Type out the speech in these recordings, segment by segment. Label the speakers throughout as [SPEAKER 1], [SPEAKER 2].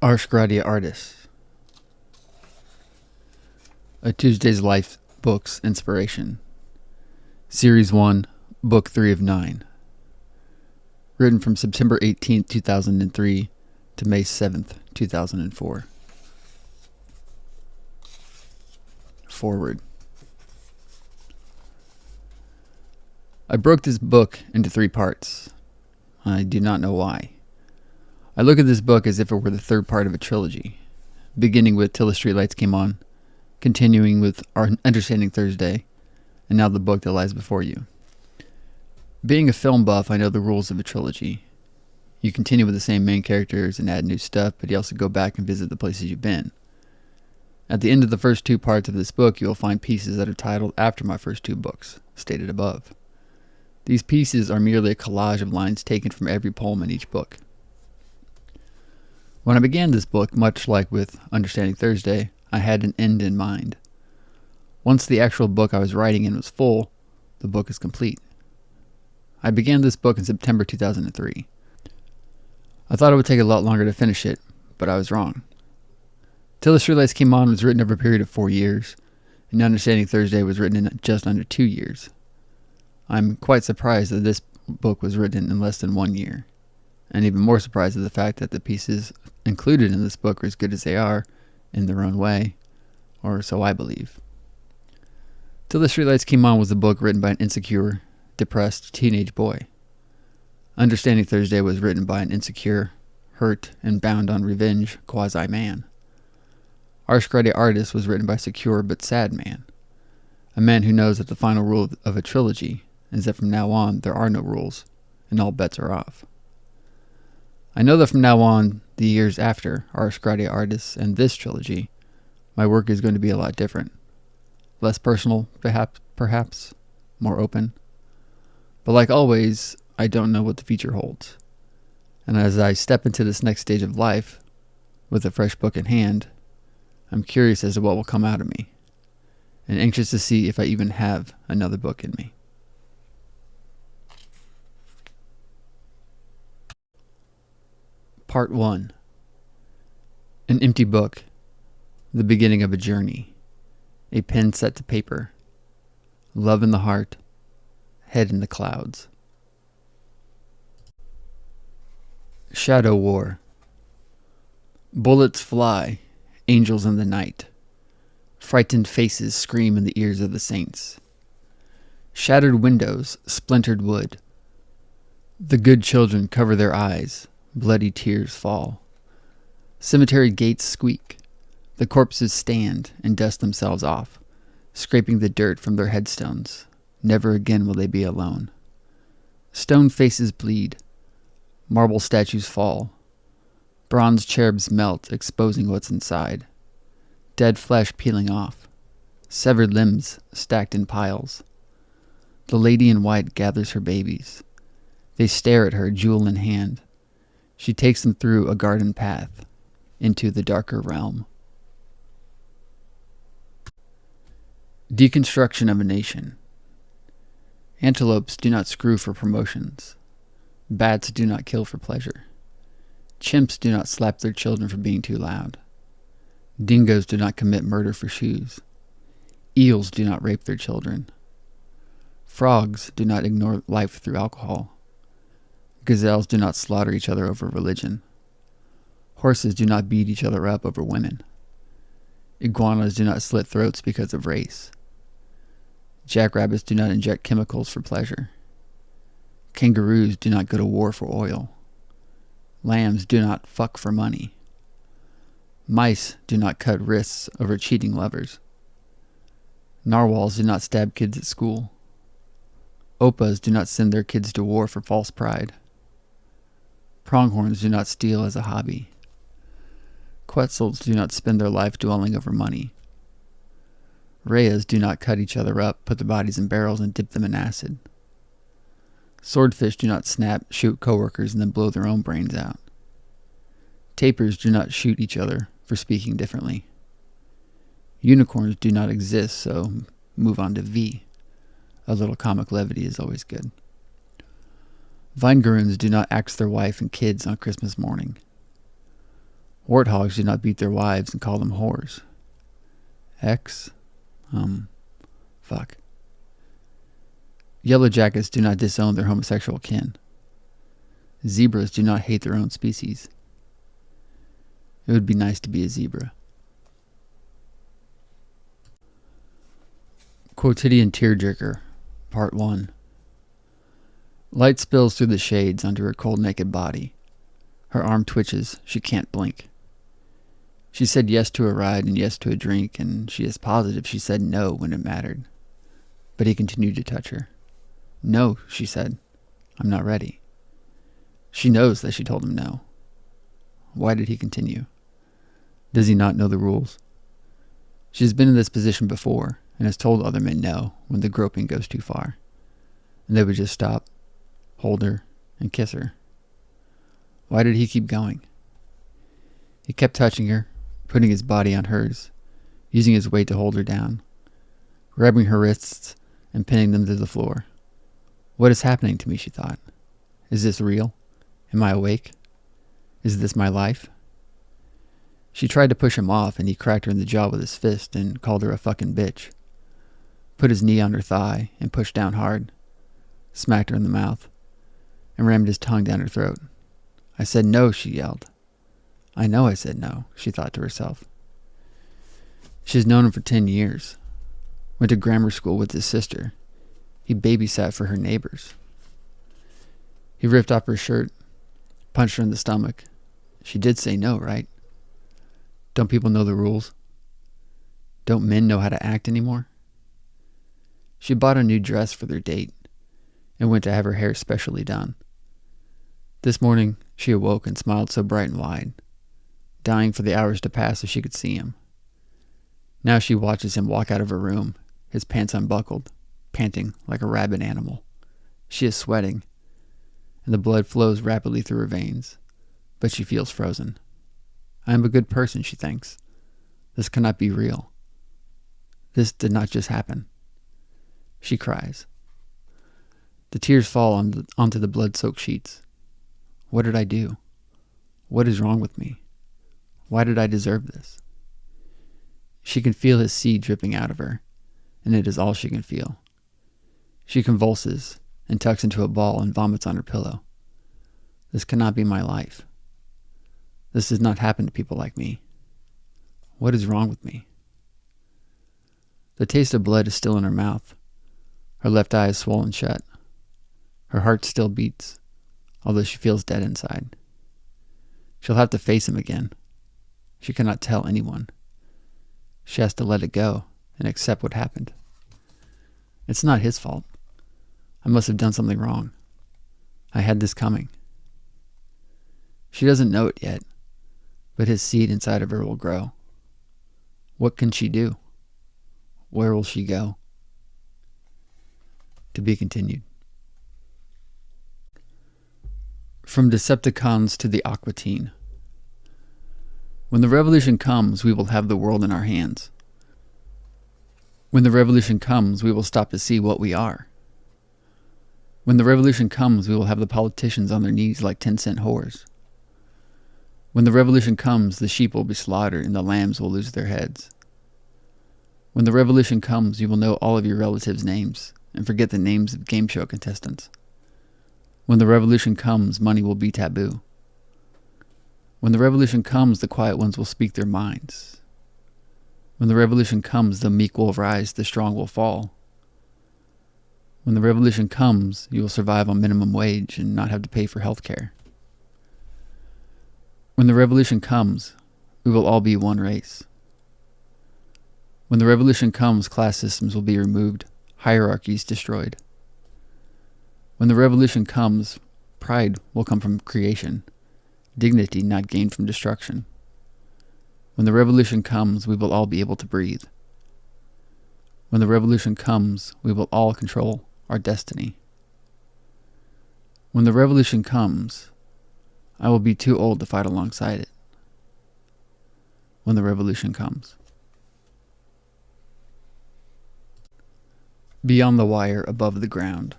[SPEAKER 1] GRATIA ARTIS. A Tuesday's Life Books Inspiration. Series 1, Book 3 of 9. Written from September 18th, 2003 to May 7th, 2004. Forward. I broke this book into 3 parts. I do not know why. I look at this book as if it were the 3rd part of a trilogy, beginning with Till the Streetlights Came On, continuing with Our Understanding Thursday, and now the book that lies before you. Being a film buff, I know the rules of a trilogy. You continue with the same main characters and add new stuff, but you also go back and visit the places you've been. At the end of the first 2 parts of this book, you will find pieces that are titled after my first 2 books, stated above. These pieces are merely a collage of lines taken from every poem in each book. When I began this book, much like with Understanding Thursday, I had an end in mind. Once the actual book I was writing in was full, the book is complete. I began this book in September 2003. I thought it would take a lot longer to finish it, but I was wrong. Till the Streetlights Came On was written over a period of 4 years, and Understanding Thursday was written in just under 2 years. I'm quite surprised that this book was written in less than 1 year, and even more surprised at the fact that the pieces included in this book are as good as they are in their own way, or so I believe. Till the Streetlights Came On was a book written by an insecure, depressed teenage boy. Understanding Thursday was written by an insecure, hurt, and bound on revenge quasi-man. GRATIA ARTIS was written by a secure but sad man, a man who knows that the final rule of a trilogy is that from now on there are no rules, and all bets are off. I know that from now on, the years after GRATIA ARTIS and this trilogy, my work is going to be a lot different. Less personal, perhaps, more open. But like always, I don't know what the future holds. And as I step into this next stage of life, with a fresh book in hand, I'm curious as to what will come out of me, and anxious to see if I even have another book in me. Part 1. An empty book, the beginning of a journey, a pen set to paper, love in the heart, head in the clouds. Shadow War. Bullets fly, angels in the night. Frightened faces scream in the ears of the saints. Shattered windows, splintered wood. The good children cover their eyes, bloody tears fall. Cemetery gates squeak. The corpses stand and dust themselves off, scraping the dirt from their headstones. Never again will they be alone. Stone faces bleed. Marble statues fall. Bronze cherubs melt, exposing what's inside. Dead flesh peeling off. Severed limbs stacked in piles. The lady in white gathers her babies. They stare at her, jewel in hand. She takes them through a garden path into the darker realm. Deconstruction of a nation. Antelopes do not screw for promotions. Bats do not kill for pleasure. Chimps do not slap their children for being too loud. Dingoes do not commit murder for shoes. Eels do not rape their children. Frogs do not ignore life through alcohol. Gazelles do not slaughter each other over religion. Horses do not beat each other up over women. Iguanas do not slit throats because of race. Jackrabbits do not inject chemicals for pleasure. Kangaroos do not go to war for oil. Lambs do not fuck for money. Mice do not cut wrists over cheating lovers. Narwhals do not stab kids at school. Opas do not send their kids to war for false pride. Pronghorns do not steal as a hobby. Quetzals do not spend their life dwelling over money. Rheas do not cut each other up, put their bodies in barrels, and dip them in acid. Swordfish do not shoot coworkers, and then blow their own brains out. Tapirs do not shoot each other for speaking differently. Unicorns do not exist, so move on to V. A little comic levity is always good. Vinegaroons do not axe their wife and kids on Christmas morning. Warthogs do not beat their wives and call them whores. Fuck. Yellow jackets do not disown their homosexual kin. Zebras do not hate their own species. It would be nice to be a zebra. Quotidian Tearjerker, Part 1. Light spills through the shades onto her cold naked body. Her arm twitches. She can't blink. She said yes to a ride and yes to a drink, and she is positive she said no when it mattered. But he continued to touch her. No, she said. I'm not ready. She knows that she told him no. Why did he continue? Does he not know the rules? She has been in this position before and has told other men no when the groping goes too far. And they would just stop, hold her, and kiss her. Why did he keep going? He kept touching her, putting his body on hers, using his weight to hold her down, grabbing her wrists and pinning them to the floor. What is happening to me, she thought. Is this real? Am I awake? Is this my life? She tried to push him off, and he cracked her in the jaw with his fist and called her a fucking bitch. Put his knee on her thigh and pushed down hard, smacked her in the mouth, and rammed his tongue down her throat. I said no, she yelled. I know I said no, she thought to herself. She's known him for 10 years. Went to grammar school with his sister. He babysat for her neighbors. He ripped off her shirt, punched her in the stomach. She did say no, right? Don't people know the rules? Don't men know how to act anymore? She bought a new dress for their date and went to have her hair specially done. This morning, she awoke and smiled so bright and wide, dying for the hours to pass so she could see him. Now she watches him walk out of her room, his pants unbuckled, panting like a rabid animal. She is sweating, and the blood flows rapidly through her veins, but she feels frozen. I am a good person, she thinks. This cannot be real. This did not just happen. She cries. The tears fall onto the blood-soaked sheets. What did I do? What is wrong with me? Why did I deserve this? She can feel his seed dripping out of her, and it is all she can feel. She convulses and tucks into a ball and vomits on her pillow. This cannot be my life. This does not happen to people like me. What is wrong with me? The taste of blood is still in her mouth. Her left eye is swollen shut. Her heart still beats, although she feels dead inside. She'll have to face him again. She cannot tell anyone. She has to let it go and accept what happened. It's not his fault. I must have done something wrong. I had this coming. She doesn't know it yet, but his seed inside of her will grow. What can she do? Where will she go? To be continued. From Decepticons to the Aquatine. When the revolution comes, we will have the world in our hands. When the revolution comes, we will stop to see what we are. When the revolution comes, we will have the politicians on their knees like 10-cent whores. When the revolution comes, the sheep will be slaughtered and the lambs will lose their heads. When the revolution comes, you will know all of your relatives' names and forget the names of game show contestants. When the revolution comes, money will be taboo. When the revolution comes, the quiet ones will speak their minds. When the revolution comes, the meek will rise, the strong will fall. When the revolution comes, you will survive on minimum wage and not have to pay for health care. When the revolution comes, we will all be one race. When the revolution comes, class systems will be removed, hierarchies destroyed. When the revolution comes, pride will come from creation, dignity not gained from destruction. When the revolution comes, we will all be able to breathe. When the revolution comes, we will all control our destiny. When the revolution comes, I will be too old to fight alongside it. When the revolution comes. Beyond the wire, above the ground.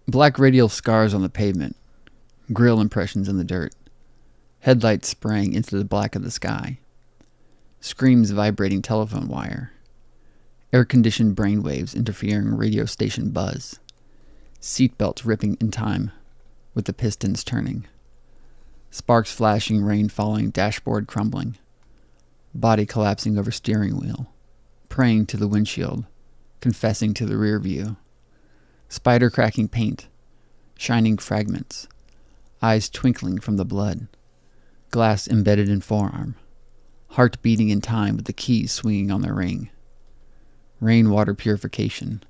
[SPEAKER 1] Black radial scars on the pavement, grill impressions in the dirt, Headlights spraying into the black of the sky. Screams vibrating telephone wire. Air-conditioned brainwaves interfering radio station buzz. Seatbelts ripping in time with the pistons turning. Sparks flashing, rain falling, dashboard crumbling. Body collapsing over steering wheel. Praying to the windshield. Confessing to the rear view. Spider cracking paint. Shining fragments. Eyes twinkling from the blood. Glass embedded in forearm. Heart beating in time with the keys swinging on the ring. Rainwater purification.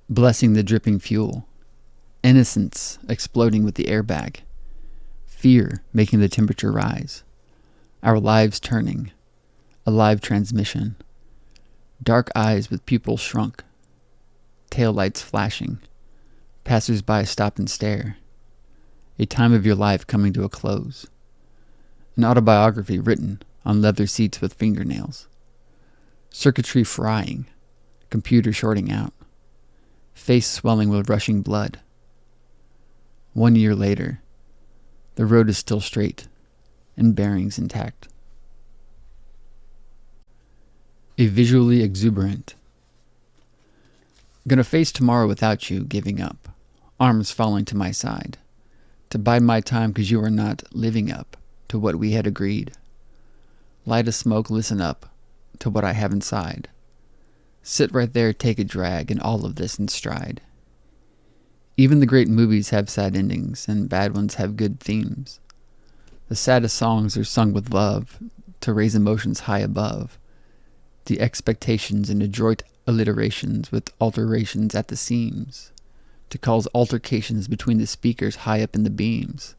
[SPEAKER 1] Blessing the dripping fuel. Innocence exploding with the airbag. Fear making the temperature rise. Our lives turning. A live transmission. Dark eyes with pupils shrunk. Taillights flashing. Passers-by stop and stare. A time of your life coming to a close. An autobiography written on leather seats with fingernails. Circuitry frying. Computer shorting out. Face swelling with rushing blood. 1 year later, the road is still straight and bearings intact. A visually exuberant. Gonna face tomorrow without you, giving up. Arms falling to my side. To bide my time 'cause you are not living up to what we had agreed. Light a smoke, listen up to what I have inside. Sit right there, take a drag, and all of this in stride. Even the great movies have sad endings, and bad ones have good themes. The saddest songs are sung with love, to raise emotions high above the expectations and adroit alliterations with alterations at the seams, to cause altercations between the speakers high up in the beams.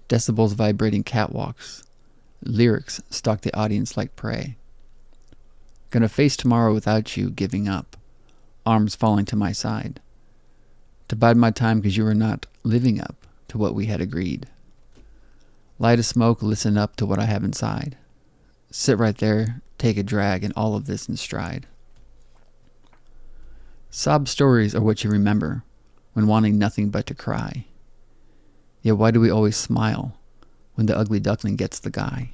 [SPEAKER 1] Decibels vibrating catwalks, lyrics stalk the audience like prey. Gonna face tomorrow without you, giving up, arms falling to my side. To bide my time 'cause you are not living up to what we had agreed. Light a smoke, listen up to what I have inside. Sit right there, take a drag, and all of this in stride. Sob stories are what you remember when wanting nothing but to cry. Yet why do we always smile when the ugly duckling gets the guy?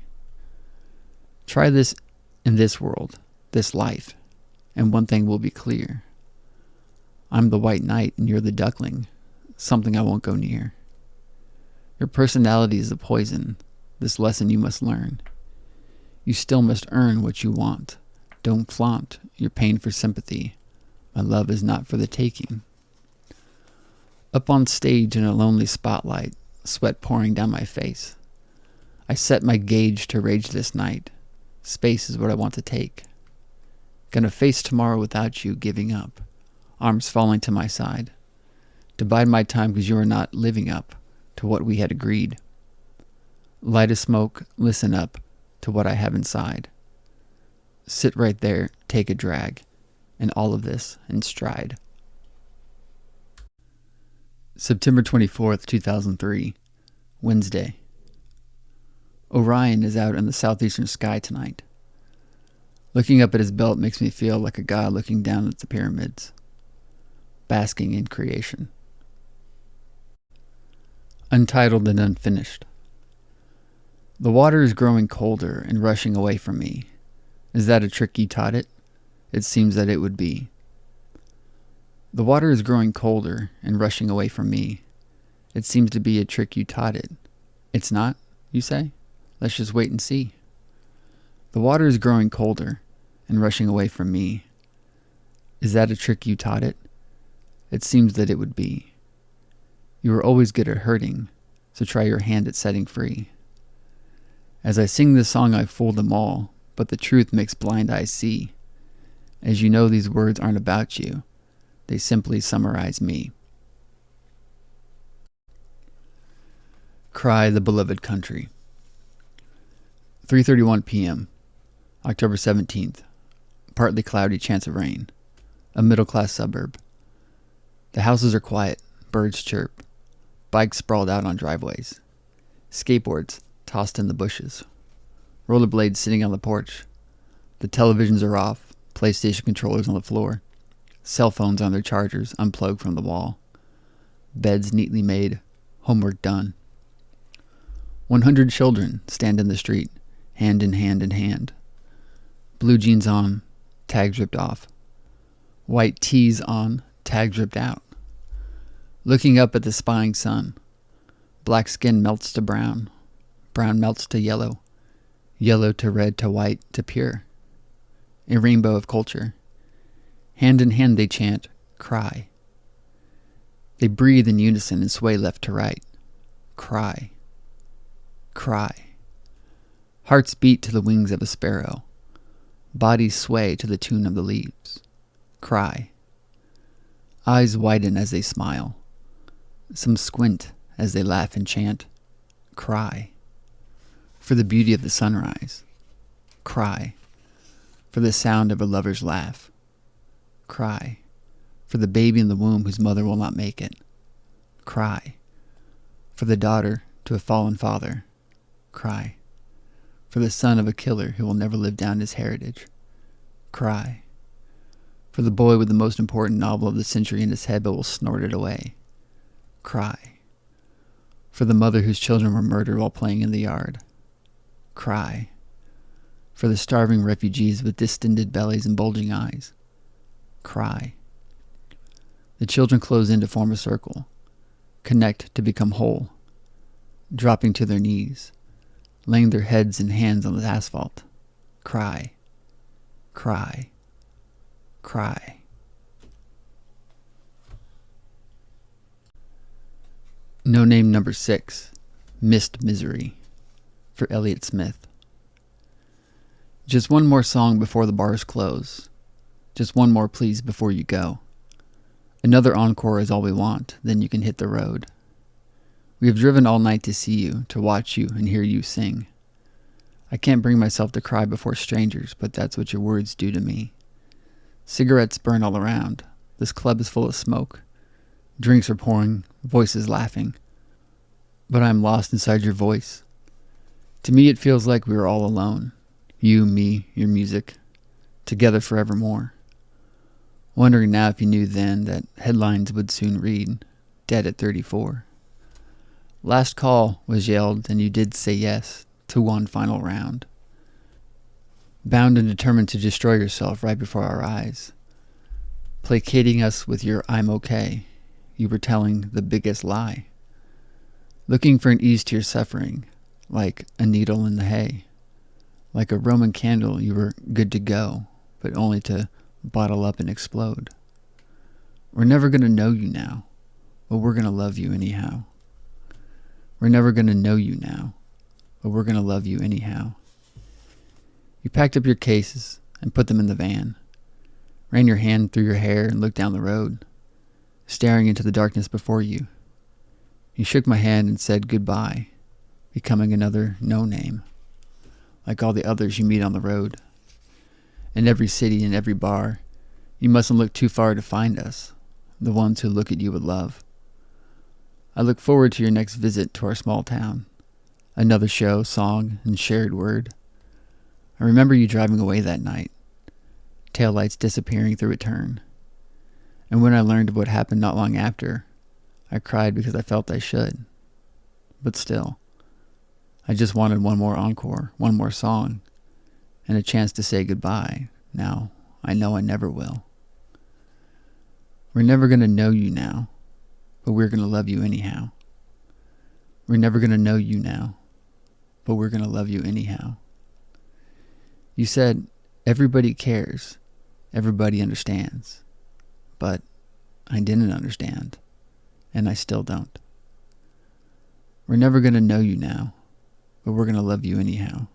[SPEAKER 1] Try this in this world, this life, and one thing will be clear. I'm the white knight and you're the duckling, something I won't go near. Your personality is the poison, this lesson you must learn. You still must earn what you want. Don't flaunt your pain for sympathy. My love is not for the taking. Up on stage in a lonely spotlight, sweat pouring down my face. I set my gauge to rage this night. Space is what I want to take. Gonna face tomorrow without you, giving up. Arms falling to my side. To bide my time 'cause you are not living up to what we had agreed. Light a smoke, listen up to what I have inside. Sit right there, take a drag, and all of this in stride. September 24th, 2003, Wednesday. Orion is out in the southeastern sky tonight. Looking up at his belt makes me feel like a god looking down at the pyramids, basking in creation. Untitled and unfinished. The water is growing colder and rushing away from me. Is that a trick you taught it? It seems that it would be. The water is growing colder and rushing away from me. It seems to be a trick you taught it. It's not, you say? Let's just wait and see. The water is growing colder and rushing away from me. Is that a trick you taught it? It seems that it would be. You are always good at hurting, so try your hand at setting free. As I sing this song I fool them all, but the truth makes blind eyes see. As you know, these words aren't about you. They simply summarize me. Cry the beloved country. 3:31 p.m., October 17th. Partly cloudy, chance of rain. A middle-class suburb. The houses are quiet, birds chirp. Bikes sprawled out on driveways. Skateboards tossed in the bushes. Rollerblades sitting on the porch. The televisions are off, PlayStation controllers on the floor. Cell phones on their chargers, unplugged from the wall. Beds neatly made, homework done. 100 children stand in the street, hand in hand in hand. Blue jeans on, tags ripped off. White tees on, tags ripped out. Looking up at the spying sun. Black skin melts to brown. Brown melts to yellow. Yellow to red to white to pure. A rainbow of culture. Hand in hand they chant, cry. They breathe in unison and sway left to right. Cry. Cry. Hearts beat to the wings of a sparrow. Bodies sway to the tune of the leaves. Cry. Eyes widen as they smile. Some squint as they laugh and chant. Cry. For the beauty of the sunrise. Cry. For the sound of a lover's laugh. Cry. For the baby in the womb whose mother will not make it. Cry. For the daughter to a fallen father. Cry. For the son of a killer who will never live down his heritage. Cry. For the boy with the most important novel of the century in his head but will snort it away. Cry. For the mother whose children were murdered while playing in the yard. Cry. For the starving refugees with distended bellies and bulging eyes. Cry. The children close in to form a circle, connect to become whole, dropping to their knees, laying their heads and hands on the asphalt. Cry. Cry. Cry. No Name number 6, Missed Misery, for Elliott Smith. Just one more song before the bars close. Just one more please before you go. Another encore is all we want, then you can hit the road. We have driven all night to see you, to watch you and hear you sing. I can't bring myself to cry before strangers, but that's what your words do to me. Cigarettes burn all around. This club is full of smoke. Drinks are pouring, voices laughing. But I'm lost inside your voice. To me it feels like we are all alone. You, me, your music. Together forevermore. Wondering now if you knew then that headlines would soon read, dead at 34. Last call was yelled and you did say yes to one final round. Bound and determined to destroy yourself right before our eyes. Placating us with your I'm okay. You were telling the biggest lie. Looking for an ease to your suffering, like a needle in the hay. Like a Roman candle you were good to go, but only to bottle up and explode. We're never going to know you now, but we're going to love you anyhow. We're never going to know you now, but we're going to love you anyhow. You packed up your cases and put them in the van, ran your hand through your hair and looked down the road, staring into the darkness before you. You shook my hand and said goodbye, becoming another no name, like all the others you meet on the road. In every city and every bar, you mustn't look too far to find us, the ones who look at you with love. I look forward to your next visit to our small town, another show, song, and shared word. I remember you driving away that night, taillights disappearing through a turn. And when I learned of what happened not long after, I cried because I felt I should. But still, I just wanted one more encore, one more song, and a chance to say goodbye. Now, I know I never will. We're never going to know you now, but we're going to love you anyhow. We're never going to know you now, but we're going to love you anyhow. You said, everybody cares, everybody understands, but I didn't understand, and I still don't. We're never going to know you now, but we're going to love you anyhow.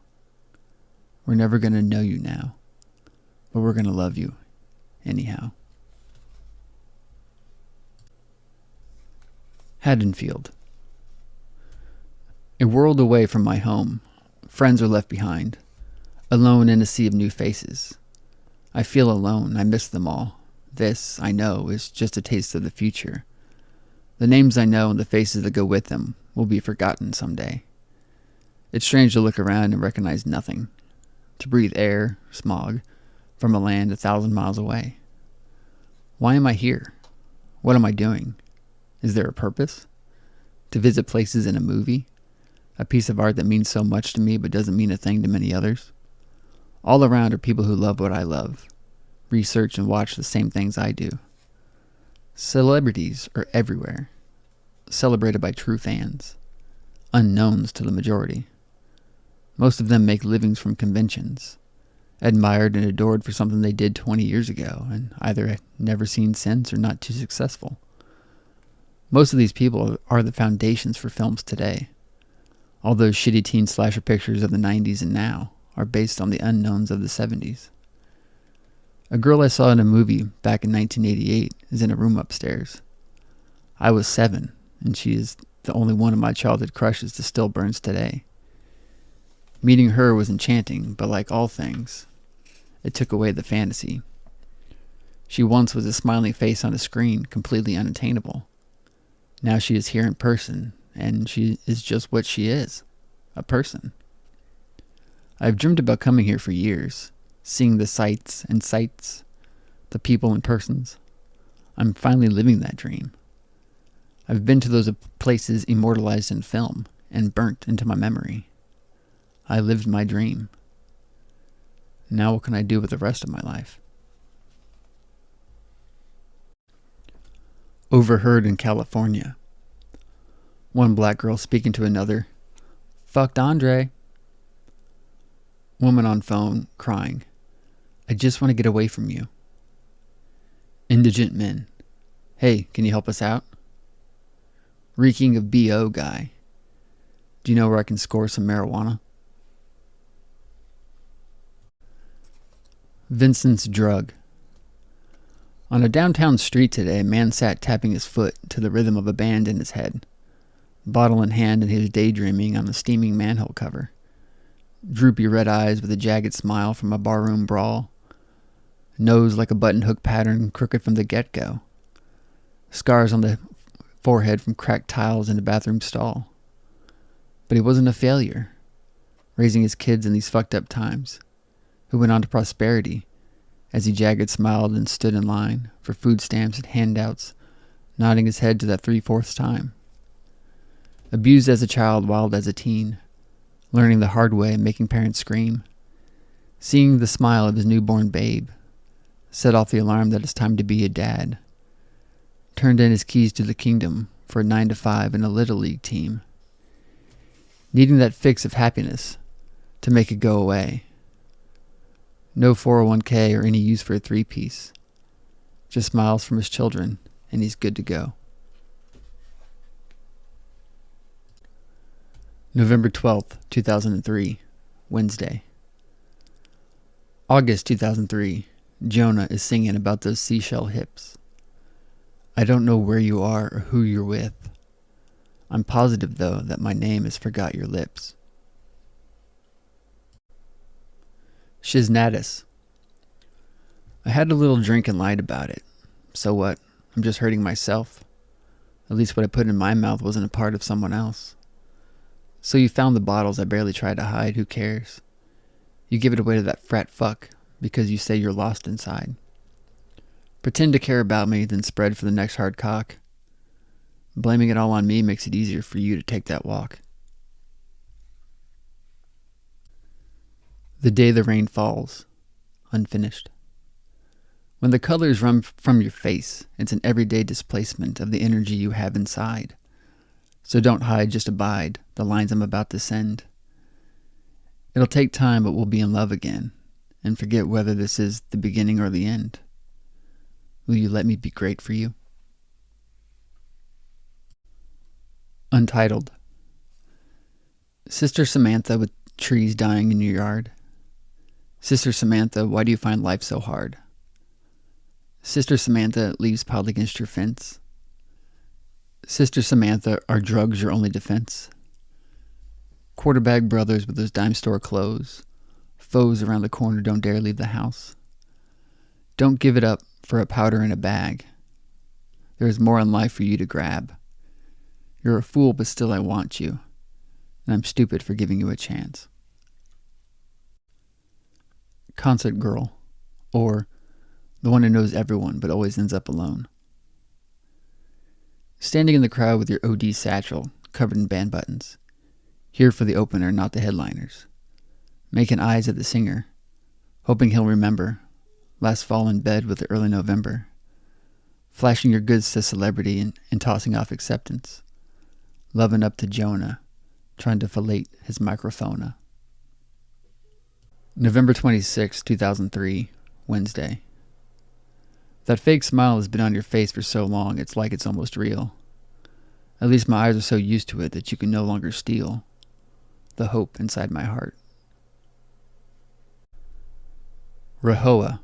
[SPEAKER 1] We're never going to know you now, but we're going to love you anyhow. Haddonfield. A world away from my home, friends are left behind, alone in a sea of new faces. I feel alone, I miss them all. This, I know, is just a taste of the future. The names I know and the faces that go with them will be forgotten someday. It's strange to look around and recognize nothing, to breathe air, smog, from a land 1,000 miles away. Why am I here? What am I doing? Is there a purpose? To visit places in a movie? a piece of art that means so much to me but doesn't mean a thing to many others. All around are people who love what I love, research and watch the same things I do. Celebrities are everywhere, celebrated by true fans, unknowns to the majority. Most of them make livings from conventions, admired and adored for something they did 20 years ago and either never seen since or not too successful. Most of these people are the foundations for films today. All those shitty teen slasher pictures of the 90s and now are based on the unknowns of the 70s. A girl I saw in a movie back in 1988 is in a room upstairs. I was 7, and she is the only one of my childhood crushes that still burns today. Meeting her was enchanting, but like all things, it took away the fantasy. She once was a smiling face on a screen, completely unattainable. Now she is here in person, and she is just what she is, a person. I've dreamed about coming here for years, seeing the sights and sights, the people and persons. I'm finally living that dream. I've been to those places immortalized in film and burnt into my memory. I lived my dream. Now what can I do with the rest of my life? Overheard in California. One black girl speaking to another. Fucked Andre. Woman on phone, crying. I just want to get away from you. Indigent men. Hey, can you help us out? Reeking of BO guy. Do you know where I can score some marijuana? Vincent's drug. On a downtown street today, a man sat tapping his foot to the rhythm of a band in his head. Bottle in hand, and he was daydreaming on a steaming manhole cover. Droopy red eyes with a jagged smile from a barroom brawl. Nose like a button hook pattern, crooked from the get-go. Scars on the forehead from cracked tiles in a bathroom stall. But he wasn't a failure, raising his kids in these fucked up times, who went on to prosperity as he jagged smiled and stood in line for food stamps and handouts, nodding his head to that 3/4 time. Abused as a child, wild as a teen, learning the hard way and making parents scream. Seeing the smile of his newborn babe set off the alarm that it's time to be a dad. Turned in his keys to the kingdom for a 9 to 5 in a Little League team. Needing that fix of happiness to make it go away. No 401k or any use for a 3-piece. Just smiles from his children, and he's good to go. November 12th, 2003, Wednesday. August 2003, Jonah is singing about those seashell hips. I don't know where you are or who you're with. I'm positive, though, that my name is Forgot Your Lips. Shiznatus. I had a little drink and lied about it. So what? I'm just hurting myself. At least what I put in my mouth wasn't a part of someone else. So you found the bottles I barely tried to hide. Who cares? You give it away to that frat fuck because you say you're lost inside. Pretend to care about me, then spread for the next hard cock. Blaming it all on me makes it easier for you to take that walk. The Day the Rain Falls. Unfinished. When the colors run from your face, it's an everyday displacement of the energy you have inside. So don't hide, just abide the lines I'm about to send. It'll take time, but we'll be in love again, and forget whether this is the beginning or the end. Will you let me be great for you? Untitled. Sister Samantha with trees dying in your yard. Sister Samantha, why do you find life so hard? Sister Samantha, leaves piled against your fence. Sister Samantha, are drugs your only defense? Quarterback brothers with those dime store clothes. Foes around the corner don't dare leave the house. Don't give it up for a powder in a bag. There is more in life for you to grab. You're a fool, but still I want you. And I'm stupid for giving you a chance. Concert girl, or the one who knows everyone but always ends up alone. Standing in the crowd with your OD satchel covered in band buttons. here for the opener, not the headliners. Making eyes at the singer, hoping he'll remember last fall in bed with the early November. Flashing your goods to celebrity and tossing off acceptance. Loving up to Jonah, trying to fillet his microphona. November 26, 2003, Wednesday. That fake smile has been on your face for so long, it's like it's almost real. At least my eyes are so used to it that you can no longer steal the hope inside my heart. Rehoa.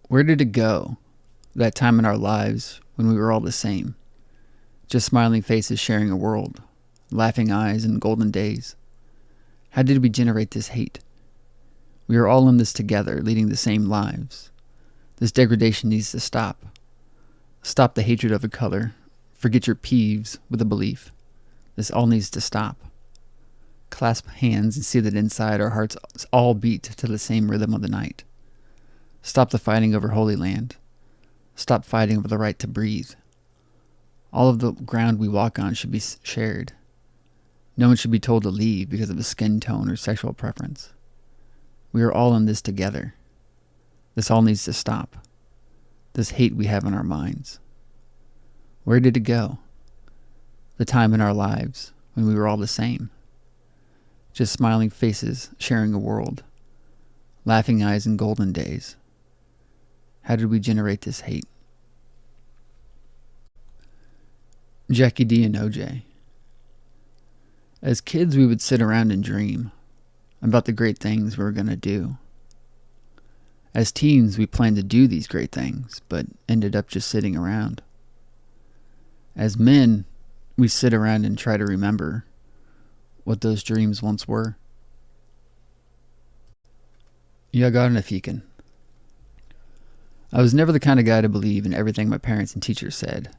[SPEAKER 1] Where did it go? That time in our lives when we were all the same. Just smiling faces sharing a world, laughing eyes and golden days. How did we generate this hate? We are all in this together, leading the same lives. This degradation needs to stop. Stop the hatred of a color. Forget your peeves with a belief. This all needs to stop. Clasp hands and see that inside our hearts all beat to the same rhythm of the night. Stop the fighting over Holy Land. Stop fighting over the right to breathe. All of the ground we walk on should be shared. No one should be told to leave because of a skin tone or sexual preference. We are all in this together. This all needs to stop. This hate we have in our minds. Where did it go? The time in our lives when we were all the same. Just smiling faces sharing a world. Laughing eyes and golden days. How did we generate this hate? Jackie D and OJ. As kids, we would sit around and dream about the great things we were going to do. As teens, we planned to do these great things, but ended up just sitting around. As men, we sit around and try to remember what those dreams once were. Yaganafikan. I was never the kind of guy to believe in everything my parents and teachers said.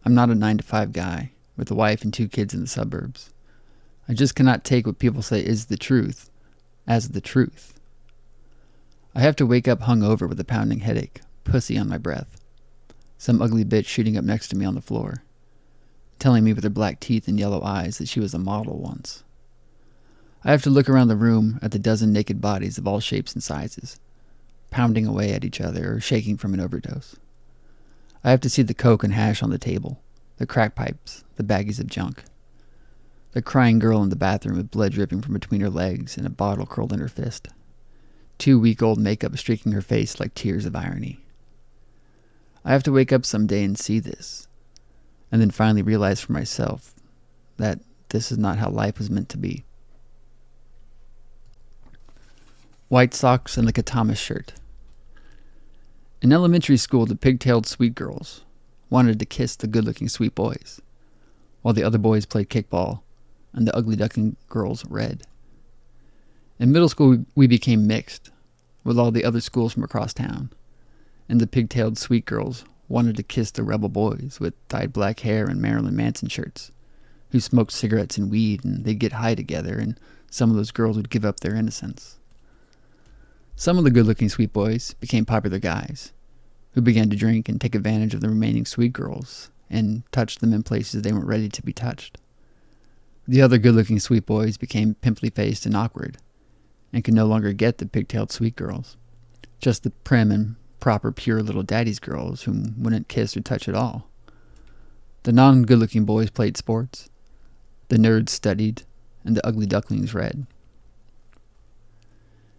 [SPEAKER 1] I'm not a 9-to-5 guy with a wife and 2 kids in the suburbs. I just cannot take what people say is the truth as the truth. I have to wake up hungover with a pounding headache, pussy on my breath. Some ugly bitch shooting up next to me on the floor, telling me with her black teeth and yellow eyes that she was a model once. I have to look around the room at the dozen naked bodies of all shapes and sizes, pounding away at each other or shaking from an overdose. I have to see the coke and hash on the table, the crack pipes, the baggies of junk. The crying girl in the bathroom with blood dripping from between her legs and a bottle curled in her fist. 2 week-old makeup streaking her face like tears of irony. I have to wake up someday and see this, and then finally realize for myself that this is not how life was meant to be. White socks and the katama shirt. In elementary school, the pigtailed sweet girls wanted to kiss the good-looking sweet boys, while the other boys played kickball and the ugly duckling girls read. In middle school, we became mixed with all the other schools from across town, and the pigtailed sweet girls wanted to kiss the rebel boys with dyed black hair and Marilyn Manson shirts, who smoked cigarettes and weed, and they'd get high together, and some of those girls would give up their innocence. Some of the good-looking sweet boys became popular guys, who began to drink and take advantage of the remaining sweet girls and touch them in places they weren't ready to be touched. The other good-looking sweet boys became pimply-faced and awkward, and could no longer get the pigtailed sweet girls, just the prim and proper pure little daddy's girls whom wouldn't kiss or touch at all. The non-good-looking boys played sports, the nerds studied, and the ugly ducklings read.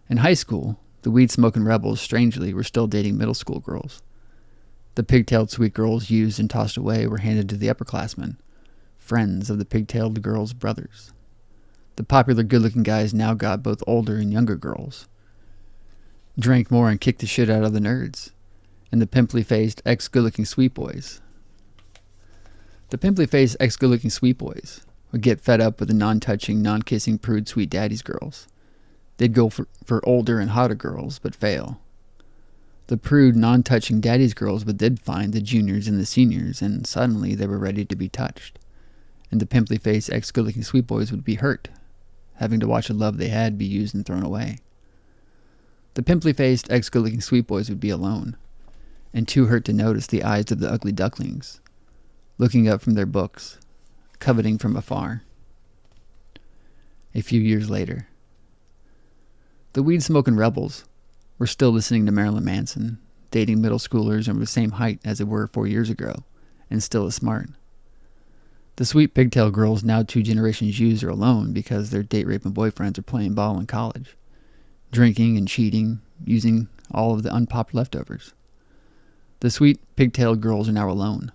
[SPEAKER 1] In high school, the weed-smoking rebels, strangely, were still dating middle school girls. The pigtailed sweet girls used and tossed away were handed to the upperclassmen, friends of the pigtailed girls' brothers. The popular good-looking guys now got both older and younger girls, drank more and kicked the shit out of the nerds, and the pimply-faced ex-good-looking sweet boys. The pimply-faced ex-good-looking sweet boys would get fed up with the non-touching, non-kissing prude sweet daddy's girls. They'd go for older and hotter girls, but fail. The prude, non-touching daddy's girls would then find the juniors and the seniors, and suddenly they were ready to be touched. And the pimply-faced ex-good-looking sweet boys would be hurt, having to watch the love they had be used and thrown away. The pimply-faced ex-good-looking sweet boys would be alone, and too hurt to notice the eyes of the ugly ducklings, looking up from their books, coveting from afar. a few years later. The weed-smoking rebels were still listening to Marilyn Manson, dating middle schoolers and were the same height as they were 4 years ago, and still as smart. The sweet pigtail girls now 2 generations used are alone because their date-raping boyfriends are playing ball in college, drinking and cheating, using all of the unpopped leftovers. The sweet pigtailed girls are now alone,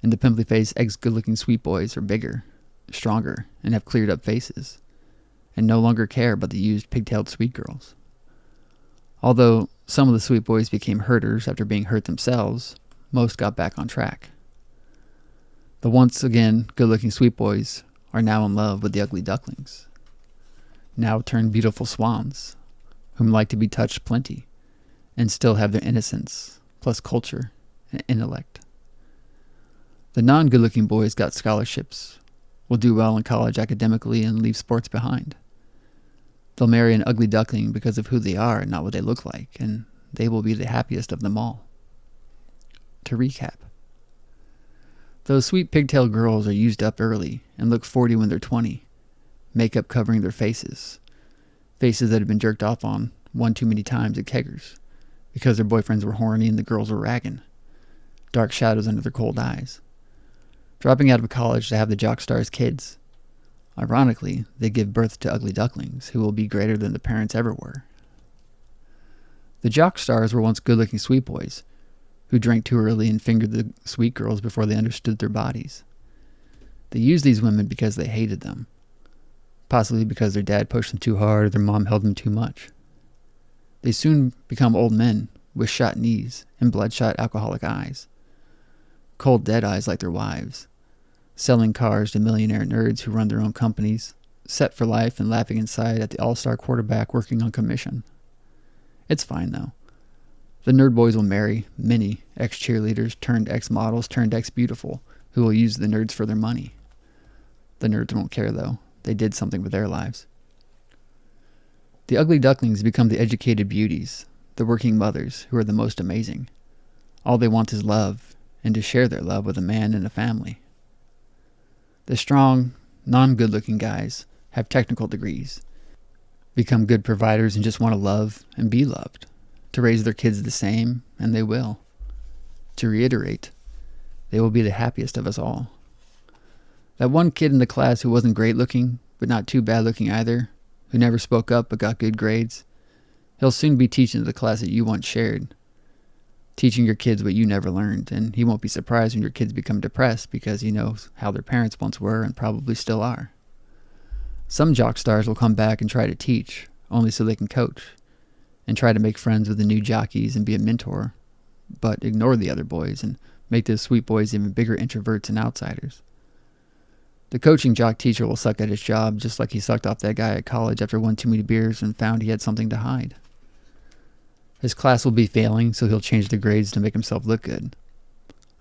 [SPEAKER 1] and the pimply-faced ex-good-looking sweet boys are bigger, stronger, and have cleared-up faces, and no longer care about the used pigtailed sweet girls. Although some of the sweet boys became herders after being hurt themselves, most got back on track. The once again good-looking sweet boys are now in love with the ugly ducklings, now turned beautiful swans, whom like to be touched plenty, and still have their innocence, plus culture and intellect. The non-good-looking boys got scholarships, will do well in college academically, and leave sports behind. They'll marry an ugly duckling because of who they are and not what they look like, and they will be the happiest of them all. To recap, those sweet pigtail girls are used up early and look 40 when they're 20, makeup covering their faces that have been jerked off on one too many times at keggers because their boyfriends were horny and the girls were ragging, dark shadows under their cold eyes. Dropping out of college to have the jock stars' kids. Ironically, they give birth to ugly ducklings who will be greater than the parents ever were. The jock stars were once good-looking sweet boys who drank too early and fingered the sweet girls before they understood their bodies. They used these women because they hated them, possibly because their dad pushed them too hard or their mom held them too much. They soon become old men with shot knees and bloodshot alcoholic eyes, cold dead eyes like their wives, selling cars to millionaire nerds who run their own companies, set for life and laughing inside at the all-star quarterback working on commission. It's fine, though. The nerd boys will marry many ex-cheerleaders turned ex-models turned ex-beautiful who will use the nerds for their money. The nerds won't care, though. They did something with their lives. The ugly ducklings become the educated beauties, the working mothers who are the most amazing. All they want is love, and to share their love with a man and a family. The strong, non-good-looking guys have technical degrees, become good providers and just want to love and be loved, to raise their kids the same, and they will. To reiterate, they will be the happiest of us all. That one kid in the class who wasn't great-looking, but not too bad-looking either, who never spoke up but got good grades, he'll soon be teaching the class that you once shared, teaching your kids what you never learned, and he won't be surprised when your kids become depressed because he knows how their parents once were and probably still are. Some jock stars will come back and try to teach, only so they can coach, and try to make friends with the new jockeys and be a mentor, but ignore the other boys and make those sweet boys even bigger introverts and outsiders. The coaching jock teacher will suck at his job just like he sucked off that guy at college after one too many beers and found he had something to hide. His class will be failing, so he'll change the grades to make himself look good.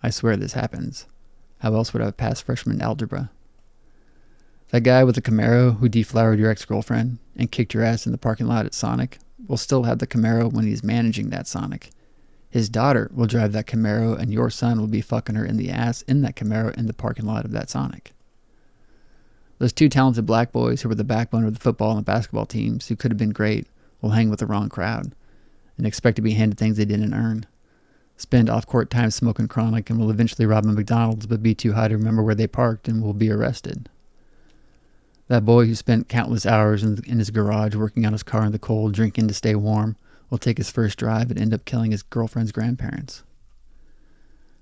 [SPEAKER 1] I swear this happens. How else would I have passed freshman algebra? That guy with the Camaro who deflowered your ex-girlfriend and kicked your ass in the parking lot at Sonic will still have the Camaro when he's managing that Sonic. His daughter will drive that Camaro and your son will be fucking her in the ass in that Camaro in the parking lot of that Sonic. Those 2 talented black boys who were the backbone of the football and basketball teams who could have been great will hang with the wrong crowd and expect to be handed things they didn't earn. Spend off-court time smoking chronic and will eventually rob a McDonald's but be too high to remember where they parked and will be arrested. That boy who spent countless hours in his garage working on his car in the cold, drinking to stay warm, will take his first drive and end up killing his girlfriend's grandparents.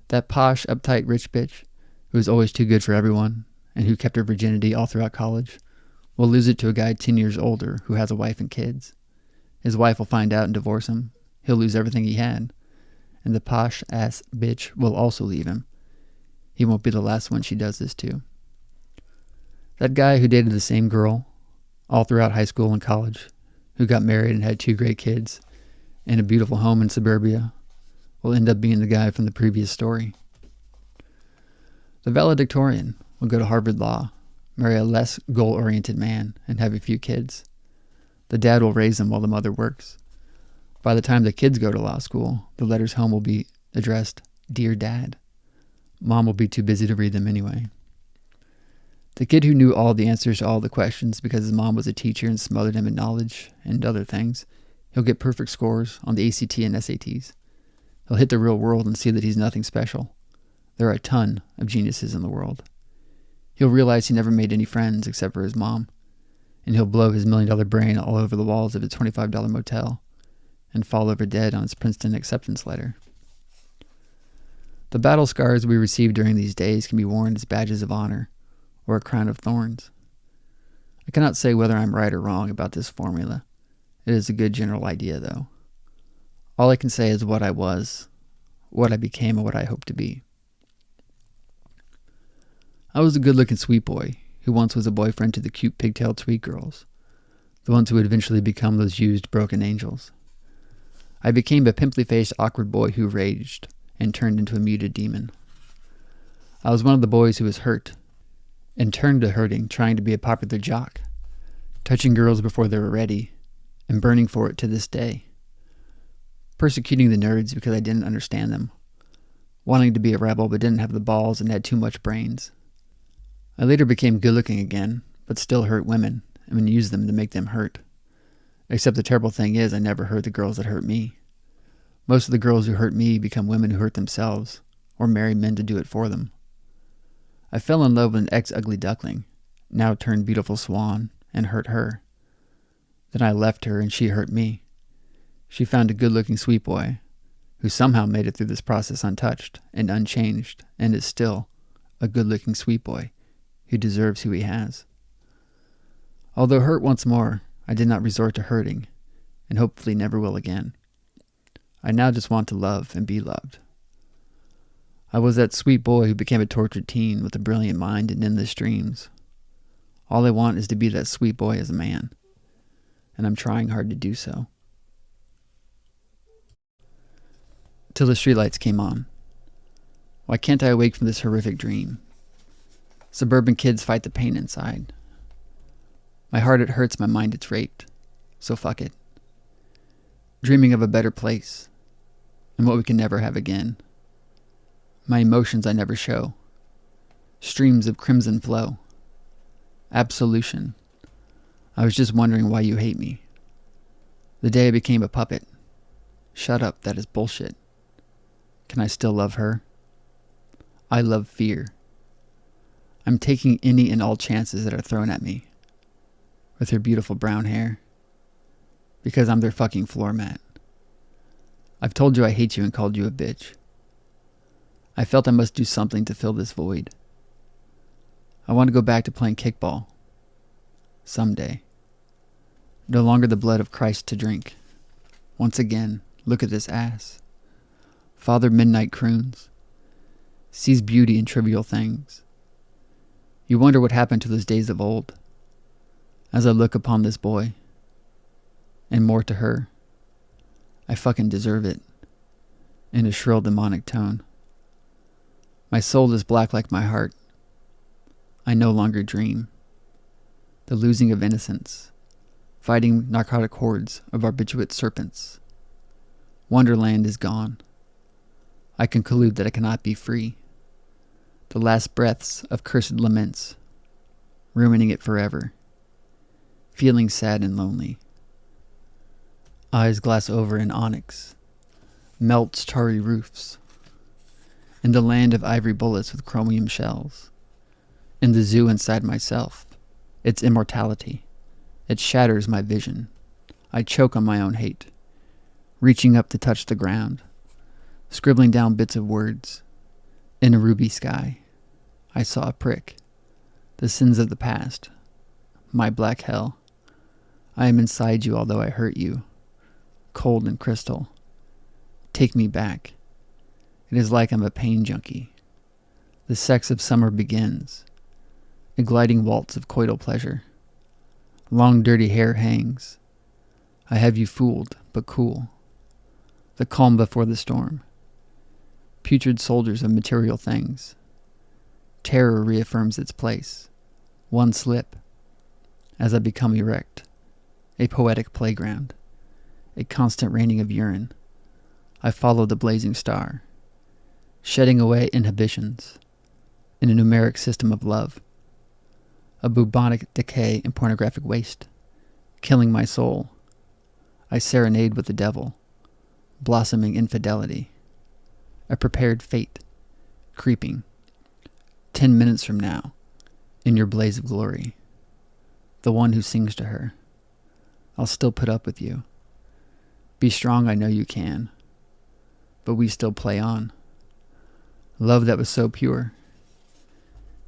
[SPEAKER 1] That posh, uptight rich bitch who was always too good for everyone and who kept her virginity all throughout college will lose it to a guy 10 years older who has a wife and kids. His wife will find out and divorce him. He'll lose everything he had. And the posh-ass bitch will also leave him. He won't be the last one she does this to. That guy who dated the same girl all throughout high school and college, who got married and had 2 great kids and a beautiful home in suburbia, will end up being the guy from the previous story. The valedictorian will go to Harvard Law, marry a less goal-oriented man, and have a few kids. The dad will raise them while the mother works. By the time the kids go to law school, the letters home will be addressed, "Dear Dad." Mom will be too busy to read them anyway. The kid who knew all the answers to all the questions because his mom was a teacher and smothered him in knowledge and other things. He'll get perfect scores on the ACT and SATs. He'll hit the real world and see that he's nothing special. There are a ton of geniuses in the world. He'll realize he never made any friends except for his mom, and he'll blow his $1 million brain all over the walls of his $25 motel and fall over dead on his Princeton acceptance letter. The battle scars we receive during these days can be worn as badges of honor or a crown of thorns. I cannot say whether I'm right or wrong about this formula. It is a good general idea, though. All I can say is what I was, what I became, and what I hope to be. I was a good-looking sweet boy who once was a boyfriend to the cute pigtailed sweet girls, the ones who would eventually become those used broken angels. I became a pimply-faced awkward boy who raged and turned into a muted demon. I was one of the boys who was hurt and turned to hurting, trying to be a popular jock, touching girls before they were ready, and burning for it to this day. Persecuting the nerds because I didn't understand them, wanting to be a rebel but didn't have the balls and had too much brains. I later became good-looking again, but still hurt women and used them to make them hurt. Except the terrible thing is I never hurt the girls that hurt me. Most of the girls who hurt me become women who hurt themselves, or marry men to do it for them. I fell in love with an ex-ugly duckling, now turned beautiful swan, and hurt her. Then I left her and she hurt me. She found a good-looking sweet boy, who somehow made it through this process untouched and unchanged, and is still a good-looking sweet boy who deserves who he has. Although hurt once more, I did not resort to hurting, and hopefully never will again. I now just want to love and be loved. I was that sweet boy who became a tortured teen with a brilliant mind and endless dreams. All I want is to be that sweet boy as a man, and I'm trying hard to do so. Till the streetlights came on. Why can't I awake from this horrific dream? Suburban kids fight the pain inside. My heart it hurts, my mind it's raped, so fuck it. Dreaming of a better place, and what we can never have again. My emotions I never show. Streams of crimson flow. Absolution. I was just wondering why you hate me. The day I became a puppet. Shut up, that is bullshit. Can I still love her? I love fear. I'm taking any and all chances that are thrown at me. With her beautiful brown hair. Because I'm their fucking floor mat. I've told you I hate you and called you a bitch. I felt I must do something to fill this void. I want to go back to playing kickball. Someday. No longer the blood of Christ to drink. Once again, look at this ass. Father Midnight croons. Sees beauty in trivial things. You wonder what happened to those days of old. As I look upon this boy. And more to her. I fucking deserve it. In a shrill demonic tone. My soul is black like my heart. I no longer dream. The losing of innocence. Fighting narcotic hordes of barbiturate serpents. Wonderland is gone. I conclude that I cannot be free. The last breaths of cursed laments. Ruining it forever. Feeling sad and lonely. Eyes glass over in onyx. Melts tarry roofs. In the land of ivory bullets with chromium shells. In the zoo inside myself. Its immortality. It shatters my vision. I choke on my own hate. Reaching up to touch the ground. Scribbling down bits of words. In a ruby sky. I saw a prick. The sins of the past. My black hell. I am inside you although I hurt you. Cold and crystal. Take me back. It is like I'm a pain junkie. The sex of summer begins. A gliding waltz of coital pleasure. Long dirty hair hangs. I have you fooled, but cool. The calm before the storm. Putrid soldiers of material things. Terror reaffirms its place. One slip. As I become erect. A poetic playground. A constant raining of urine. I follow the blazing star. Shedding away inhibitions. In a numeric system of love. a bubonic decay and pornographic waste, killing my soul. I serenade with the devil, blossoming infidelity, a prepared fate, creeping, 10 minutes from now, in your blaze of glory, the one who sings to her. I'll still put up with you. Be strong, I know you can, but we still play on. Love that was so pure.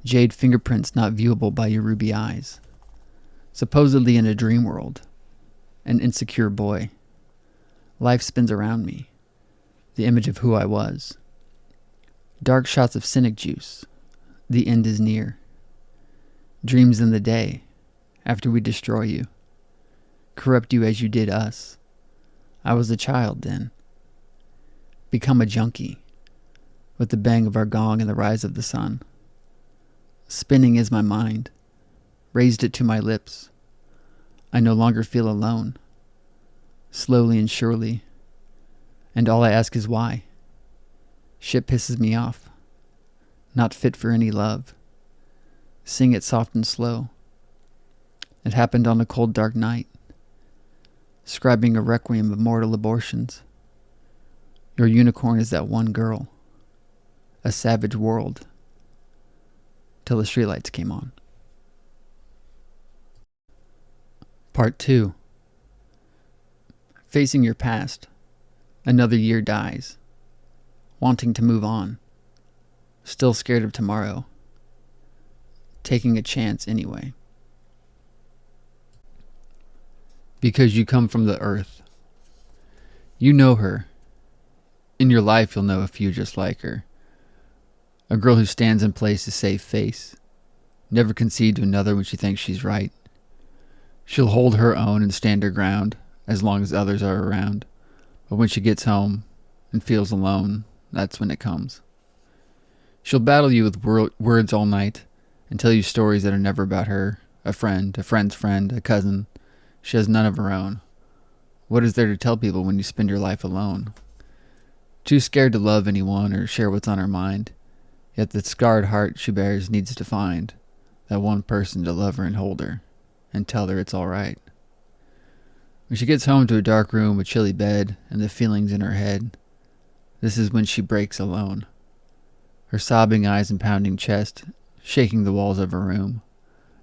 [SPEAKER 1] Jade fingerprints not viewable by your ruby eyes. Supposedly in a dream world. An insecure boy. Life spins around me. The image of who I was. Dark shots of cynic juice. The end is near. Dreams in the day. After we destroy you. Corrupt you as you did us. I was a child then. Become a junkie. With the bang of our gong and the rise of the sun. Spinning is my mind. Raised it to my lips. I no longer feel alone. Slowly and surely. And all I ask is why. Shit pisses me off. Not fit for any love. Sing it soft and slow. It happened on a cold dark night. Scribing a requiem of mortal abortions. Your unicorn is that one girl. A savage world. Till the streetlights came on. Part 2. Facing your past. Another year dies. Wanting to move on. Still scared of tomorrow. Taking a chance anyway. Because you come from the earth. You know her. In your life you'll know a few just like her. A girl who stands in place to save face. Never concede to another when she thinks she's right. She'll hold her own and stand her ground as long as others are around. But when she gets home and feels alone, that's when it comes. She'll battle you with words all night and tell you stories that are never about her, a friend's friend, a cousin. She has none of her own. What is there to tell people when you spend your life alone? Too scared to love anyone or share what's on her mind. Yet the scarred heart she bears needs to find that one person to love her and hold her and tell her it's all right. When she gets home to a dark room, a chilly bed, and the feelings in her head, this is when she breaks alone. Her sobbing eyes and pounding chest, shaking the walls of her room,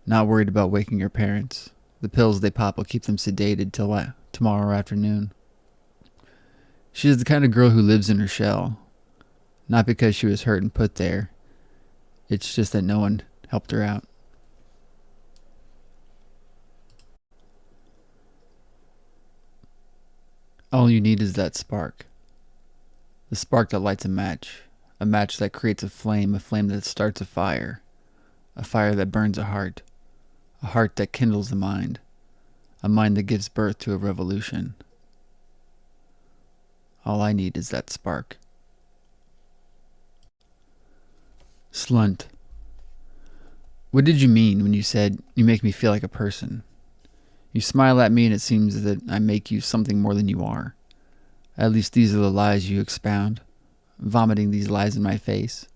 [SPEAKER 1] not worried about waking her parents. The pills they pop will keep them sedated till tomorrow afternoon. She is the kind of girl who lives in her shell. Not because she was hurt and put there. It's just that no one helped her out. All you need is that spark. The spark that lights a match that creates a flame that starts a fire that burns a heart that kindles the mind, a mind that gives birth to a revolution. All I need is that spark. Slunt. What did you mean when you said, you make me feel like a person? You smile at me and it seems that I make you something more than you are. At least these are the lies you expound, vomiting these lies in my face.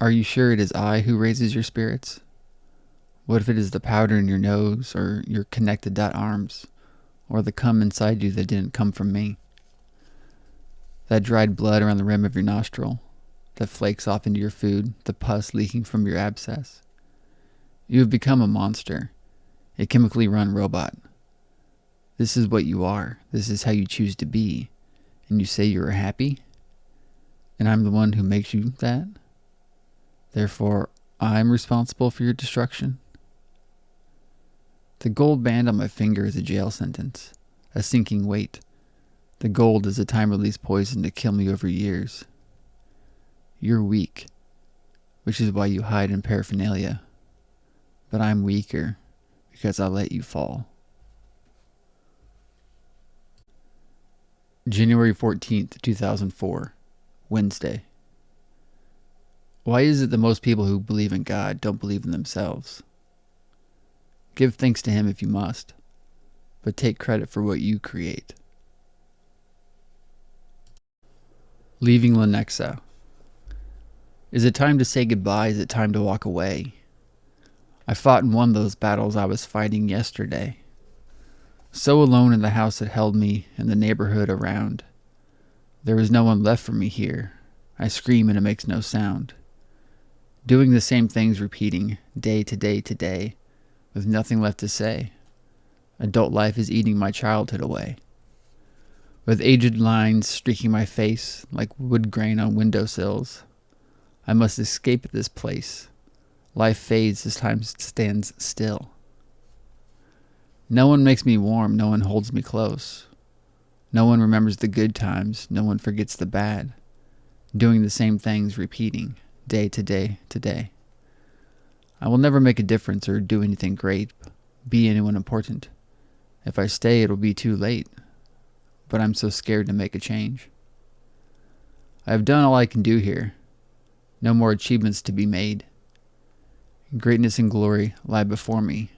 [SPEAKER 1] Are you sure it is I who raises your spirits? What if it is the powder in your nose, or your connected dot arms, or the cum inside you that didn't come from me? That dried blood around the rim of your nostril, that flakes off into your food, the pus leaking from your abscess. You have become a monster, a chemically run robot. This is what you are. This is how you choose to be. And you say you are happy? And I'm the one who makes you that? Therefore, I'm responsible for your destruction? The gold band on my finger is a jail sentence, a sinking weight. The gold is a time-release poison to kill me over years. You're weak, which is why you hide in paraphernalia. But I'm weaker because I let you fall. January 14th, 2004, Wednesday. Why is it that most people who believe in God don't believe in themselves? Give thanks to Him if you must, but take credit for what you create. Leaving Lenexa. Is it time to say goodbye? Is it time to walk away? I fought and won those battles I was fighting yesterday. So alone in the house that held me and the neighborhood around. There is no one left for me here. I scream and it makes no sound. Doing the same things repeating, day to day to day, with nothing left to say. Adult life is eating my childhood away. With aged lines streaking my face like wood grain on windowsills. I must escape this place. Life fades as time stands still. No one makes me warm, no one holds me close. No one remembers the good times, no one forgets the bad. Doing the same things, repeating, day to day to day. I will never make a difference or do anything great, be anyone important. If I stay, it'll be too late. But I'm so scared to make a change. I have done all I can do here. No more achievements to be made. Greatness and glory lie before me.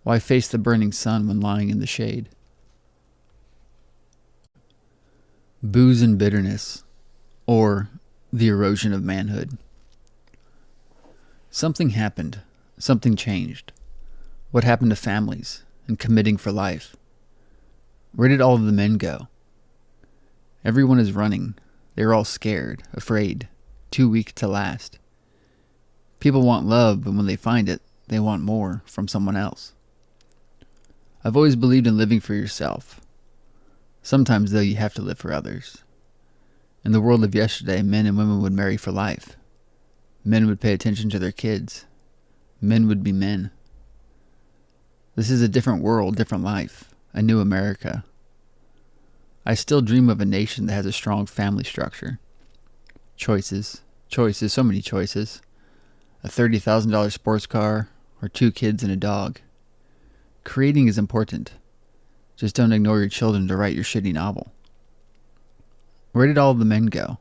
[SPEAKER 1] Why face the burning sun when lying in the shade? Booze and bitterness, or the erosion of manhood. Something happened. Something changed. What happened to families and committing for life? Where did all of the men go? Everyone is running. They're all scared, afraid, too weak to last. People want love, but when they find it, they want more from someone else. I've always believed in living for yourself. Sometimes, though, you have to live for others. In the world of yesterday, men and women would marry for life. Men would pay attention to their kids. Men would be men. This is a different world, different life, a new America. I still dream of a nation that has a strong family structure. Choices, so many choices. A $30,000 sports car, or 2 kids and a dog. Creating is important. Just don't ignore your children to write your shitty novel. Where did all the men go?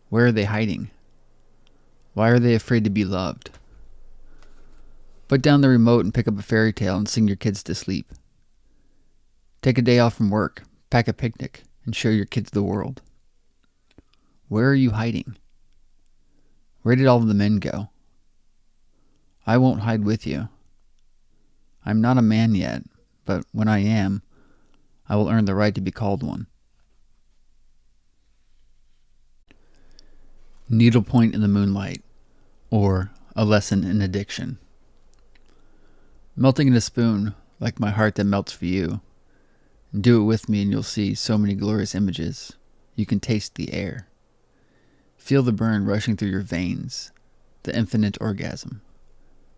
[SPEAKER 1] Where are they hiding? Why are they afraid to be loved? Put down the remote and pick up a fairy tale and sing your kids to sleep. Take a day off from work, pack a picnic, and show your kids the world. Where are you hiding? Where did all of the men go? I won't hide with you. I'm not a man yet, but when I am, I will earn the right to be called one. Needlepoint in the moonlight, or a lesson in addiction. Melting in a spoon, like my heart that melts for you. Do it with me and you'll see so many glorious images. You can taste the air. Feel the burn rushing through your veins, the infinite orgasm.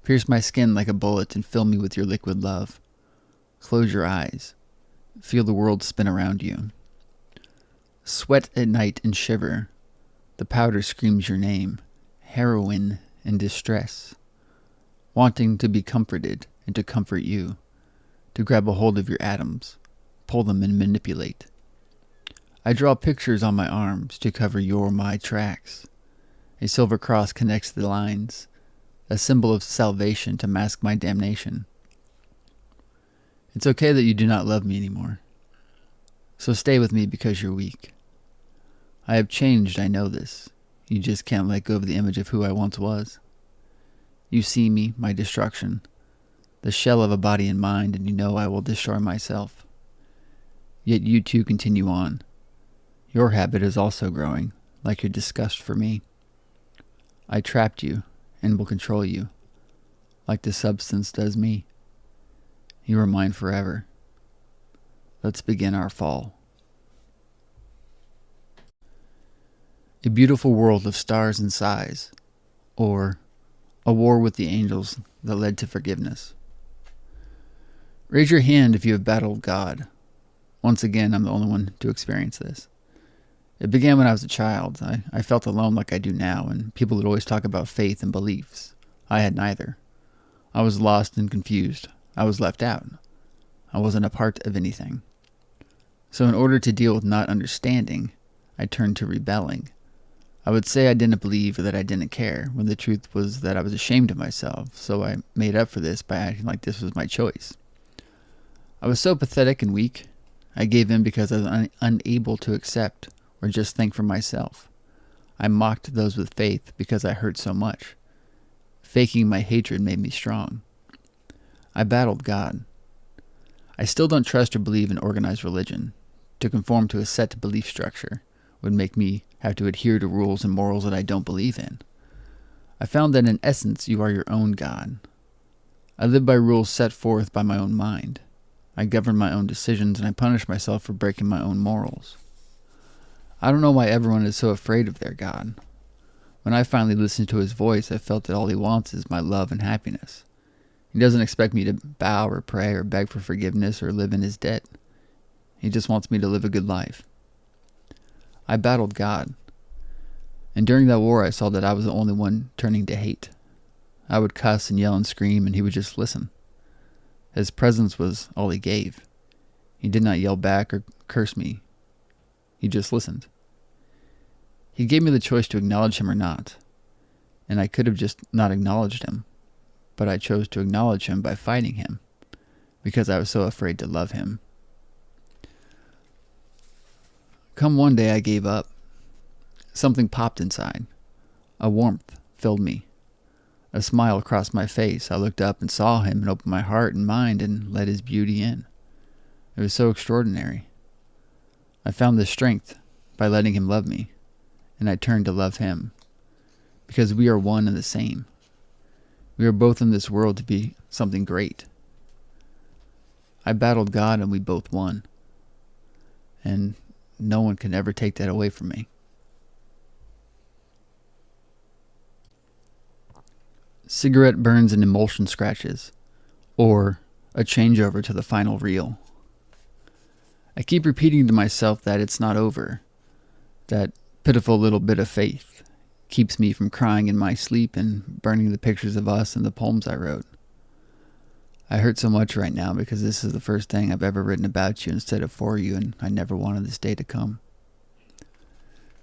[SPEAKER 1] Pierce my skin like a bullet and fill me with your liquid love. Close your eyes. Feel the world spin around you. Sweat at night and shiver. The powder screams your name. Heroine in distress. Wanting to be comforted and to comfort you. To grab a hold of your atoms. Pull them and manipulate. I draw pictures on my arms to cover my tracks. A silver cross connects the lines. A symbol of salvation to mask my damnation. It's okay that you do not love me anymore. So stay with me because you're weak. I have changed, I know this. You just can't let go of the image of who I once was. You see me, my destruction, the shell of a body and mind, and you know I will destroy myself. Yet you too continue on. Your habit is also growing, like your disgust for me. I trapped you and will control you, like the substance does me. You are mine forever. Let's begin our fall. A beautiful world of stars and sighs, or a war with the angels that led to forgiveness. Raise your hand if you have battled God. Once again, I'm the only one to experience this. It began when I was a child. I felt alone like I do now, and people would always talk about faith and beliefs. I had neither. I was lost and confused. I was left out. I wasn't a part of anything. So in order to deal with not understanding, I turned to rebelling. I would say I didn't believe or that I didn't care, when the truth was that I was ashamed of myself, so I made up for this by acting like this was my choice. I was so pathetic and weak. I gave in because I was unable to accept or just think for myself. I mocked those with faith because I hurt so much. Faking my hatred made me strong. I battled God. I still don't trust or believe in organized religion. To conform to a set belief structure would make me have to adhere to rules and morals that I don't believe in. I found that in essence you are your own God. I live by rules set forth by my own mind. I govern my own decisions, and I punish myself for breaking my own morals. I don't know why everyone is so afraid of their God. When I finally listened to his voice, I felt that all he wants is my love and happiness. He doesn't expect me to bow or pray or beg for forgiveness or live in his debt. He just wants me to live a good life. I battled God. And during that war, I saw that I was the only one turning to hate. I would cuss and yell and scream, and he would just listen. His presence was all he gave. He did not yell back or curse me. He just listened. He gave me the choice to acknowledge him or not, and I could have just not acknowledged him, but I chose to acknowledge him by fighting him, because I was so afraid to love him. Come one day I gave up. Something popped inside. A warmth filled me. A smile crossed my face. I looked up and saw him and opened my heart and mind and let his beauty in. It was so extraordinary. I found the strength by letting him love me, and I turned to love him, because we are one and the same. We are both in this world to be something great. I battled God and we both won, and no one can ever take that away from me. Cigarette burns and emulsion scratches, or a changeover to the final reel. I keep repeating to myself that it's not over. That pitiful little bit of faith keeps me from crying in my sleep and burning the pictures of us and the poems I wrote. I hurt so much right now because this is the first thing I've ever written about you instead of for you, and I never wanted this day to come.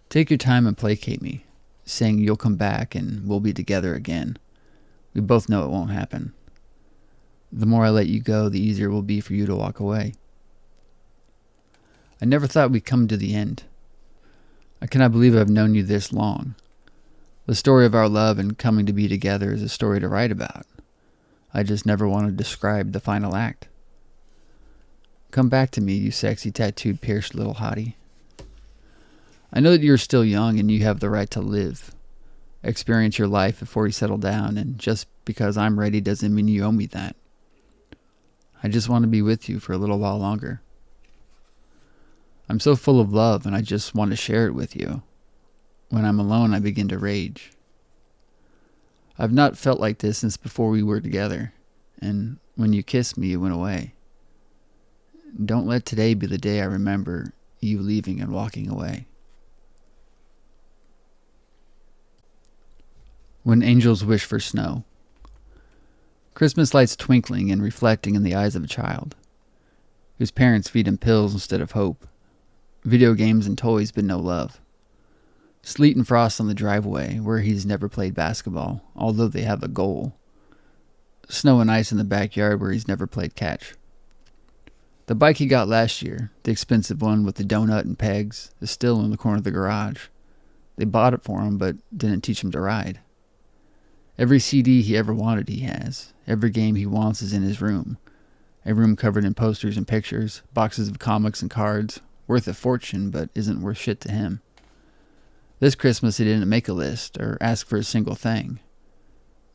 [SPEAKER 1] Take your time and placate me, saying you'll come back and we'll be together again. We both know it won't happen. The more I let you go, the easier it will be for you to walk away. I never thought we'd come to the end. I cannot believe I've known you this long. The story of our love and coming to be together is a story to write about. I just never want to describe the final act. Come back to me, you sexy tattooed pierced little hottie. I know that you're still young and you have the right to live. Experience your life before you settle down, and just because I'm ready doesn't mean you owe me that. I just want to be with you for a little while longer. I'm so full of love and I just want to share it with you. When I'm alone, I begin to rage. I've not felt like this since before we were together, and when you kissed me, it went away. Don't let today be the day I remember you leaving and walking away. When angels wish for snow. Christmas lights twinkling and reflecting in the eyes of a child, whose parents feed him pills instead of hope. Video games and toys, but no love. Sleet and frost on the driveway, where he's never played basketball, although they have a goal. Snow and ice in the backyard, where he's never played catch. The bike he got last year, the expensive one with the donut and pegs, is still in the corner of the garage. They bought it for him, but didn't teach him to ride. Every CD he ever wanted he has. Every game he wants is in his room. A room covered in posters and pictures, boxes of comics and cards, worth a fortune but isn't worth shit to him. This Christmas he didn't make a list or ask for a single thing.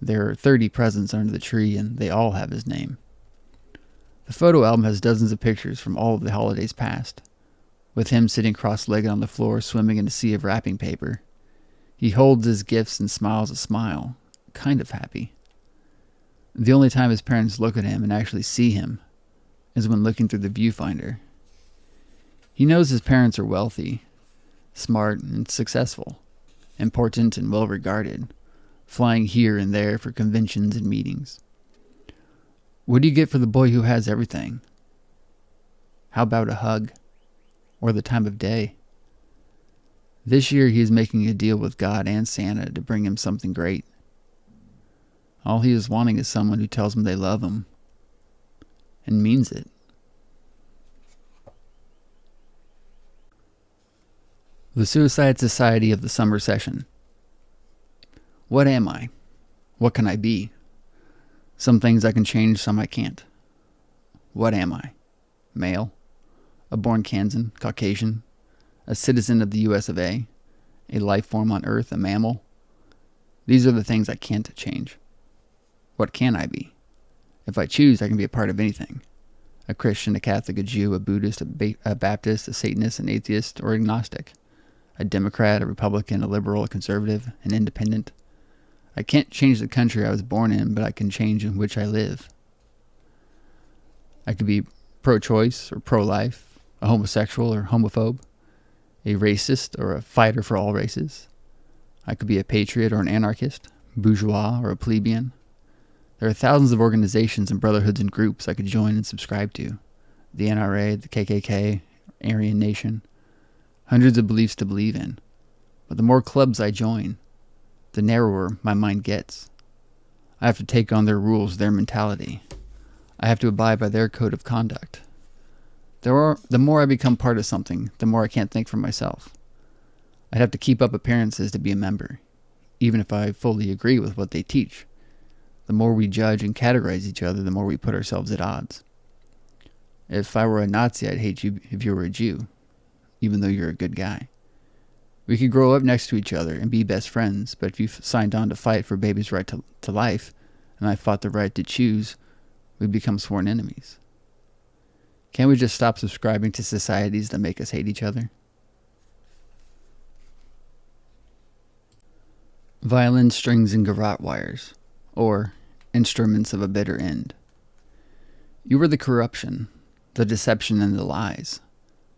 [SPEAKER 1] There are 30 presents under the tree and they all have his name. The photo album has dozens of pictures from all of the holidays past, with him sitting cross-legged on the floor swimming in a sea of wrapping paper. He holds his gifts and smiles a smile, kind of happy. The only time his parents look at him and actually see him is when looking through the viewfinder. He knows his parents are wealthy, smart and successful, important and well-regarded, flying here and there for conventions and meetings. What do you get for the boy who has everything? How about a hug? Or the time of day? This year he is making a deal with God and Santa to bring him something great. All he is wanting is someone who tells him they love him and means it. The Suicide Society of the Summer Session. What am I? What can I be? Some things I can change, some I can't. What am I? Male? A born Kansan, Caucasian? A citizen of the US of A? A life form on Earth, a mammal? These are the things I can't change. What can I be? If I choose, I can be a part of anything. A Christian, a Catholic, a Jew, a Buddhist, a Baptist, a Satanist, an atheist, or agnostic. A Democrat, a Republican, a liberal, a conservative, an independent. I can't change the country I was born in, but I can change in which I live. I could be pro-choice or pro-life, a homosexual or homophobe, a racist or a fighter for all races. I could be a patriot or an anarchist, bourgeois or a plebeian. There are thousands of organizations and brotherhoods and groups I could join and subscribe to. The NRA, the KKK, Aryan Nation. Hundreds of beliefs to believe in. But the more clubs I join, the narrower my mind gets. I have to take on their rules, their mentality. I have to abide by their code of conduct. The more I become part of something, the more I can't think for myself. I'd have to keep up appearances to be a member, even if I fully agree with what they teach. The more we judge and categorize each other, the more we put ourselves at odds. If I were a Nazi, I'd hate you if you were a Jew, even though you're a good guy. We could grow up next to each other and be best friends, but if you signed on to fight for baby's right to life, and I fought the right to choose, we'd become sworn enemies. Can't we just stop subscribing to societies that make us hate each other? Violin strings and garrote wires, or instruments of a bitter end. You were the corruption, the deception and the lies.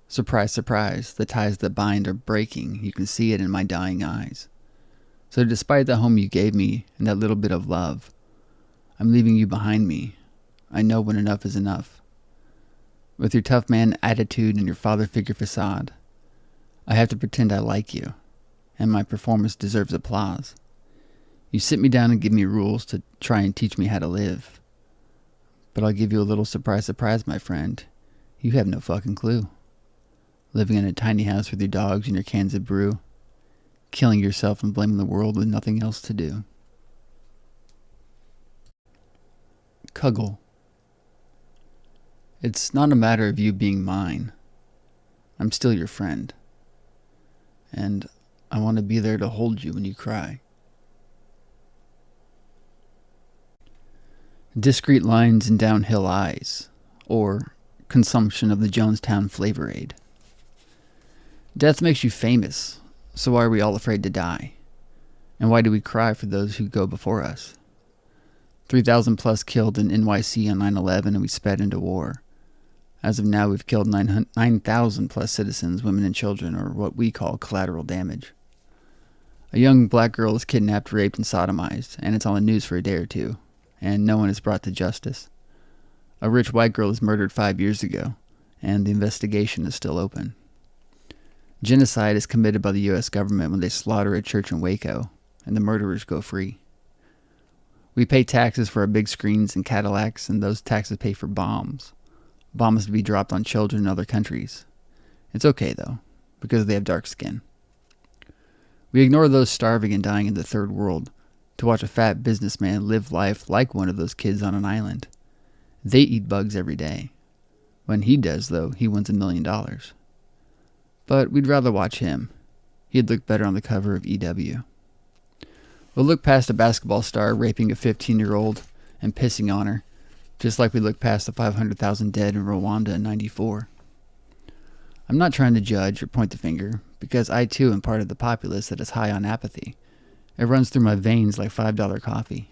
[SPEAKER 1] Surprise, surprise, the ties that bind are breaking. You can see it in my dying eyes. So despite the home you gave me and that little bit of love, I'm leaving you behind me. I know when enough is enough. With your tough man attitude and your father figure facade, I have to pretend I like you, and my performance deserves applause. You sit me down and give me rules to try and teach me how to live. But I'll give you a little surprise, my friend. You have no fucking clue. Living in a tiny house with your dogs and your cans of brew, killing yourself and blaming the world with nothing else to do. Cuddle. It's not a matter of you being mine. I'm still your friend. And I want to be there to hold you when you cry. Discreet lines and downhill eyes, or consumption of the Jonestown Flavor Aid. Death makes you famous, so why are we all afraid to die? And why do we cry for those who go before us? 3,000 plus killed in NYC on 9/11 and we sped into war. As of now, we've killed 9,000 plus citizens, women and children, or what we call collateral damage. A young black girl is kidnapped, raped, and sodomized, and it's on the news for a day or two, and no one is brought to justice. A rich white girl was murdered 5 years ago, and the investigation is still open. Genocide is committed by the U.S. government when they slaughter a church in Waco, and the murderers go free. We pay taxes for our big screens and Cadillacs, and those taxes pay for bombs. Bombs to be dropped on children in other countries. It's okay, though, because they have dark skin. We ignore those starving and dying in the third world to watch a fat businessman live life like one of those kids on an island. They eat bugs every day. When he does, though, he wins $1 million. But we'd rather watch him. He'd look better on the cover of EW. We'll look past a basketball star raping a 15-year-old and pissing on her, just like we look past the 500,000 dead in Rwanda in '94. I'm not trying to judge or point the finger, because I too am part of the populace that is high on apathy. It runs through my veins like $5 coffee.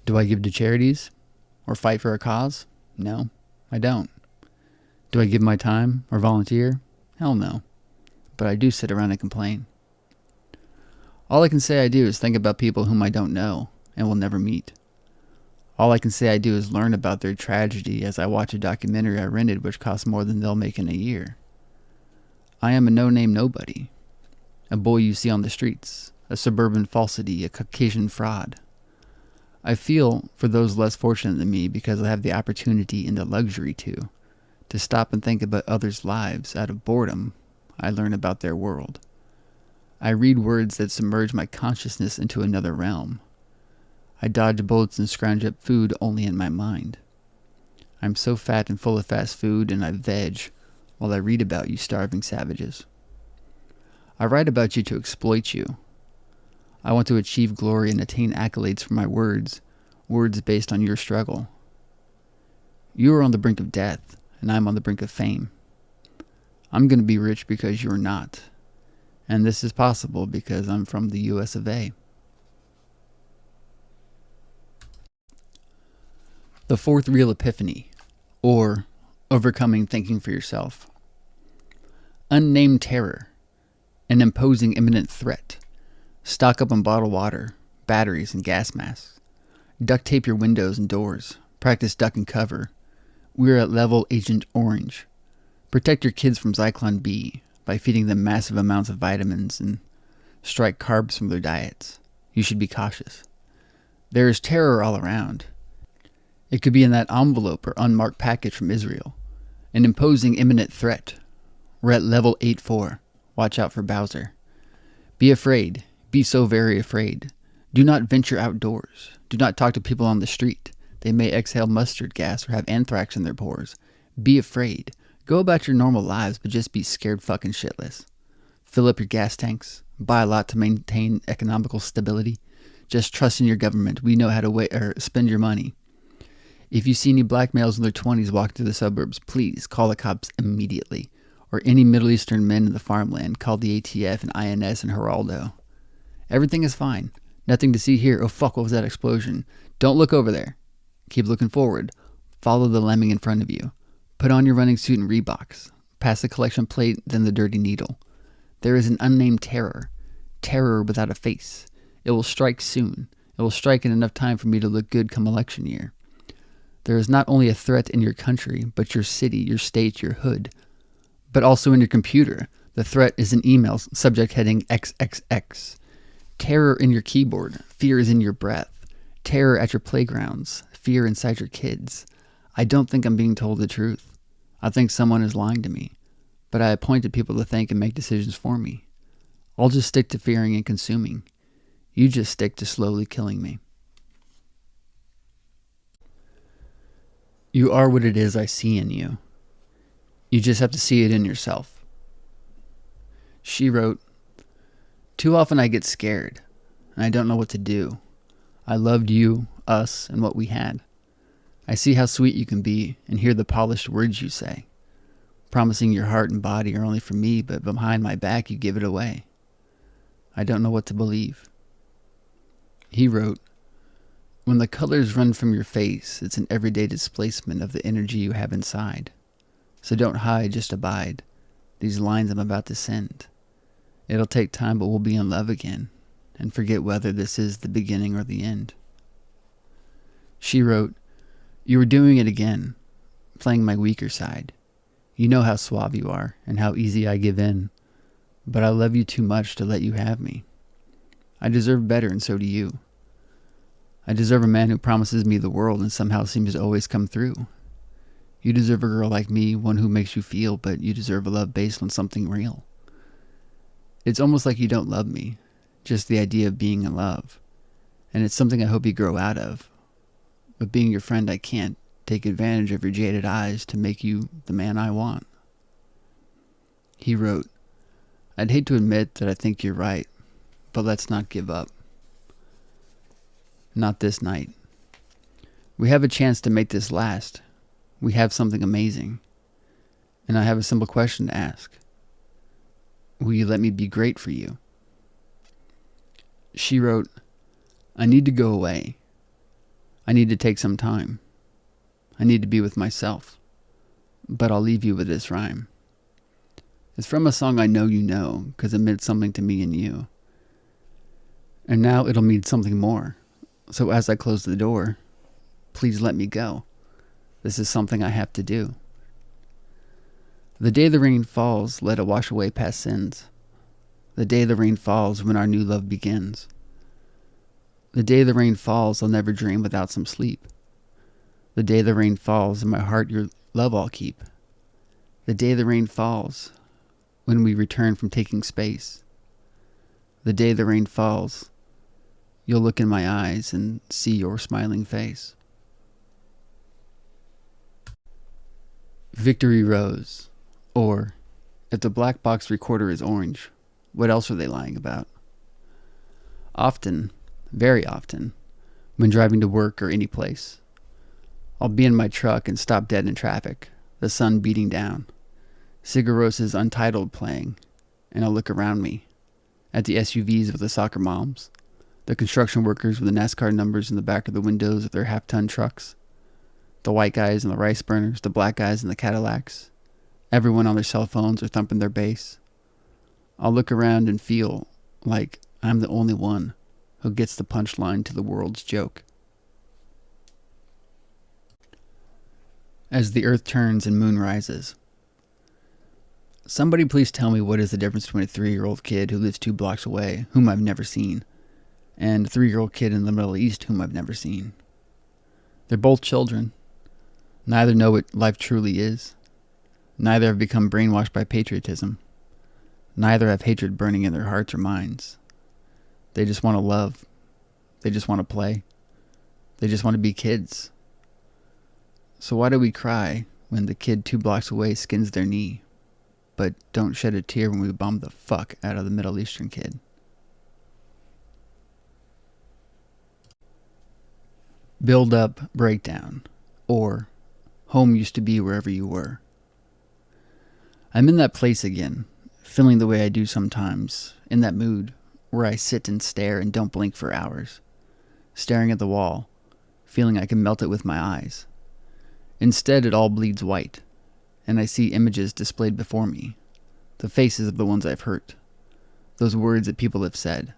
[SPEAKER 1] Do I give to charities? Or fight for a cause? No, I don't. Do I give my time or volunteer? Hell no. But I do sit around and complain. All I can say I do is think about people whom I don't know and will never meet. All I can say I do is learn about their tragedy as I watch a documentary I rented which costs more than they'll make in a year. I am a no-name nobody. A boy you see on the streets. A suburban falsity, a Caucasian fraud. I feel for those less fortunate than me because I have the opportunity and the luxury to stop and think about others' lives. Out of boredom, I learn about their world. I read words that submerge my consciousness into another realm. I dodge bullets and scrounge up food only in my mind. I'm so fat and full of fast food, and I veg while I read about you starving savages. I write about you to exploit you. I want to achieve glory and attain accolades for my words based on your struggle. You are on the brink of death, and I'm on the brink of fame. I'm going to be rich because you're not. And this is possible because I'm from the US of A. The fourth real epiphany, or overcoming thinking for yourself. Unnamed terror, an imposing imminent threat. Stock up on bottled water, batteries, and gas masks. Duct tape your windows and doors. Practice duck and cover. We're at level Agent Orange. Protect your kids from Zyklon B by feeding them massive amounts of vitamins and strike carbs from their diets. You should be cautious. There is terror all around. It could be in that envelope or unmarked package from Israel. An imposing imminent threat. We're at level 8-4. Watch out for Bowser. Be afraid. Be so very afraid. Do not venture outdoors. Do not talk to people on the street. They may exhale mustard gas or have anthrax in their pores. Be afraid. Go about your normal lives, but just be scared fucking shitless. Fill up your gas tanks. Buy a lot to maintain economical stability. Just trust in your government. We know how to spend your money. If you see any black males in their 20s walking through the suburbs, please call the cops immediately. Or any Middle Eastern men in the farmland, call the ATF and INS and Geraldo. Everything is fine. Nothing to see here. Oh fuck, what was that explosion? Don't look over there. Keep looking forward. Follow the lemming in front of you. Put on your running suit and Reeboks. Pass the collection plate, then the dirty needle. There is an unnamed terror. Terror without a face. It will strike soon. It will strike in enough time for me to look good come election year. There is not only a threat in your country, but your city, your state, your hood. But also in your computer. The threat is an email, subject heading XXX. Terror in your keyboard. Fear is in your breath. Terror at your playgrounds. Fear inside your kids. I don't think I'm being told the truth. I think someone is lying to me. But I appointed people to think and make decisions for me. I'll just stick to fearing and consuming. You just stick to slowly killing me. You are what it is I see in you. You just have to see it in yourself. She wrote, "Too often I get scared, and I don't know what to do. I loved you, us, and what we had. I see how sweet you can be and hear the polished words you say, promising your heart and body are only for me, but behind my back you give it away. I don't know what to believe." He wrote, "When the colors run from your face, it's an everyday displacement of the energy you have inside. So don't hide, just abide. These lines I'm about to send. It'll take time, but we'll be in love again, and forget whether this is the beginning or the end." She wrote, "You were doing it again, playing my weaker side. You know how suave you are, and how easy I give in. But I love you too much to let you have me. I deserve better, and so do you. I deserve a man who promises me the world and somehow seems to always come through. You deserve a girl like me, one who makes you feel, but you deserve a love based on something real. It's almost like you don't love me, just the idea of being in love. And it's something I hope you grow out of. But being your friend, I can't take advantage of your jaded eyes to make you the man I want." He wrote, "I'd hate to admit that I think you're right, but let's not give up. Not this night. We have a chance to make this last. We have something amazing. And I have a simple question to ask. Will you let me be great for you?" She wrote, "I need to go away. I need to take some time. I need to be with myself. But I'll leave you with this rhyme. It's from a song I know you know, because it meant something to me and you. And now it'll mean something more. So as I close the door, please let me go. This is something I have to do. The day the rain falls, let it wash away past sins. The day the rain falls, when our new love begins. The day the rain falls, I'll never dream without some sleep. The day the rain falls, in my heart your love I'll keep. The day the rain falls, when we return from taking space. The day the rain falls, you'll look in my eyes and see your smiling face. Victory Rose, or if the black box recorder is orange, what else are they lying about? Often, very often, when driving to work or any place, I'll be in my truck and stop dead in traffic, the sun beating down, Sigur Ros's Untitled playing, and I'll look around me, at the SUVs with the soccer moms, the construction workers with the NASCAR numbers in the back of the windows of their half-ton trucks, the white guys in the rice burners, the black guys in the Cadillacs, everyone on their cell phones or thumping their bass. I'll look around and feel like I'm the only one who gets the punchline to the world's joke. As the earth turns and moon rises. Somebody please tell me what is the difference between a 3-year-old kid who lives 2 blocks away, whom I've never seen, and a 3-year-old kid in the Middle East whom I've never seen. They're both children. Neither know what life truly is. Neither have become brainwashed by patriotism. Neither have hatred burning in their hearts or minds. They just want to love. They just want to play. They just want to be kids. So why do we cry when the kid 2 blocks away skins their knee, but don't shed a tear when we bomb the fuck out of the Middle Eastern kid? Build up, breakdown, or home used to be wherever you were. I'm in that place again, feeling the way I do sometimes, in that mood where I sit and stare and don't blink for hours, staring at the wall, feeling I can melt it with my eyes. Instead, it all bleeds white, and I see images displayed before me, the faces of the ones I've hurt, those words that people have said.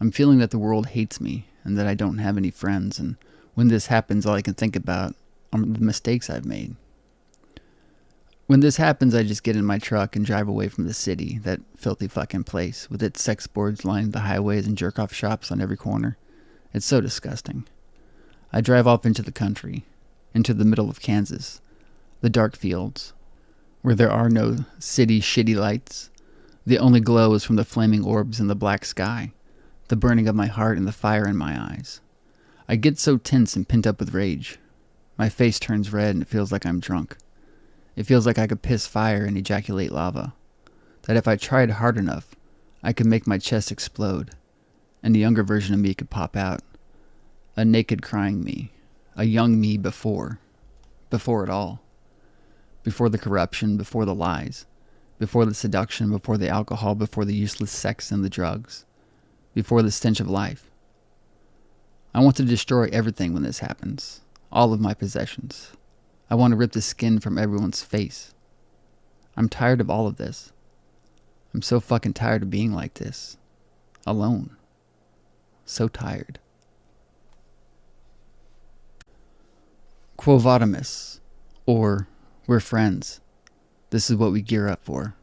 [SPEAKER 1] I'm feeling that the world hates me and that I don't have any friends, and when this happens, all I can think about are the mistakes I've made. When this happens, I just get in my truck and drive away from the city, that filthy fucking place, with its sex boards lining the highways and jerk-off shops on every corner. It's so disgusting. I drive off into the country, into the middle of Kansas, the dark fields, where there are no city shitty lights. The only glow is from the flaming orbs in the black sky, the burning of my heart and the fire in my eyes. I get so tense and pent up with rage. My face turns red and it feels like I'm drunk. It feels like I could piss fire and ejaculate lava. That if I tried hard enough, I could make my chest explode, and a younger version of me could pop out. A naked crying me. A young me before it all. Before the corruption, before the lies, before the seduction, before the alcohol, before the useless sex and the drugs, before the stench of life. I want to destroy everything when this happens, all of my possessions. I want to rip the skin from everyone's face. I'm tired of all of this. I'm so fucking tired of being like this. Alone. So tired. Quo vadis, or we're friends. This is what we gear up for.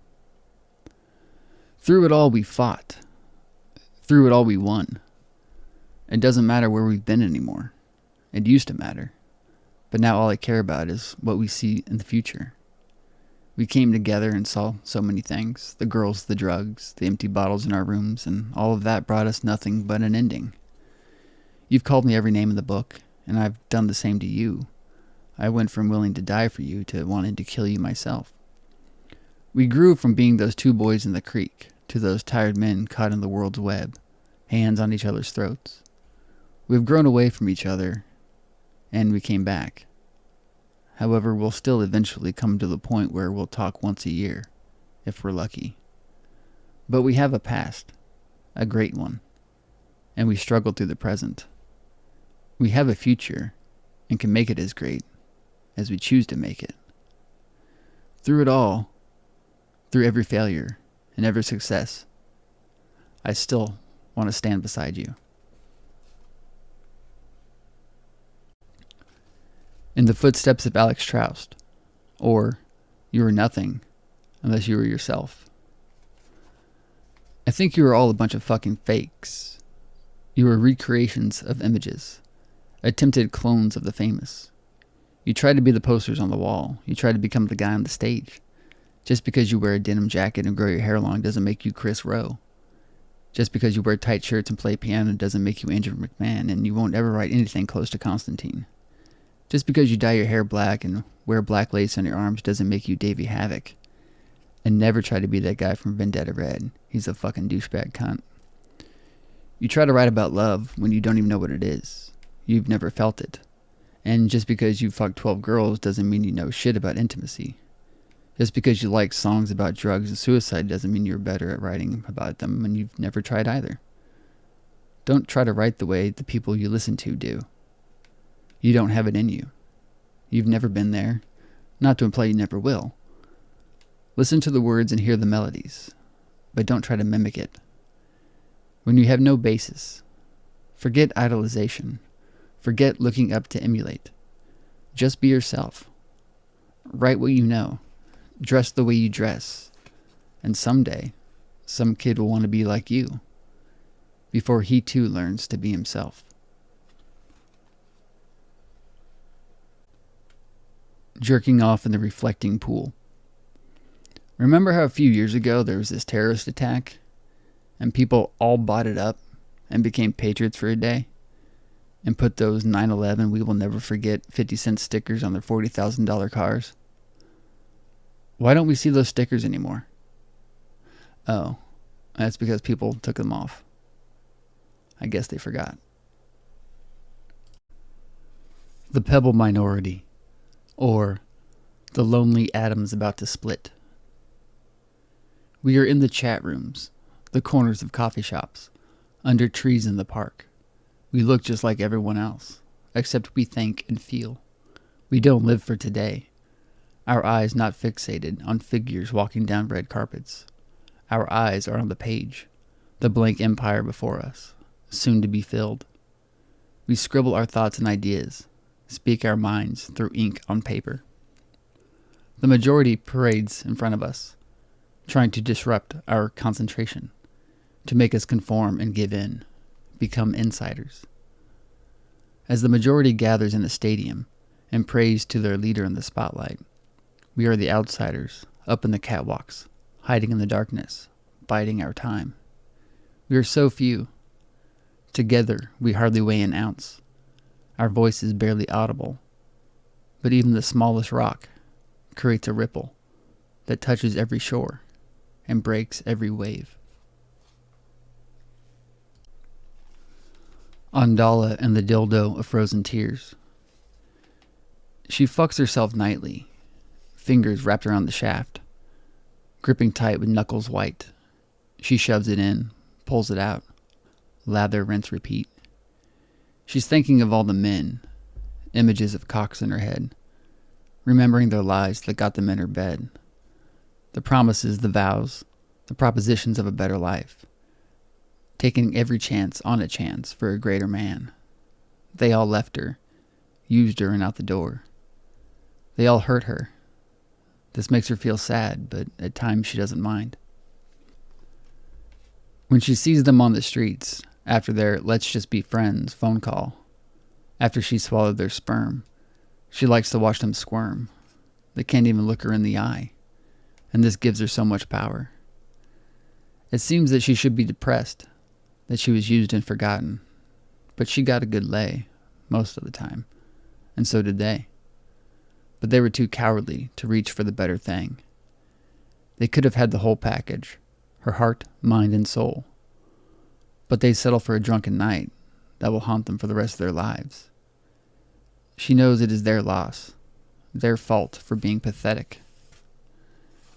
[SPEAKER 1] Through it all we fought. Through it all we won. It doesn't matter where we've been anymore. It used to matter. But now all I care about is what we see in the future. We came together and saw so many things. The girls, the drugs, the empty bottles in our rooms, and all of that brought us nothing but an ending. You've called me every name in the book, and I've done the same to you. I went from willing to die for you to wanting to kill you myself. We grew from being those 2 boys in the creek to those tired men caught in the world's web, hands on each other's throats. We've grown away from each other, and we came back. However, we'll still eventually come to the point where we'll talk once a year, if we're lucky. But we have a past, a great one, and we struggle through the present. We have a future, and can make it as great as we choose to make it. Through it all, through every failure and every success, I still want to stand beside you. In the footsteps of Alex Strauss, or you are nothing unless you are yourself. I think you are all a bunch of fucking fakes. You are recreations of images, attempted clones of the famous. You try to be the posters on the wall. You try to become the guy on the stage. Just because you wear a denim jacket and grow your hair long doesn't make you Chris Rowe. Just because you wear tight shirts and play piano doesn't make you Andrew McMahon, and you won't ever write anything close to Constantine. Just because you dye your hair black and wear black lace on your arms doesn't make you Davey Havoc. And never try to be that guy from Vendetta Red. He's a fucking douchebag cunt. You try to write about love when you don't even know what it is. You've never felt it. And just because you fucked 12 girls doesn't mean you know shit about intimacy. Just because you like songs about drugs and suicide doesn't mean you're better at writing about them when you've never tried either. Don't try to write the way the people you listen to do. You don't have it in you. You've never been there, not to imply you never will. Listen to the words and hear the melodies, but don't try to mimic it. When you have no basis, forget idolization. Forget looking up to emulate. Just be yourself. Write what you know. Dress the way you dress. And someday, some kid will want to be like you, before he too learns to be himself. Jerking off in the reflecting pool. Remember how a few years ago there was this terrorist attack, and people all bought it up and became patriots for a day, and put those 9/11 we will never forget 50-cent stickers on their $40,000 cars? Why don't we see those stickers anymore? Oh, that's because people took them off. I guess they forgot. The Pebble Minority, or the lonely atoms about to split. We are in the chat rooms, the corners of coffee shops, under trees in the park. We look just like everyone else, except we think and feel. We don't live for today. Our eyes not fixated on figures walking down red carpets. Our eyes are on the page, the blank empire before us, soon to be filled. We scribble our thoughts and ideas, speak our minds through ink on paper. The majority parades in front of us, trying to disrupt our concentration, to make us conform and give in, become insiders. As the majority gathers in a stadium and prays to their leader in the spotlight, we are the outsiders, up in the catwalks, hiding in the darkness, biding our time. We are so few. Together, we hardly weigh an ounce. Our voice is barely audible. But even the smallest rock creates a ripple that touches every shore and breaks every wave. Andala and the dildo of frozen tears. She fucks herself nightly, fingers wrapped around the shaft, gripping tight with knuckles white. She shoves it in, pulls it out, lather, rinse, repeat. She's thinking of all the men, images of cocks in her head, remembering their lies that got them in her bed, the promises, the vows, the propositions of a better life, taking every chance on a chance for a greater man. They all left her, used her and out the door. They all hurt her. This makes her feel sad, but at times she doesn't mind. When she sees them on the streets, after their "let's just be friends" phone call, after she swallowed their sperm, she likes to watch them squirm. They can't even look her in the eye, and this gives her so much power. It seems that she should be depressed, that she was used and forgotten, but she got a good lay, most of the time, and so did they. But they were too cowardly to reach for the better thing. They could have had the whole package, her heart, mind, and soul. But they settle for a drunken night that will haunt them for the rest of their lives. She knows it is their loss, their fault for being pathetic.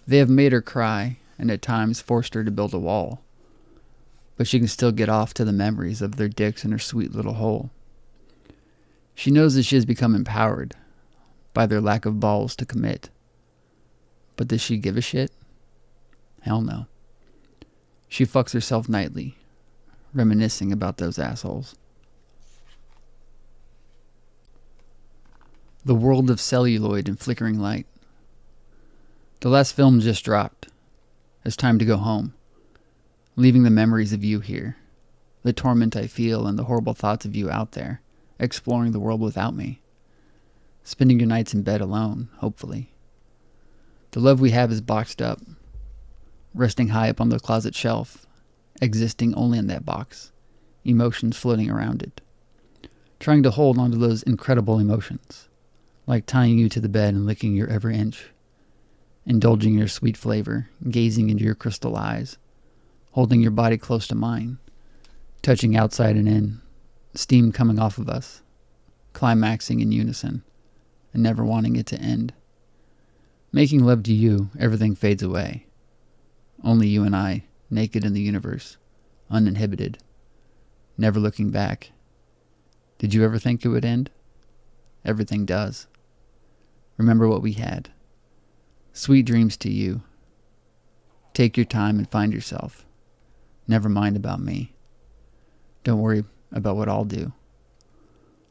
[SPEAKER 1] They have made her cry and at times forced her to build a wall, but she can still get off to the memories of their dicks in her sweet little hole. She knows that she has become empowered by their lack of balls to commit. But does she give a shit? Hell no. She fucks herself nightly, reminiscing about those assholes. The world of celluloid and flickering light. The last film just dropped. It's time to go home, leaving the memories of you here, the torment I feel and the horrible thoughts of you out there, exploring the world without me. Spending your nights in bed alone, hopefully. The love we have is boxed up, resting high up on the closet shelf, existing only in that box, emotions floating around it, trying to hold onto those incredible emotions, like tying you to the bed and licking your every inch, indulging in your sweet flavor, gazing into your crystal eyes, holding your body close to mine, touching outside and in, steam coming off of us, climaxing in unison, and never wanting it to end. Making love to you, everything fades away. Only you and I, naked in the universe, uninhibited, never looking back. Did you ever think it would end? Everything does. Remember what we had. Sweet dreams to you. Take your time and find yourself. Never mind about me. Don't worry about what I'll do.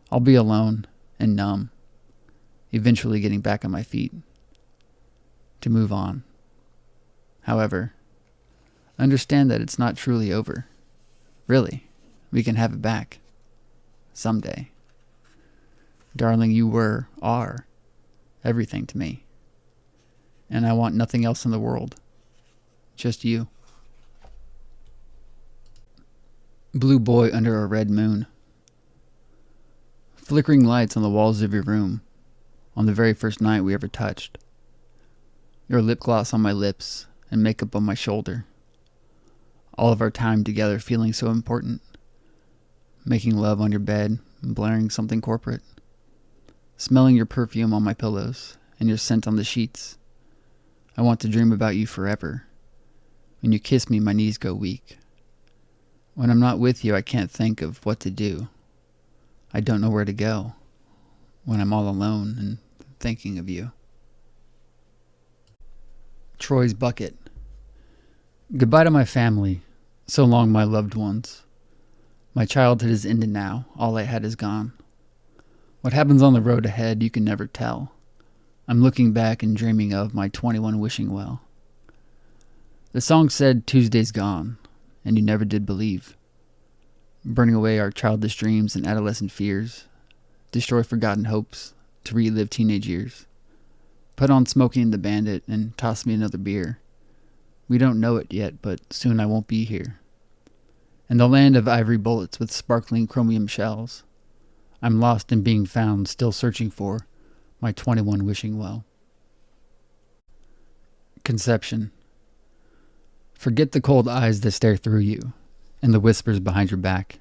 [SPEAKER 1] I'll be alone and numb, eventually getting back on my feet to move on. However, understand that it's not truly over. Really, we can have it back. Someday. Darling, you are everything to me. And I want nothing else in the world. Just you. Blue boy under a red moon. Flickering lights on the walls of your room on the very first night we ever touched. Your lip gloss on my lips and makeup on my shoulder. All of our time together feeling so important. Making love on your bed and blaring something corporate. Smelling your perfume on my pillows and your scent on the sheets. I want to dream about you forever. When you kiss me, my knees go weak. When I'm not with you, I can't think of what to do. I don't know where to go when I'm all alone and thinking of you. Troy's bucket. Goodbye to my family. So long, my loved ones. My childhood is ended now. All I had is gone. What happens on the road ahead, you can never tell. I'm looking back and dreaming of my 21 wishing well. The song said Tuesday's gone, and you never did believe. Burning away our childish dreams and adolescent fears. Destroy forgotten hopes to relive teenage years. Put on Smokey and the Bandit and toss me another beer. We don't know it yet, but soon I won't be here. In the land of ivory bullets with sparkling chromium shells, I'm lost and being found, still searching for my 21 wishing well. Conception. Forget the cold eyes that stare through you and the whispers behind your back.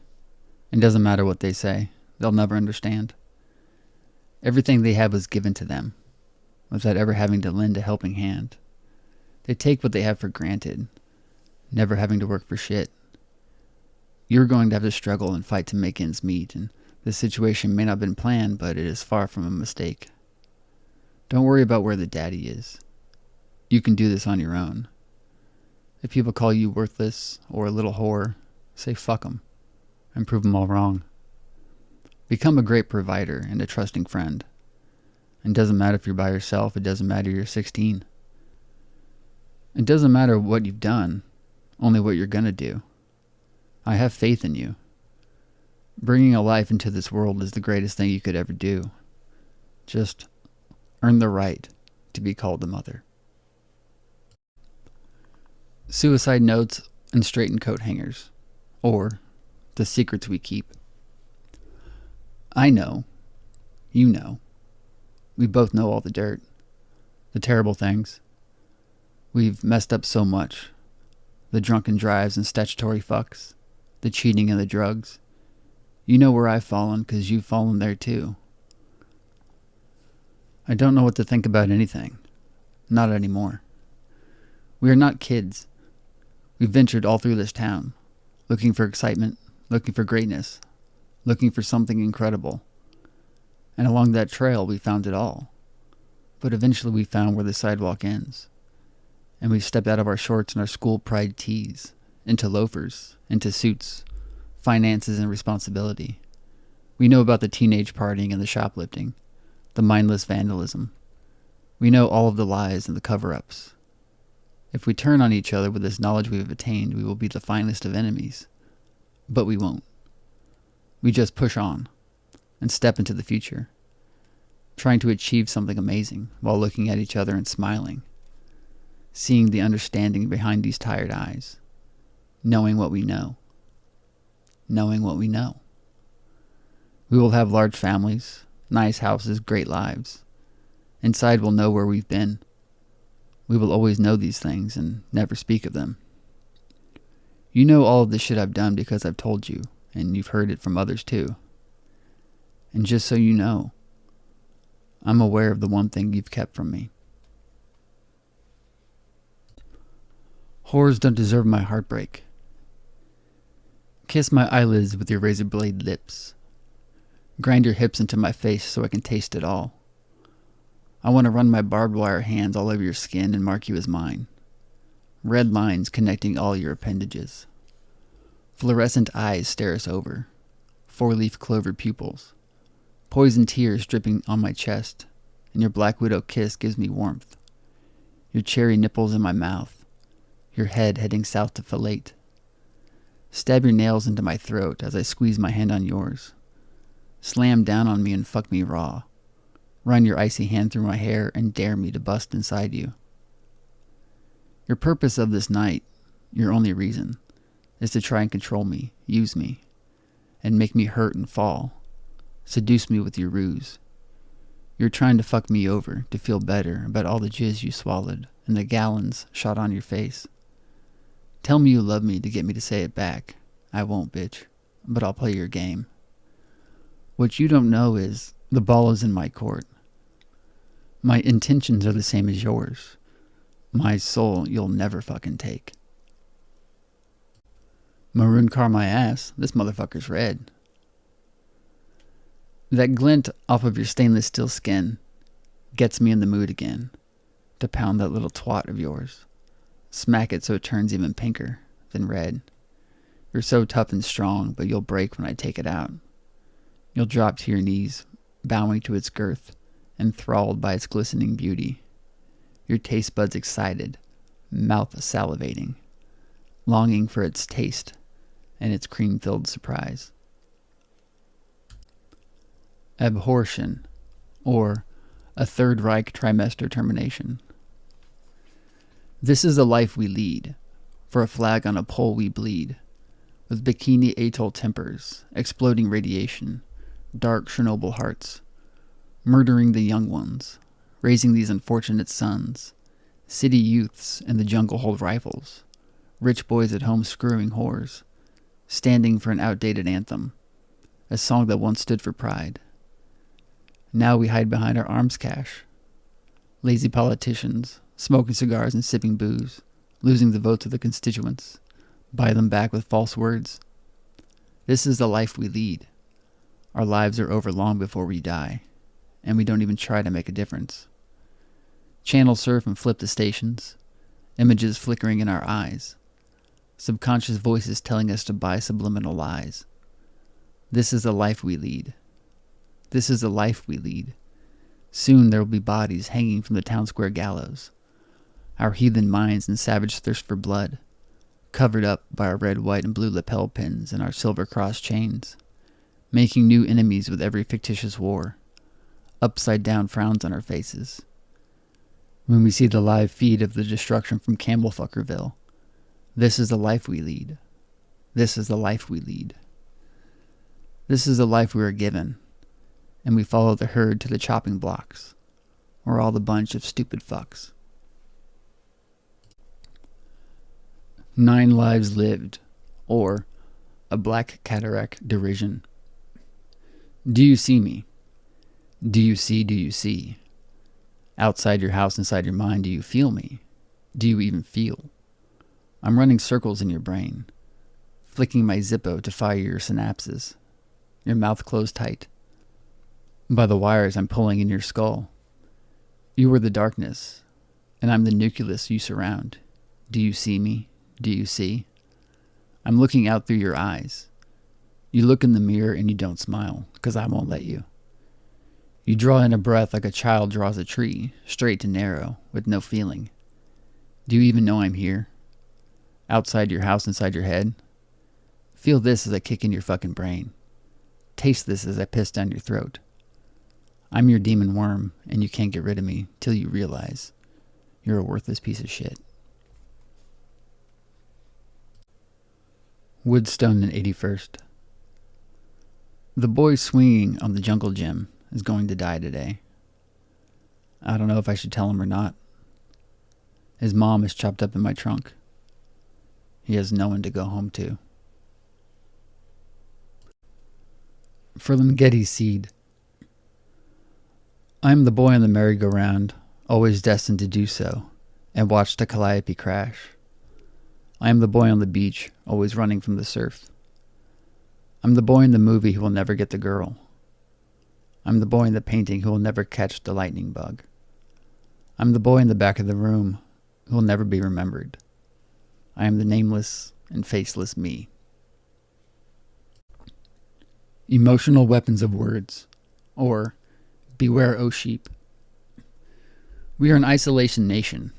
[SPEAKER 1] It doesn't matter what they say, they'll never understand. Everything they have was given to them, without ever having to lend a helping hand. They take what they have for granted, never having to work for shit. You're going to have to struggle and fight to make ends meet, and this situation may not have been planned, but it is far from a mistake. Don't worry about where the daddy is. You can do this on your own. If people call you worthless or a little whore, say fuck 'em and prove them all wrong. Become a great provider and a trusting friend. It doesn't matter if you're by yourself. It doesn't matter you're 16. It doesn't matter what you've done, only what you're going to do. I have faith in you. Bringing a life into this world is the greatest thing you could ever do. Just earn the right to be called a mother. Suicide notes and straightened coat hangers, or the secrets we keep. I know. You know. We both know all the dirt, the terrible things. We've messed up so much. The drunken drives and statutory fucks, the cheating and the drugs. You know where I've fallen because you've fallen there too. I don't know what to think about anything. Not anymore. We are not kids. We've ventured all through this town, looking for excitement, looking for greatness, looking for something incredible. And along that trail we found it all. But eventually we found where the sidewalk ends. And we stepped out of our shorts and our school pride tees, into loafers, into suits, finances and responsibility. We know about the teenage partying and the shoplifting, the mindless vandalism. We know all of the lies and the cover-ups. If we turn on each other with this knowledge we have attained, we will be the finest of enemies. But we won't. We just push on and step into the future, trying to achieve something amazing while looking at each other and smiling, seeing the understanding behind these tired eyes, knowing what we know. Knowing what we know. We will have large families, nice houses, great lives. Inside we'll know where we've been. We will always know these things and never speak of them. You know all of the shit I've done because I've told you, and you've heard it from others too. And just so you know, I'm aware of the one thing you've kept from me. Whores don't deserve my heartbreak. Kiss my eyelids with your razor blade lips. Grind your hips into my face so I can taste it all. I want to run my barbed wire hands all over your skin and mark you as mine. Red lines connecting all your appendages. Fluorescent eyes stare us over. Four-leaf clover pupils. Poison tears dripping on my chest, and your black widow kiss gives me warmth. Your cherry nipples in my mouth. Your head heading south to fillet. Stab your nails into my throat as I squeeze my hand on yours. Slam down on me and fuck me raw. Run your icy hand through my hair and dare me to bust inside you. Your purpose of this night, your only reason, is to try and control me, use me, and make me hurt and fall. Seduce me with your ruse. You're trying to fuck me over to feel better about all the jizz you swallowed and the gallons shot on your face. Tell me you love me to get me to say it back. I won't, bitch, but I'll play your game. What you don't know is the ball is in my court. My intentions are the same as yours. My soul you'll never fucking take. Maroon car my ass, this motherfucker's red. That glint off of your stainless steel skin gets me in the mood again to pound that little twat of yours. Smack it so it turns even pinker than red. You're so tough and strong, but you'll break when I take it out. You'll drop to your knees, bowing to its girth, enthralled by its glistening beauty. Your taste buds excited, mouth salivating, longing for its taste and its cream-filled surprise. Abhorsion, or a Third Reich trimester termination. This is the life we lead. For a flag on a pole we bleed. With bikini atoll tempers, exploding radiation, dark Chernobyl hearts, murdering the young ones, raising these unfortunate sons. City youths in the jungle hold rifles. Rich boys at home screwing whores. Standing for an outdated anthem. A song that once stood for pride. Now we hide behind our arms cache. Lazy politicians, smoking cigars and sipping booze, losing the votes of the constituents, buy them back with false words. This is the life we lead. Our lives are over long before we die, and we don't even try to make a difference. Channel surf and flip the stations, images flickering in our eyes, subconscious voices telling us to buy subliminal lies. This is the life we lead. This is the life we lead. Soon there will be bodies hanging from the town square gallows. Our heathen minds and savage thirst for blood, covered up by our red, white, and blue lapel pins and our silver cross chains, making new enemies with every fictitious war, upside-down frowns on our faces. When we see the live feed of the destruction from Campbellfuckerville, this is the life we lead. This is the life we lead. This is the life we are given, and we follow the herd to the chopping blocks. We're all the bunch of stupid fucks. 9 lives lived, or a black cataract derision. Do you see me? Do you see? Outside your house, inside your mind, do you feel me? Do you even feel? I'm running circles in your brain, flicking my Zippo to fire your synapses, your mouth closed tight. By the wires I'm pulling in your skull. You are the darkness, and I'm the nucleus you surround. Do you see me? Do you see? I'm looking out through your eyes. You look in the mirror and you don't smile, because I won't let you. You draw in a breath like a child draws a tree, straight and narrow, with no feeling. Do you even know I'm here? Outside your house, inside your head? Feel this as I kick in your fucking brain. Taste this as I piss down your throat. I'm your demon worm, and you can't get rid of me till you realize you're a worthless piece of shit. Woodstone and 81st. The boy swinging on the jungle gym is going to die today. I don't know if I should tell him or not. His mom is chopped up in my trunk. He has no one to go home to. Ferlinghetti Seed. I am the boy on the merry-go-round, always destined to do so, and watch the calliope crash. I am the boy on the beach, always running from the surf. I'm the boy in the movie who will never get the girl. I'm the boy in the painting who will never catch the lightning bug. I'm the boy in the back of the room who will never be remembered. I am the nameless and faceless me. Emotional weapons of words, or beware, O sheep. We are an isolation nation,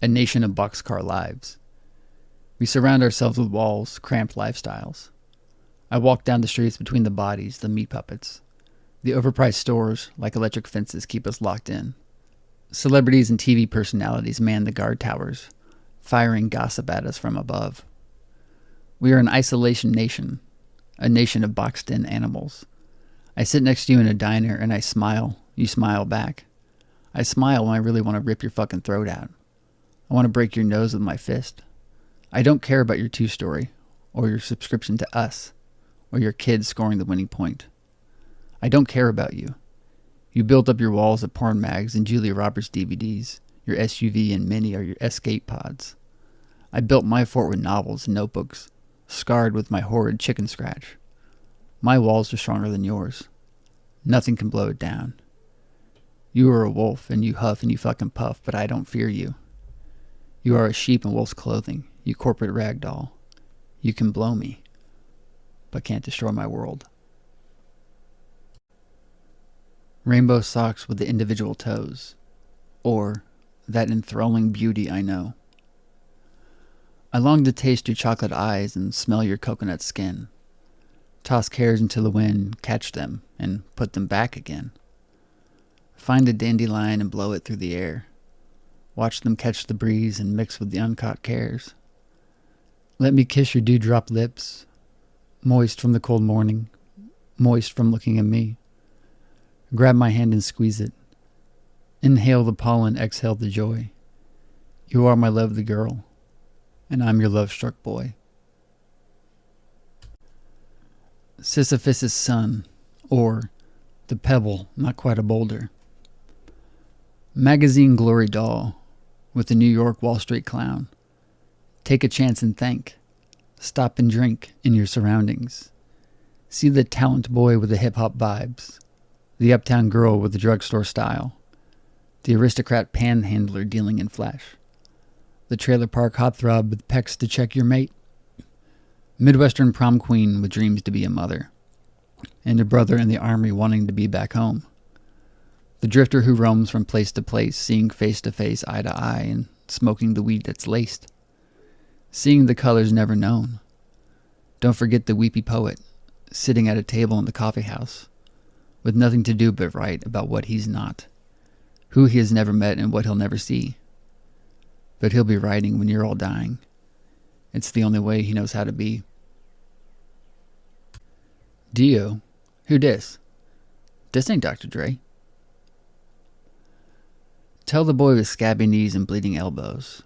[SPEAKER 1] a nation of boxcar lives. We surround ourselves with walls, cramped lifestyles. I walk down the streets between the bodies, the meat puppets. The overpriced stores, like electric fences, keep us locked in. Celebrities and TV personalities man the guard towers, firing gossip at us from above. We are an isolation nation, a nation of boxed-in animals. I sit next to you in a diner and I smile. You smile back. I smile when I really want to rip your fucking throat out. I want to break your nose with my fist. I don't care about your two-story, or your subscription to Us, or your kids scoring the winning point. I don't care about you. You built up your walls of porn mags and Julia Roberts DVDs. Your SUV and Mini are your escape pods. I built my fort with novels and notebooks, scarred with my horrid chicken scratch. My walls are stronger than yours. Nothing can blow it down. You are a wolf, and you huff and you fucking puff, but I don't fear you. You are a sheep in wolf's clothing, you corporate ragdoll. You can blow me, but can't destroy my world. Rainbow socks with the individual toes, or that enthralling beauty I know. I long to taste your chocolate eyes and smell your coconut skin. Toss cares into the wind, catch them, and put them back again. Find a dandelion and blow it through the air. Watch them catch the breeze and mix with the uncaught cares. Let me kiss your dewdrop lips, moist from the cold morning, moist from looking at me. Grab my hand and squeeze it. Inhale the pollen, exhale the joy. You are my lovely girl, and I'm your love-struck boy. Sisyphus' son, or the pebble, not quite a boulder. Magazine glory doll, with the New York Wall Street clown. Take a chance and thank. Stop and drink in your surroundings. See the talent boy with the hip-hop vibes. The uptown girl with the drugstore style. The aristocrat panhandler dealing in flesh. The trailer park heartthrob with pecs to check your mate. Midwestern prom queen with dreams to be a mother. And a brother in the army wanting to be back home. The drifter who roams from place to place, seeing face to face, eye to eye, and smoking the weed that's laced. Seeing the colors never known. Don't forget the weepy poet, sitting at a table in the coffee house, with nothing to do but write about what he's not, who he has never met and what he'll never see. But he'll be writing when you're all dying. It's the only way he knows how to be. Dio? Who dis? Dis ain't Dr. Dre. Tell the boy with scabby knees and bleeding elbows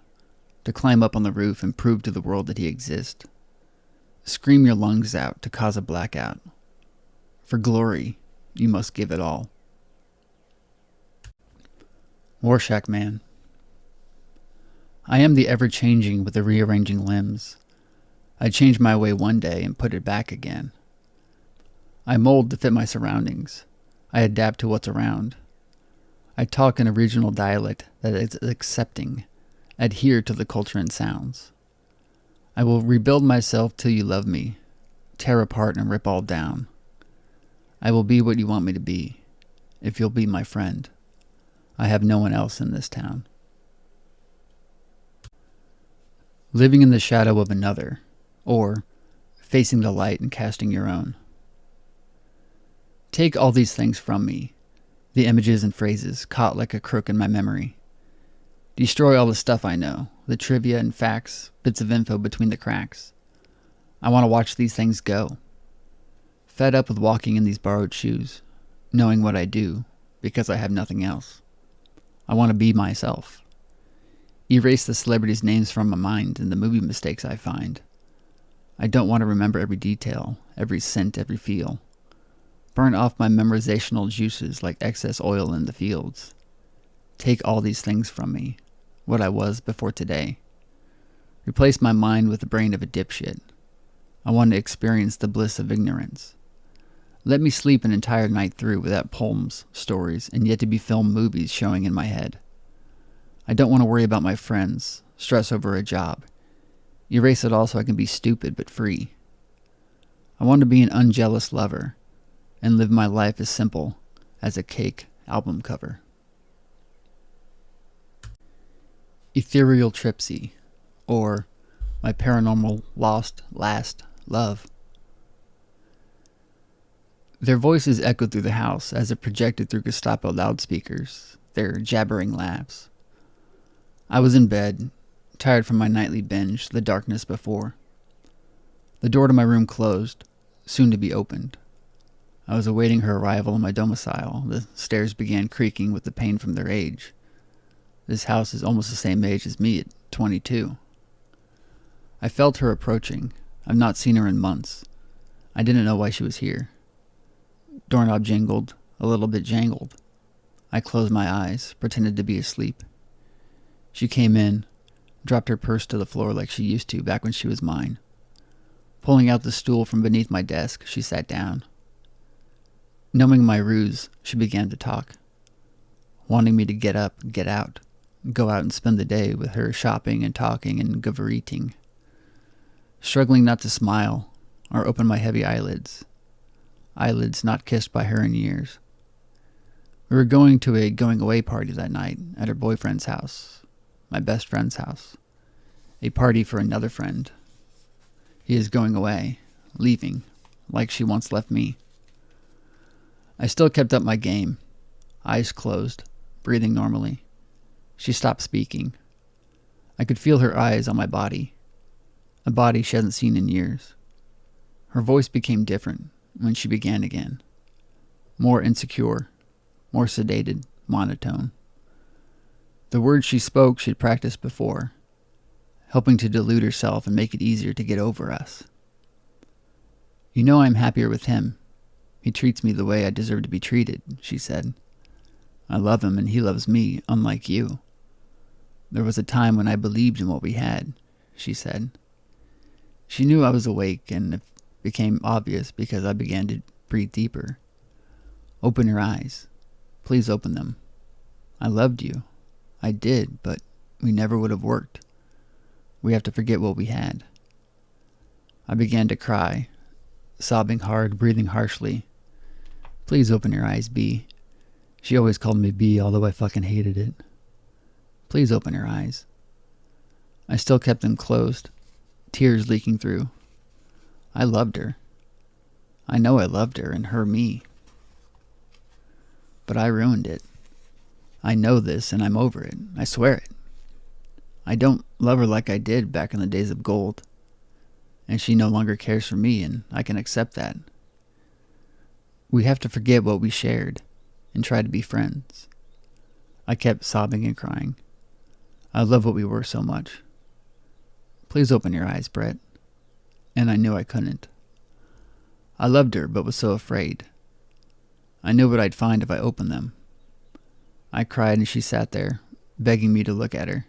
[SPEAKER 1] to climb up on the roof and prove to the world that he exists. Scream your lungs out to cause a blackout. For glory, you must give it all. Rorschach Man. I am the ever-changing with the rearranging limbs. I change my way one day and put it back again. I mold to fit my surroundings. I adapt to what's around. I talk in a regional dialect that is accepting, adhere to the culture and sounds. I will rebuild myself till you love me, tear apart and rip all down. I will be what you want me to be, if you'll be my friend. I have no one else in this town. Living in the shadow of another, or facing the light and casting your own. Take all these things from me, the images and phrases caught like a crook in my memory. Destroy all the stuff I know, the trivia and facts, bits of info between the cracks. I want to watch these things go. Fed up with walking in these borrowed shoes, knowing what I do, because I have nothing else. I want to be myself. Erase the celebrities' names from my mind and the movie mistakes I find. I don't want to remember every detail, every scent, every feel. Burn off my memorizational juices like excess oil in the fields. Take all these things from me, what I was before today. Replace my mind with the brain of a dipshit. I want to experience the bliss of ignorance. Let me sleep an entire night through without poems, stories, and yet to be filmed movies showing in my head. I don't want to worry about my friends, stress over a job. Erase it all so I can be stupid but free. I want to be an unjealous lover and live my life as simple as a cake album cover. Ethereal Tripsy, or My Paranormal Lost Last Love. Their voices echoed through the house as it projected through Gestapo loudspeakers, their jabbering laughs. I was in bed, tired from my nightly binge, the darkness before. The door to my room closed, soon to be opened. I was awaiting her arrival in my domicile. The stairs began creaking with the pain from their age. This house is almost the same age as me at 22. I felt her approaching. I've not seen her in months. I didn't know why she was here. Doorknob jingled, a little bit jangled. I closed my eyes, pretended to be asleep. She came in, dropped her purse to the floor like she used to back when she was mine. Pulling out the stool from beneath my desk, she sat down. Knowing my ruse, she began to talk, wanting me to get up, get out, go out and spend the day with her shopping and talking and gavareting. Struggling not to smile or open my heavy eyelids not kissed by her in years. We were going to a going-away party that night at her boyfriend's house, my best friend's house, a party for another friend. He is going away, leaving, like she once left me. I still kept up my game, eyes closed, breathing normally. She stopped speaking. I could feel her eyes on my body, a body she hasn't seen in years. Her voice became different when she began again, more insecure, more sedated, monotone. The words she spoke she'd practiced before, helping to delude herself and make it easier to get over us. You know I'm happier with him. He treats me the way I deserve to be treated, she said. I love him and he loves me, unlike you. There was a time when I believed in what we had, she said. She knew I was awake, and it became obvious because I began to breathe deeper. Open your eyes. Please open them. I loved you. I did, but we never would have worked. We have to forget what we had. I began to cry, sobbing hard, breathing harshly. Please open your eyes, B. She always called me B, although I fucking hated it. Please open your eyes. I still kept them closed, tears leaking through. I loved her. I know I loved her and her me. But I ruined it. I know this and I'm over it. I swear it. I don't love her like I did back in the days of gold. And she no longer cares for me, and I can accept that. We have to forget what we shared and try to be friends. I kept sobbing and crying. I love what we were so much. Please open your eyes, Brett. And I knew I couldn't. I loved her, but was so afraid. I knew what I'd find if I opened them. I cried and she sat there, begging me to look at her.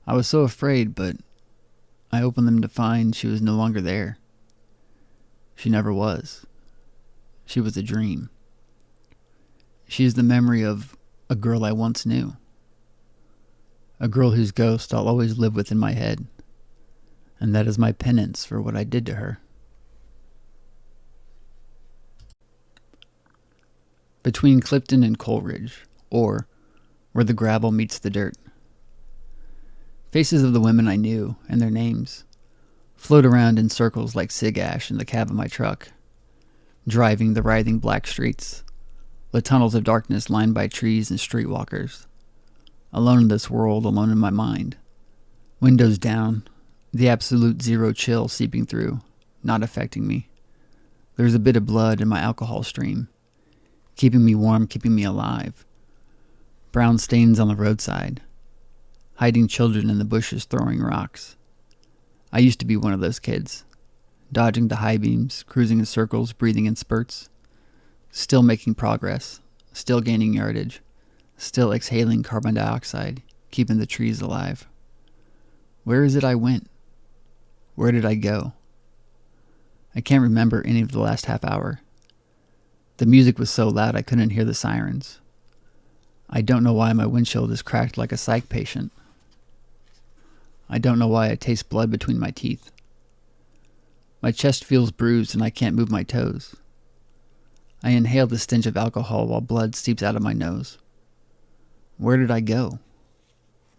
[SPEAKER 1] I was so afraid, but I opened them to find she was no longer there. She never was. She was a dream. She is the memory of a girl I once knew. A girl whose ghost I'll always live with in my head. And that is my penance for what I did to her. Between Clifton and Coleridge, or Where the Gravel Meets the Dirt. Faces of the women I knew, and their names, float around in circles like cig ash in the cab of my truck, driving the writhing black streets, the tunnels of darkness lined by trees and streetwalkers. Alone in this world, alone in my mind. Windows down, The absolute zero chill seeping through, not affecting me. There's a bit of blood in my alcohol stream, keeping me warm, keeping me alive. Brown stains on the roadside, hiding children in the bushes throwing rocks. I used to be one of those kids, dodging the high beams, cruising in circles, breathing in spurts, still making progress, still gaining yardage, still exhaling carbon dioxide, keeping the trees alive. Where is it I went? Where did I go? I can't remember any of the last half hour. The music was so loud I couldn't hear the sirens. I don't know why my windshield is cracked like a psych patient. I don't know why I taste blood between my teeth. My chest feels bruised and I can't move my toes. I inhale the stench of alcohol while blood seeps out of my nose. Where did I go?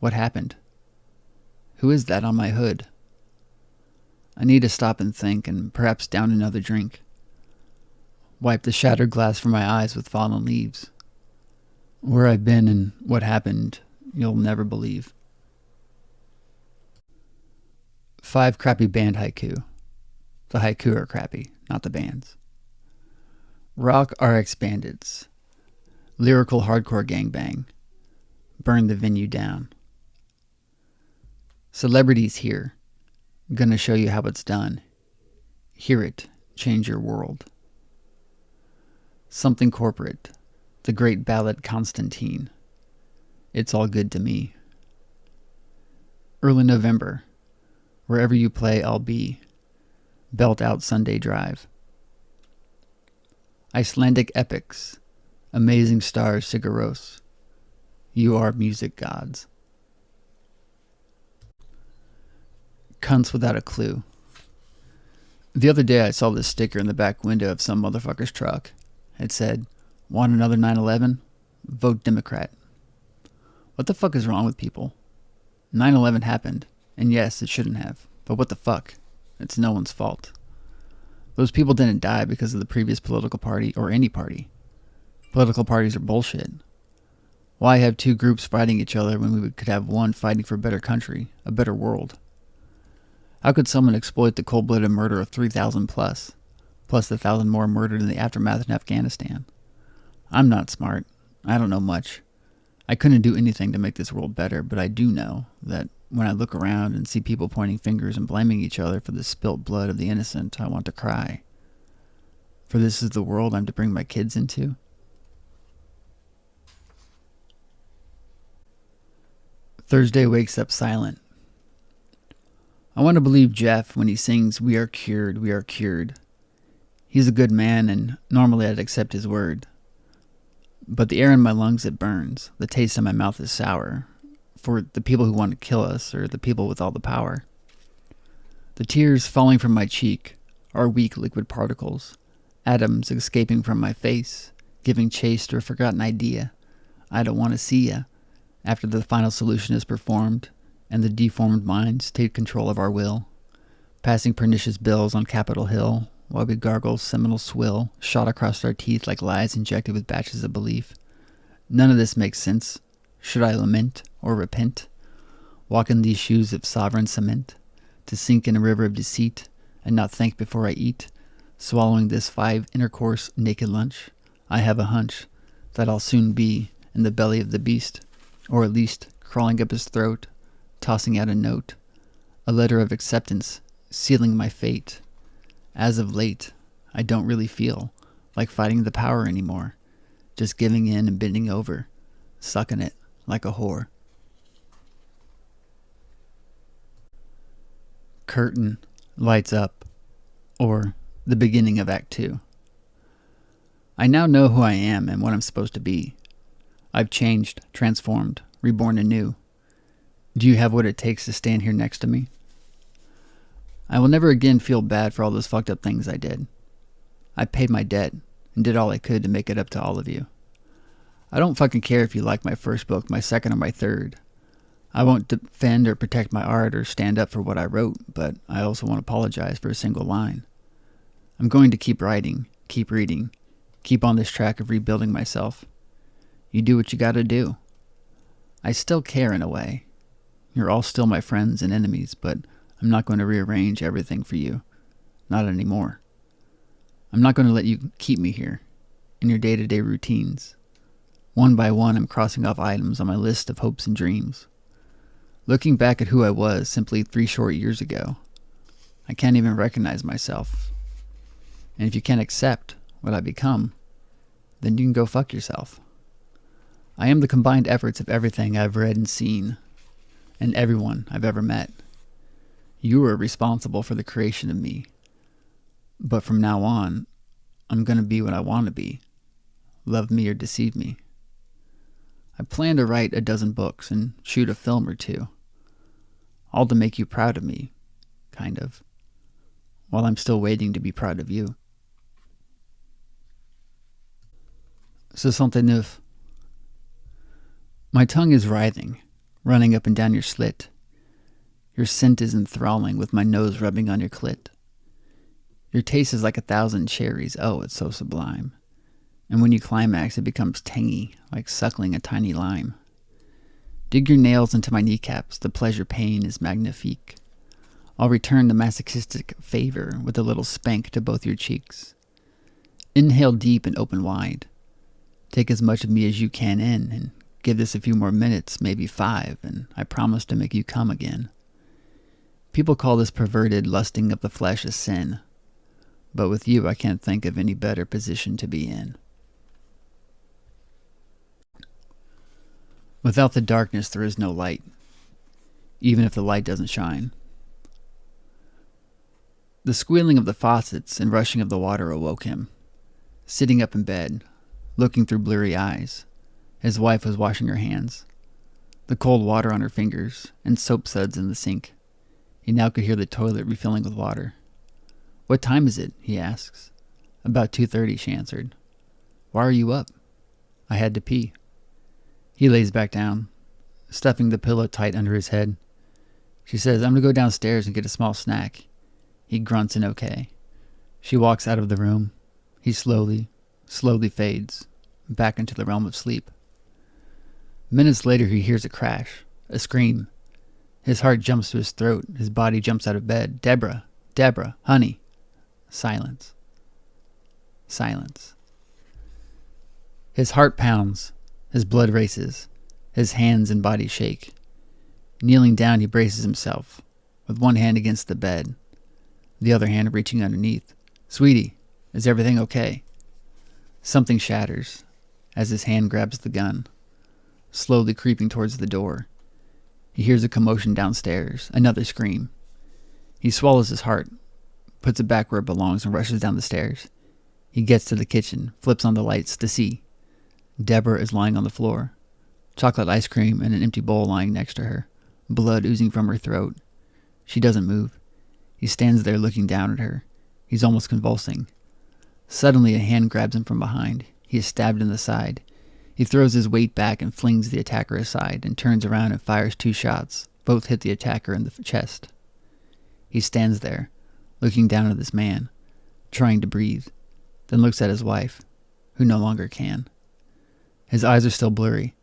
[SPEAKER 1] What happened? Who is that on my hood? I need to stop and think and perhaps down another drink. Wipe the shattered glass from my eyes with fallen leaves. Where I've been and what happened, you'll never believe. 5 crappy band haiku. The haiku are crappy, not the bands. Rock RX bandits. Lyrical hardcore gangbang. Burn the venue down. Celebrities here. Gonna show you how it's done. Hear it, change your world. Something corporate. The great ballad Constantine. It's all good to me. Early November. Wherever you play, I'll be. Belt out Sunday drive. Icelandic epics. Amazing stars Sigaros. You are music gods. Cunts without a clue. The other day I saw this sticker in the back window of some motherfucker's truck. It said, "Want another 9/11? Vote Democrat." What the fuck is wrong with people? 9/11 happened, and yes, it shouldn't have. But what the fuck? It's no one's fault. Those people didn't die because of the previous political party or any party. Political parties are bullshit. Why have 2 groups fighting each other when we could have one fighting for a better country, a better world? How could someone exploit the cold-blooded murder of 3,000 plus the 1,000 more murdered in the aftermath in Afghanistan? I'm not smart. I don't know much. I couldn't do anything to make this world better, but I do know that when I look around and see people pointing fingers and blaming each other for the spilt blood of the innocent, I want to cry. For this is the world I'm to bring my kids into? Thursday wakes up silent. I want to believe Jeff when he sings, "We are cured, we are cured." He's a good man, and normally I'd accept his word. But the air in my lungs, it burns. The taste in my mouth is sour. For the people who want to kill us, or the people with all the power. The tears falling from my cheek are weak liquid particles, atoms escaping from my face, giving chase to a forgotten idea. I don't want to see ya. After the final solution is performed, and the deformed minds take control of our will, passing pernicious bills on Capitol Hill, while we gargle seminal swill, shot across our teeth like lies injected with batches of belief. None of this makes sense. Should I lament or repent? Walk in these shoes of sovereign cement, to sink in a river of deceit, and not think before I eat, swallowing this 5 intercourse naked lunch? I have a hunch that I'll soon be in the belly of the beast, or at least crawling up his throat, tossing out a note, a letter of acceptance, sealing my fate. As of late, I don't really feel like fighting the power anymore, just giving in and bending over, sucking it like a whore. Curtain lights up, or the beginning of Act 2. I now know who I am and what I'm supposed to be. I've changed, transformed, reborn anew. Do you have what it takes to stand here next to me? I will never again feel bad for all those fucked up things I did. I paid my debt and did all I could to make it up to all of you. I don't fucking care if you like my first book, my second, or my third. I won't defend or protect my art or stand up for what I wrote, but I also won't apologize for a single line. I'm going to keep writing, keep reading, keep on this track of rebuilding myself. You do what you gotta do. I still care in a way. You're all still my friends and enemies, but I'm not going to rearrange everything for you. Not anymore. I'm not going to let you keep me here, in your day-to-day routines. One by one, I'm crossing off items on my list of hopes and dreams. Looking back at who I was simply 3 short years ago, I can't even recognize myself. And if you can't accept what I become, then you can go fuck yourself. I am the combined efforts of everything I've read and seen, and everyone I've ever met. You are responsible for the creation of me. But from now on, I'm going to be what I want to be. Love me or deceive me. I plan to write a dozen books and shoot a film or two. All to make you proud of me, kind of, while I'm still waiting to be proud of you. 69. My tongue is writhing, running up and down your slit. Your scent is enthralling with my nose rubbing on your clit. Your taste is like 1,000 cherries. Oh, it's so sublime. And when you climax, it becomes tangy, like suckling a tiny lime. Dig your nails into my kneecaps. The pleasure pain is magnifique. I'll return the masochistic favor with a little spank to both your cheeks. Inhale deep and open wide. Take as much of me as you can in, and give this a few more minutes, maybe 5, and I promise to make you come again. People call this perverted lusting of the flesh a sin, but with you I can't think of any better position to be in. Without the darkness there is no light, even if the light doesn't shine. The squealing of the faucets and rushing of the water awoke him. Sitting up in bed, looking through bleary eyes, his wife was washing her hands, the cold water on her fingers, and soap suds in the sink. He now could hear the toilet refilling with water. "What time is it?" he asks. "About 2:30, she answered. "Why are you up?" "I had to pee." He lays back down, stuffing the pillow tight under his head. She says, "I'm going to go downstairs and get a small snack." He grunts in okay. She walks out of the room. He slowly fades back into the realm of sleep. Minutes later, he hears a crash, a scream. His heart jumps to his throat. His body jumps out of bed. "Deborah, Deborah, honey." Silence. Silence. His heart pounds. His blood races. His hands and body shake. Kneeling down, he braces himself, with one hand against the bed, the other hand reaching underneath. "Sweetie, is everything okay?" Something shatters as his hand grabs the gun, slowly creeping towards the door. He hears a commotion downstairs, another scream. He swallows his heart, puts it back where it belongs, and rushes down the stairs. He gets to the kitchen, flips on the lights to see. Deborah is lying on the floor, chocolate ice cream and an empty bowl lying next to her, blood oozing from her throat. She doesn't move. He stands there looking down at her. He's almost convulsing. Suddenly a hand grabs him from behind. He is stabbed in the side. He throws his weight back and flings the attacker aside and turns around and fires 2 shots. Both hit the attacker in the chest. He stands there, looking down at this man, trying to breathe, then looks at his wife, who no longer can. His eyes are still blurry.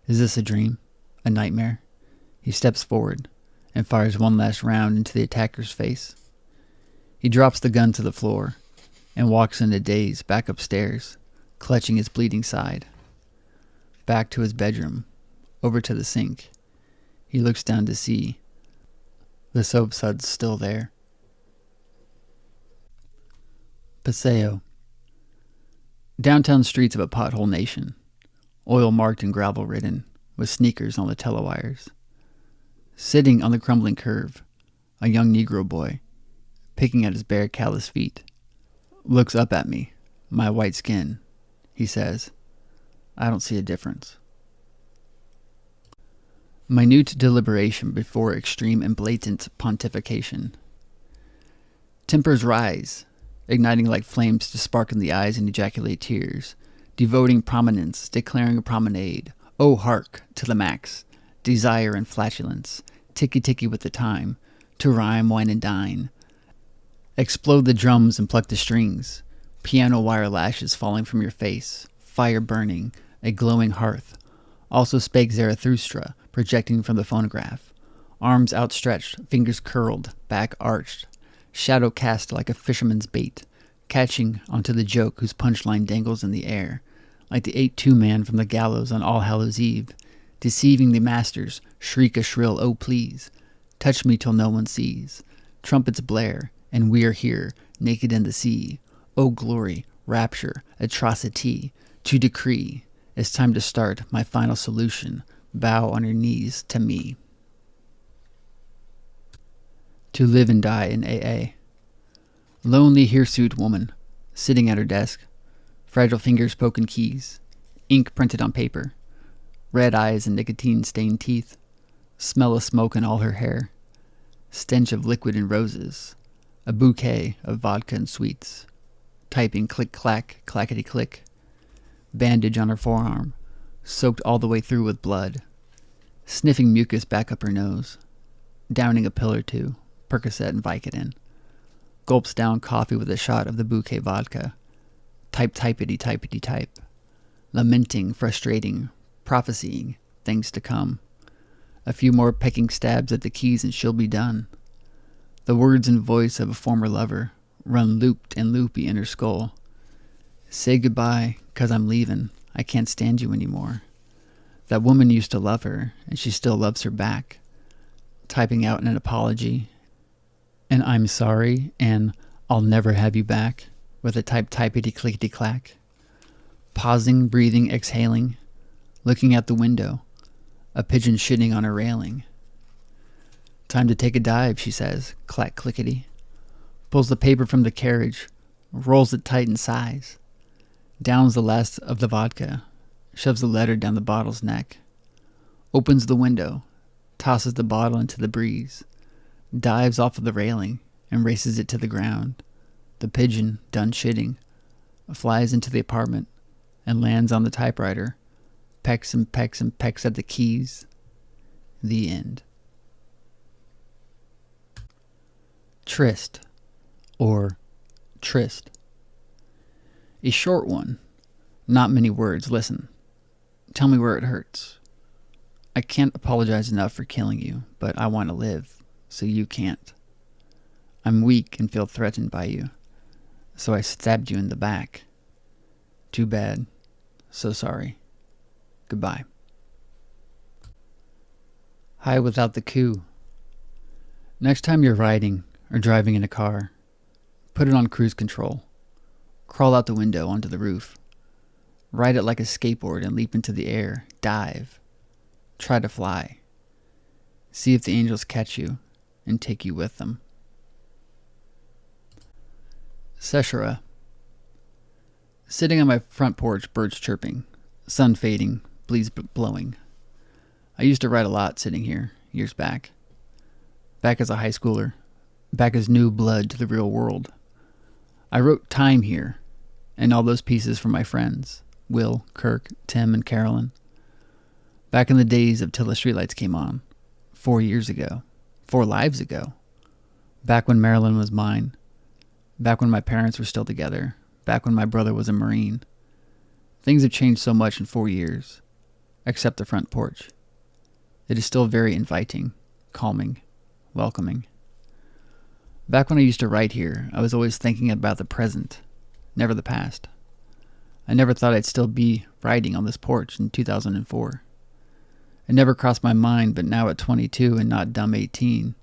[SPEAKER 1] Is this a dream? A nightmare? He steps forward and fires one last round into the attacker's face. He drops the gun to the floor and walks in a daze back upstairs, clutching his bleeding side. Back to his bedroom, over to the sink. He looks down to see the soap suds still there. Paseo. Downtown streets of a pothole nation, oil-marked and gravel-ridden, with sneakers on the telewires. Sitting on the crumbling curve, a young Negro boy, picking at his bare, callous feet, looks up at me, my white skin. He says, "I don't see a difference." Minute deliberation before extreme and blatant pontification. Tempers rise, igniting like flames to spark in the eyes and ejaculate tears, devoting prominence, declaring a promenade. Oh, hark, to the max, desire and flatulence, ticky-ticky with the time, to rhyme, wine, and dine. Explode the drums and pluck the strings, piano wire lashes falling from your face, fire burning, a glowing hearth. Also spake Zarathustra, projecting from the phonograph. Arms outstretched, fingers curled, back arched, shadow cast like a fisherman's bait, catching onto the joke whose punchline dangles in the air, like the 8-2 man from the gallows on All Hallows Eve, deceiving the masters, shriek a shrill, "Oh please, touch me till no one sees." Trumpets blare, and we are here, naked in the sea. Oh glory, rapture, atrocity, to decree. It's time to start my final solution. Bow on your knees to me. To live and die in AA. Lonely hirsute woman, sitting at her desk, fragile fingers poking keys, ink printed on paper, red eyes and nicotine-stained teeth, smell of smoke in all her hair, stench of liquid and roses, a bouquet of vodka and sweets, typing click-clack, clackety-click, bandage on her forearm, soaked all the way through with blood, sniffing mucus back up her nose, downing a pill or two, Percocet and Vicodin, gulps down coffee with a shot of the bouquet vodka, type, lamenting, frustrating, prophesying things to come. A few more pecking stabs at the keys and she'll be done. The words and voice of a former lover run looped and loopy in her skull. Say goodbye, 'cause I'm leaving. I can't stand you anymore. That woman used to love her, and she still loves her back. Typing out an apology, and I'm sorry, and I'll never have you back, with a typity-clickety-clack. Pausing, breathing, exhaling, looking out the window, a pigeon shitting on a railing. Time to take a dive, she says, clack-clickety. Pulls the paper from the carriage, rolls it tight and sighs. Downs the last of the vodka, shoves the letter down the bottle's neck. Opens the window, tosses the bottle into the breeze, dives off of the railing and races it to the ground. The pigeon, done shitting, flies into the apartment and lands on the typewriter, pecks and pecks and pecks at the keys. The end. Tryst, or tryst. A short one, not many words. Listen. Tell me where it hurts. I can't apologize enough for killing you, but I want to live, so you can't. I'm weak and feel threatened by you, so I stabbed you in the back. Too bad. So sorry. Goodbye. High without the coup. Next time you're riding or driving in a car, put it on cruise control. Crawl out the window onto the roof. Ride it like a skateboard and leap into the air. Dive. Try to fly. See if the angels catch you and take you with them. Seshara. Sitting on my front porch, birds chirping, sun fading, breeze blowing. I used to write a lot sitting here, years back. Back as a high schooler. Back as new blood to the real world. I wrote time here, and all those pieces for my friends, Will, Kirk, Tim, and Carolyn. Back in the days of till the streetlights came on, 4 years ago, 4 lives ago. Back when Marilyn was mine. Back when my parents were still together. Back when my brother was a Marine. Things have changed so much in 4 years, except the front porch. It is still very inviting, calming, welcoming. Back when I used to write here, I was always thinking about the present, never the past. I never thought I'd still be writing on this porch in 2004. It never crossed my mind, but now at 22 and not dumb 18,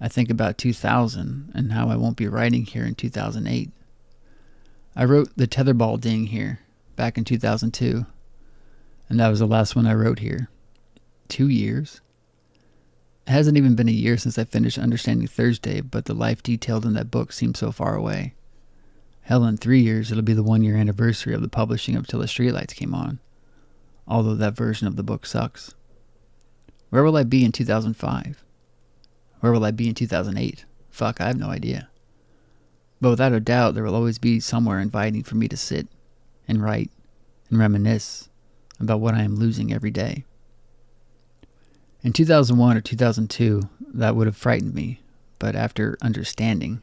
[SPEAKER 1] I think about 2000 and how I won't be writing here in 2008. I wrote the tetherball ding here back in 2002, and that was the last one I wrote here. 2 years? It hasn't even been a year since I finished Understanding Thursday, but the life detailed in that book seems so far away. Hell, in 3 years, it'll be the 1-year anniversary of the publishing of Till the Streetlights Came On, although that version of the book sucks. Where will I be in 2005? Where will I be in 2008? Fuck, I have no idea. But without a doubt, there will always be somewhere inviting for me to sit and write and reminisce about what I am losing every day. In 2001 or 2002, that would have frightened me, but after understanding,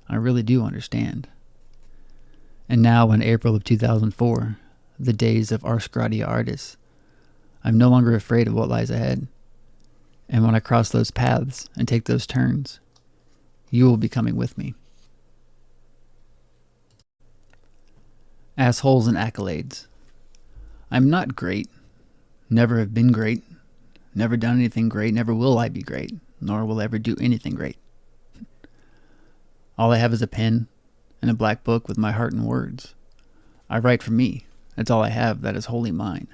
[SPEAKER 1] I really do understand. And now, in April of 2004, the days of Ars Gratia ARTIS, I'm no longer afraid of what lies ahead. And when I cross those paths and take those turns, you will be coming with me. Assholes and accolades. I'm not great. Never have been great. Never done anything great. Never will I be great. Nor will I ever do anything great. All I have is a pen and a black book with my heart and words. I write for me. That's all I have that is wholly mine.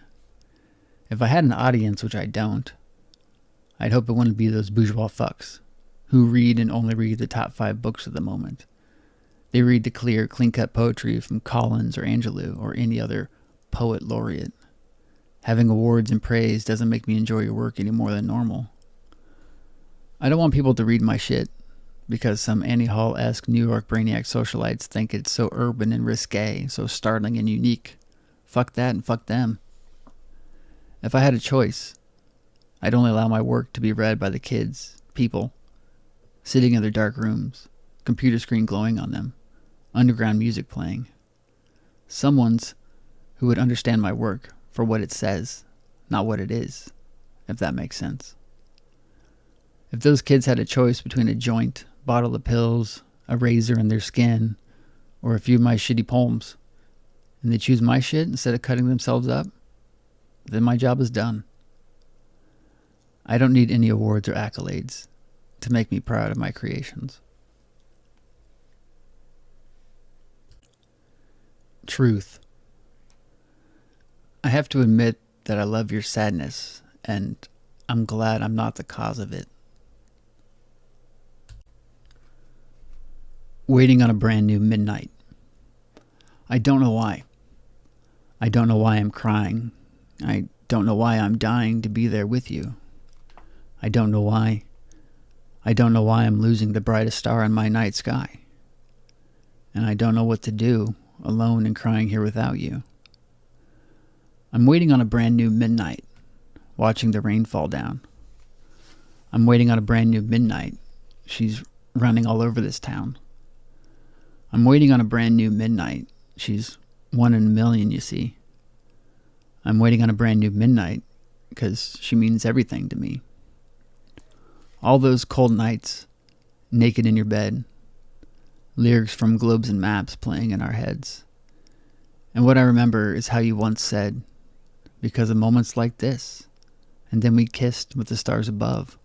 [SPEAKER 1] If I had an audience, which I don't, I'd hope it wouldn't be those bourgeois fucks who read and only read the top 5 books of the moment. They read the clear, clean-cut poetry from Collins or Angelou or any other poet laureate. Having awards and praise doesn't make me enjoy your work any more than normal. I don't want people to read my shit because some Annie Hall-esque New York brainiac socialites think it's so urban and risque, so startling and unique. Fuck that and fuck them. If I had a choice, I'd only allow my work to be read by the kids, people, sitting in their dark rooms, computer screen glowing on them, underground music playing. Someone's who would understand my work for what it says, not what it is, if that makes sense. If those kids had a choice between a joint, bottle of pills, a razor in their skin, or a few of my shitty poems, and they choose my shit instead of cutting themselves up, then my job is done. I don't need any awards or accolades to make me proud of my creations. Truth. I have to admit that I love your sadness, and I'm glad I'm not the cause of it. Waiting on a brand new midnight. I don't know why. I don't know why I'm crying. I don't know why I'm dying to be there with you. I don't know why. I don't know why I'm losing the brightest star in my night sky. And I don't know what to do, alone and crying here without you. I'm waiting on a brand new midnight, watching the rain fall down. I'm waiting on a brand new midnight. She's running all over this town. I'm waiting on a brand new midnight. She's 1 in a million, you see. I'm waiting on a brand new midnight because she means everything to me. All those cold nights, naked in your bed, lyrics from globes and maps playing in our heads. And what I remember is how you once said, because of moments like this, and then we kissed with the stars above,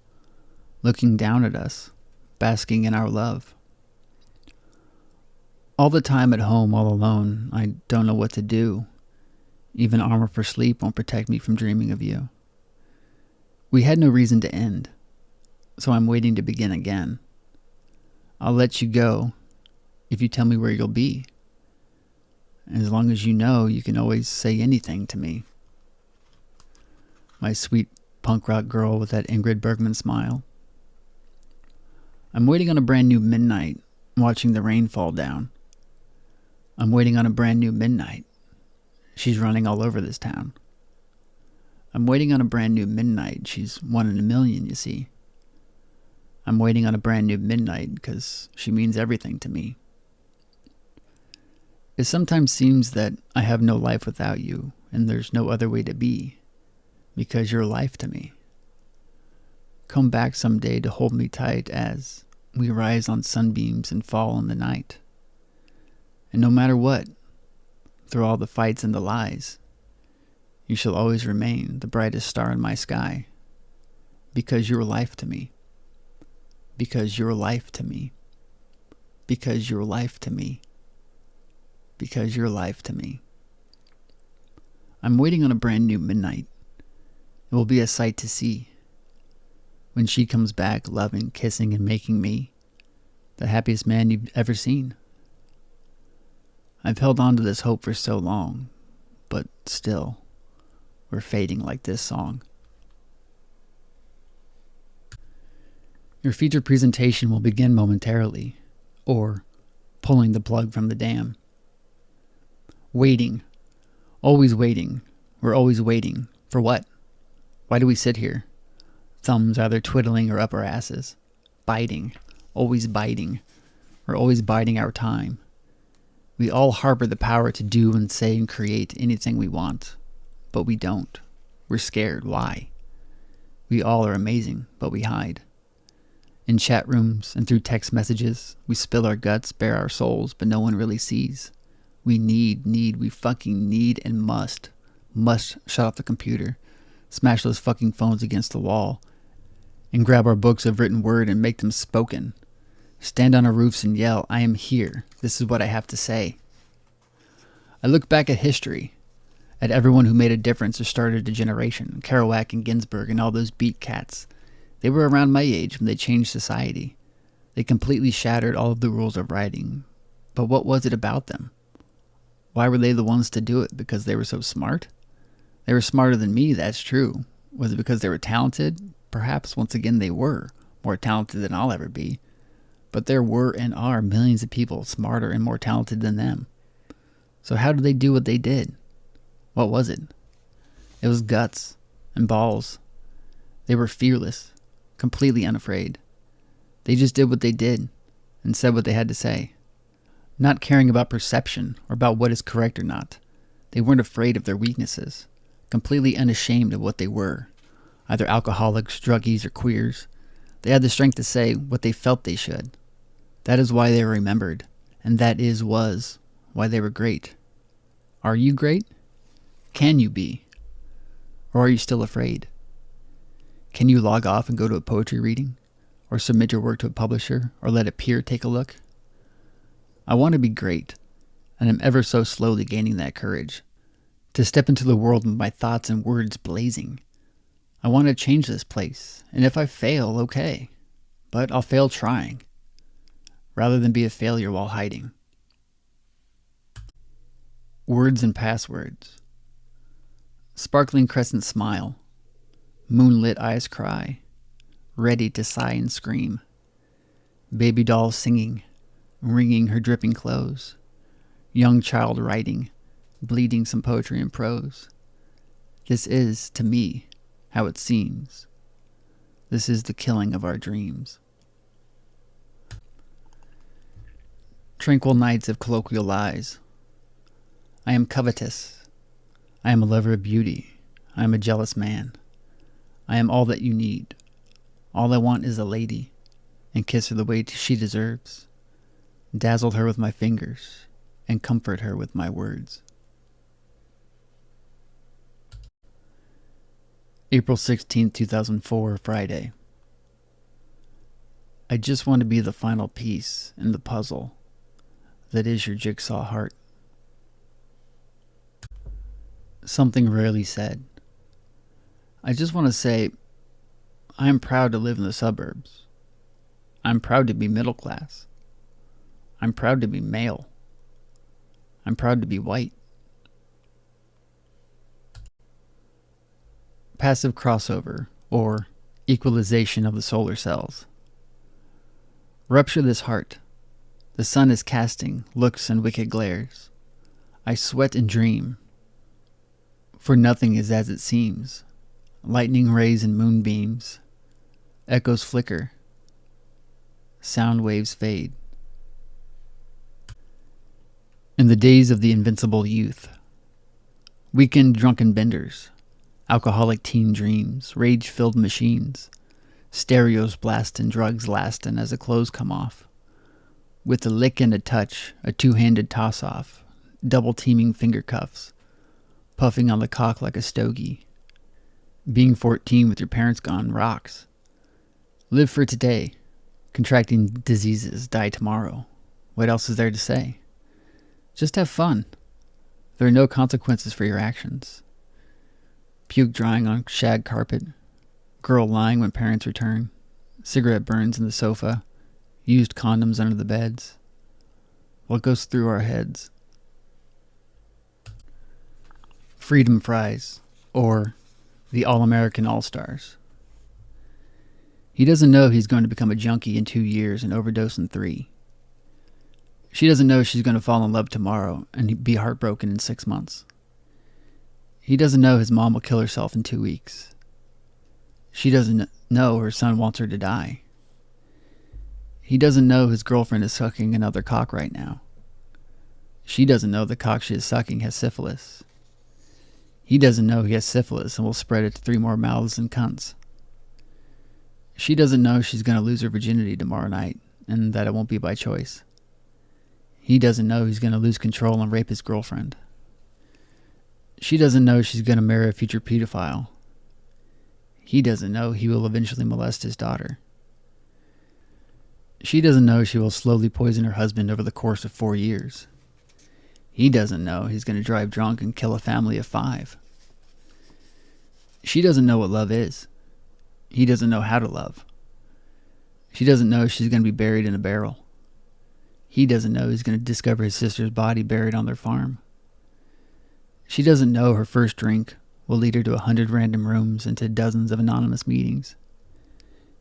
[SPEAKER 1] looking down at us, basking in our love. All the time at home all alone, I don't know what to do. Even armor for sleep won't protect me from dreaming of you. We had no reason to end, so I'm waiting to begin again. I'll let you go if you tell me where you'll be. As long as you know, you can always say anything to me. My sweet punk rock girl with that Ingrid Bergman smile. I'm waiting on a brand new midnight, watching the rain fall down. I'm waiting on a brand new midnight. She's running all over this town. I'm waiting on a brand new midnight. She's 1 in a million, you see. I'm waiting on a brand new midnight because she means everything to me. It sometimes seems that I have no life without you, and there's no other way to be, because you're life to me. Come back someday to hold me tight as we rise on sunbeams and fall in the night. And no matter what, through all the fights and the lies, you shall always remain the brightest star in my sky, because you're life to me. Because you're life to me. Because you're life to me. Because you're life to me. I'm waiting on a brand new midnight. It will be a sight to see. When she comes back, loving, kissing, and making me the happiest man you've ever seen. I've held on to this hope for so long, but still, we're fading like this song. Your featured presentation will begin momentarily, or pulling the plug from the dam. Waiting. Always waiting. We're always waiting. For what? Why do we sit here? Thumbs either twiddling or up our asses. Biting. Always biting. We're always biding our time. We all harbor the power to do and say and create anything we want. But we don't. We're scared. Why? We all are amazing, but we hide. In chat rooms and through text messages, we spill our guts, bare our souls, but no one really sees. We we fucking need and must shut off the computer, smash those fucking phones against the wall, and grab our books of written word and make them spoken. Stand on our roofs and yell, I am here. This is what I have to say. I look back at history, at everyone who made a difference or started a generation, Kerouac and Ginsberg and all those beat cats. They were around my age when they changed society. They completely shattered all of the rules of writing. But what was it about them? Why were they the ones to do it? Because they were so smart? They were smarter than me, that's true. Was it because they were talented? Perhaps, once again, they were more talented than I'll ever be. But there were and are millions of people smarter and more talented than them. So how did they do what they did? What was it? It was guts and balls. They were fearless, completely unafraid. They just did what they did and said what they had to say, not caring about perception or about what is correct or not. They weren't afraid of their weaknesses, completely unashamed of what they were, either alcoholics, druggies, or queers. They had the strength to say what they felt they should. That is why they were remembered, and was why they were great. Are you great? Can you be? Or are you still afraid? Can you log off and go to a poetry reading? Or submit your work to a publisher? Or let a peer take a look? I want to be great, and I'm ever so slowly gaining that courage. To step into the world with my thoughts and words blazing. I want to change this place, and if I fail, okay. But I'll fail trying, rather than be a failure while hiding. Words and passwords. Sparkling crescent smile. Moonlit eyes cry, ready to sigh and scream. Baby doll singing, wringing her dripping clothes. Young child writing, bleeding some poetry and prose. This is, to me, how it seems. This is the killing of our dreams. Tranquil nights of colloquial lies. I am covetous. I am a lover of beauty. I am a jealous man. I am all that you need. All I want is a lady, and kiss her the way she deserves. Dazzle her with my fingers, and comfort her with my words. April 16th, 2004, Friday. I just want to be the final piece in the puzzle that is your jigsaw heart. Something rarely said. I just want to say, I am proud to live in the suburbs. I'm proud to be middle class. I'm proud to be male. I'm proud to be white. Passive crossover, or equalization of the solar cells. Rupture this heart. The sun is casting looks and wicked glares. I sweat and dream, for nothing is as it seems. Lightning rays and moonbeams. Echoes flicker. Sound waves fade. In the days of the invincible youth. Weekend drunken benders. Alcoholic teen dreams. Rage-filled machines. Stereos blastin', drugs lastin' as the clothes come off. With a lick and a touch, a two-handed toss-off. Double-teaming finger cuffs. Puffing on the cock like a stogie. Being 14 with your parents gone rocks. Live for today. Contracting diseases, die tomorrow. What else is there to say? Just have fun. There are no consequences for your actions. Puke drying on shag carpet. Girl lying when parents return. Cigarette burns in the sofa. Used condoms under the beds. What goes through our heads? Freedom fries, or the All-American All-Stars. He doesn't know he's going to become a junkie in 2 years and overdose in 3. She doesn't know she's going to fall in love tomorrow and be heartbroken in 6 months. He doesn't know his mom will kill herself in 2 weeks. She doesn't know her son wants her to die. He doesn't know his girlfriend is sucking another cock right now. She doesn't know the cock she is sucking has syphilis. He doesn't know he has syphilis and will spread it to 3 more mouths and cunts. She doesn't know she's going to lose her virginity tomorrow night, and that it won't be by choice. He doesn't know he's going to lose control and rape his girlfriend. She doesn't know she's going to marry a future pedophile. He doesn't know he will eventually molest his daughter. She doesn't know she will slowly poison her husband over the course of 4 years. He doesn't know he's going to drive drunk and kill a family of 5. She doesn't know what love is. He doesn't know how to love. She doesn't know she's going to be buried in a barrel. He doesn't know he's going to discover his sister's body buried on their farm. She doesn't know her first drink will lead her to 100 random rooms and to dozens of anonymous meetings.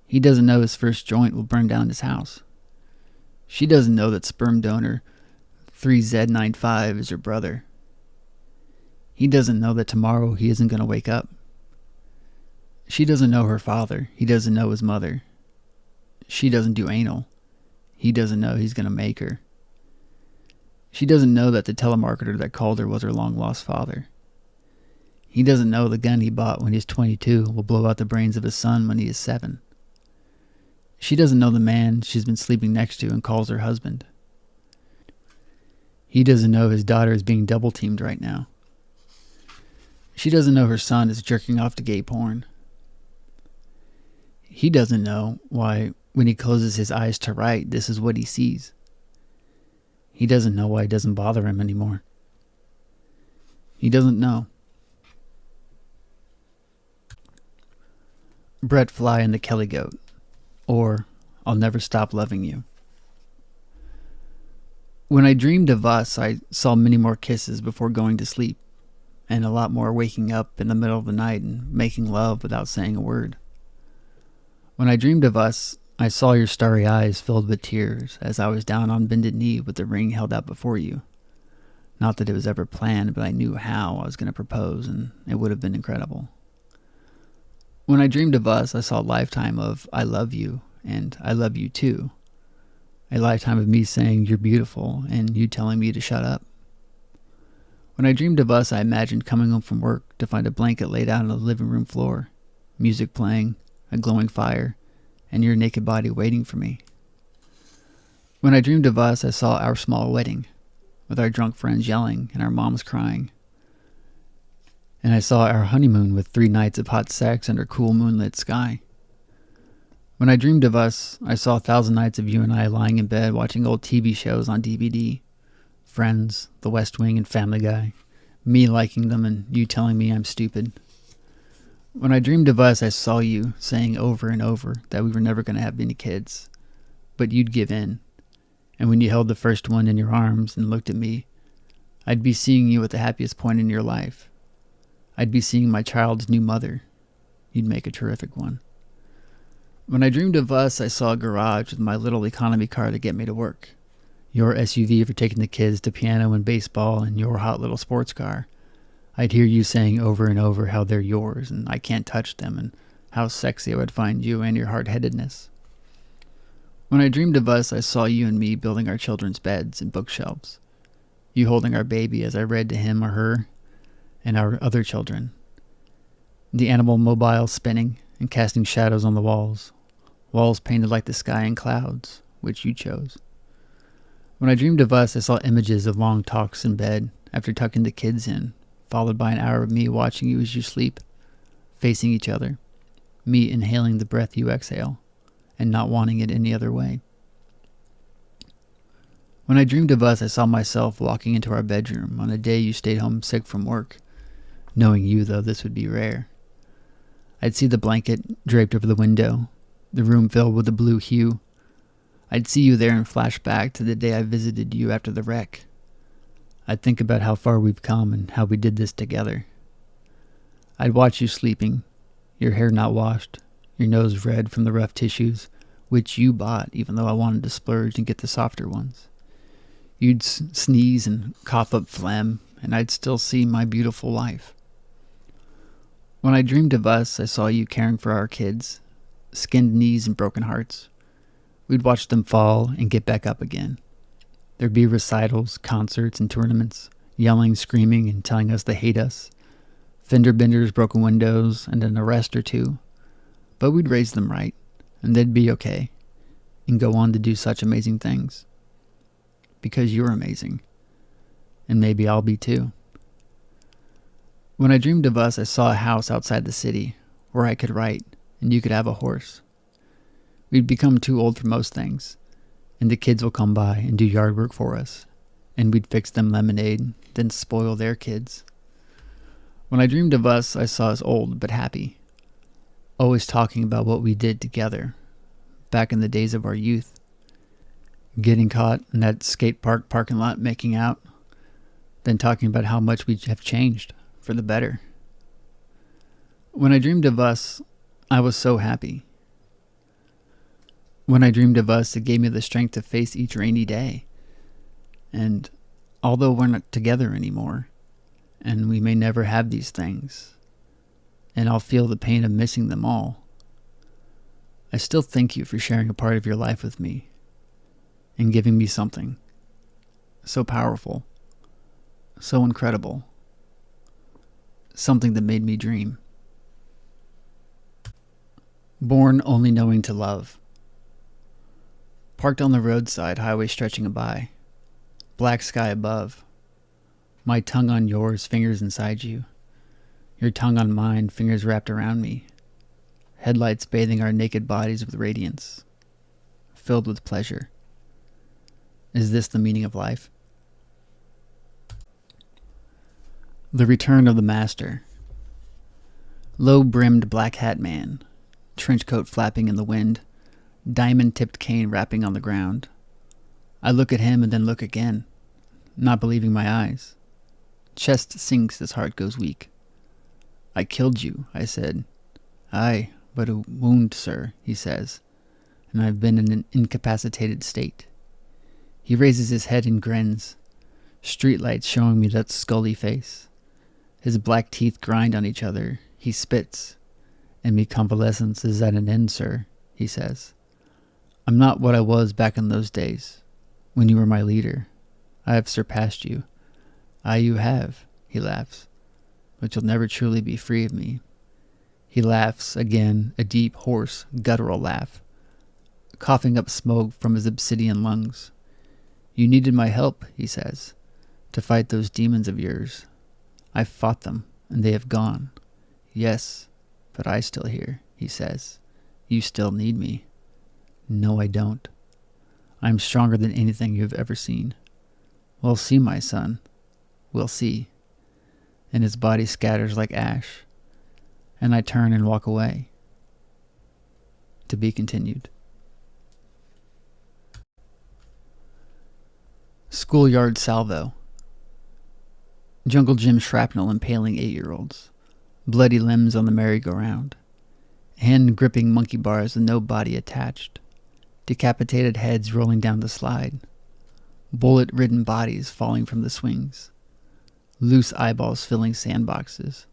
[SPEAKER 1] He doesn't know his first joint will burn down his house. She doesn't know that sperm donor 3Z95 is her brother. He doesn't know that tomorrow he isn't going to wake up. She doesn't know her father. He doesn't know his mother. She doesn't do anal. He doesn't know he's going to make her. She doesn't know that the telemarketer that called her was her long-lost father. He doesn't know the gun he bought when he was 22 will blow out the brains of his son when he is 7. She doesn't know the man she's been sleeping next to and calls her husband. He doesn't know his daughter is being double-teamed right now. She doesn't know her son is jerking off to gay porn. He doesn't know why, when he closes his eyes to write, this is what he sees. He doesn't know why it doesn't bother him anymore. He doesn't know. Brett Fly and the Kelly Goat, or I'll Never Stop Loving You. When I dreamed of us, I saw many more kisses before going to sleep, and a lot more waking up in the middle of the night and making love without saying a word. When I dreamed of us, I saw your starry eyes filled with tears as I was down on bended knee with the ring held out before you. Not that it was ever planned, but I knew how I was going to propose, and it would have been incredible. When I dreamed of us, I saw a lifetime of I love you and I love you too. A lifetime of me saying you're beautiful and you telling me to shut up. When I dreamed of us, I imagined coming home from work to find a blanket laid out on the living room floor, music playing, a glowing fire, and your naked body waiting for me. When I dreamed of us, I saw our small wedding, with our drunk friends yelling and our moms crying. And I saw our honeymoon with 3 nights of hot sex under cool moonlit sky. When I dreamed of us, I saw 1,000 nights of you and I lying in bed watching old TV shows on DVD. Friends, The West Wing, and Family Guy. Me liking them and you telling me I'm stupid. When I dreamed of us, I saw you saying over and over that we were never going to have any kids, but you'd give in. And when you held the first one in your arms and looked at me, I'd be seeing you at the happiest point in your life. I'd be seeing my child's new mother. You'd make a terrific one. When I dreamed of us, I saw a garage with my little economy car to get me to work. Your SUV for taking the kids to piano and baseball, and your hot little sports car. I'd hear you saying over and over how they're yours and I can't touch them, and how sexy I would find you and your hard-headedness. When I dreamed of us, I saw you and me building our children's beds and bookshelves. You holding our baby as I read to him or her and our other children. The animal mobile spinning and casting shadows on the walls. Walls painted like the sky and clouds, which you chose. When I dreamed of us, I saw images of long talks in bed after tucking the kids in, followed by an hour of me watching you as you sleep, facing each other, me inhaling the breath you exhale, and not wanting it any other way. When I dreamed of us, I saw myself walking into our bedroom on a day you stayed home sick from work, knowing you, though this would be rare. I'd see the blanket draped over the window, the room filled with a blue hue. I'd see you there and flash back to the day I visited you after the wreck. I'd think about how far we've come and how we did this together. I'd watch you sleeping, your hair not washed, your nose red from the rough tissues, which you bought even though I wanted to splurge and get the softer ones. You'd sneeze and cough up phlegm, and I'd still see my beautiful wife. When I dreamed of us, I saw you caring for our kids, skinned knees and broken hearts. We'd watch them fall and get back up again. There'd be recitals, concerts, and tournaments, yelling, screaming, and telling us they hate us. Fender benders, broken windows, and an arrest or two. But we'd raise them right, and they'd be okay and go on to do such amazing things. Because you're amazing. And maybe I'll be too. When I dreamed of us, I saw a house outside the city where I could write and you could have a horse. We'd become too old for most things, and the kids will come by and do yard work for us, and we'd fix them lemonade, then spoil their kids. When I dreamed of us, I saw us old but happy, always talking about what we did together back in the days of our youth, getting caught in that skate park parking lot making out, then talking about how much we have changed for the better. When I dreamed of us, I was so happy. When I dreamed of us, it gave me the strength to face each rainy day. And although we're not together anymore, and we may never have these things, and I'll feel the pain of missing them all, I still thank you for sharing a part of your life with me and giving me something so powerful, so incredible, something that made me dream. Born only knowing to love. Parked on the roadside, highway stretching by, black sky above, my tongue on yours, fingers inside you, your tongue on mine, fingers wrapped around me, headlights bathing our naked bodies with radiance, filled with pleasure. Is this the meaning of life? The return of the master. Low-brimmed black hat man, trench coat flapping in the wind, diamond-tipped cane rapping on the ground. I look at him and then look again, not believing my eyes. Chest sinks as heart goes weak. I killed you, I said. Aye, but a wound, sir, he says, and I've been in an incapacitated state. He raises his head and grins, streetlights showing me that scully face. His black teeth grind on each other. He spits, and me convalescence is at an end, sir, he says. I'm not what I was back in those days, when you were my leader. I have surpassed you. Aye, you have, he laughs, but you'll never truly be free of me. He laughs again, a deep, hoarse, guttural laugh, coughing up smoke from his obsidian lungs. You needed my help, he says, to fight those demons of yours. I've fought them, and they have gone. Yes, but I still here, he says. You still need me. No, I don't. I'm stronger than anything you've ever seen. We'll see, my son. We'll see. And his body scatters like ash, and I turn and walk away. To be continued. Schoolyard salvo. Jungle gym shrapnel impaling 8-year-olds. Bloody limbs on the merry-go-round. Hand gripping monkey bars with no body attached. Decapitated heads rolling down the slide. Bullet-ridden bodies falling from the swings. Loose eyeballs filling sandboxes.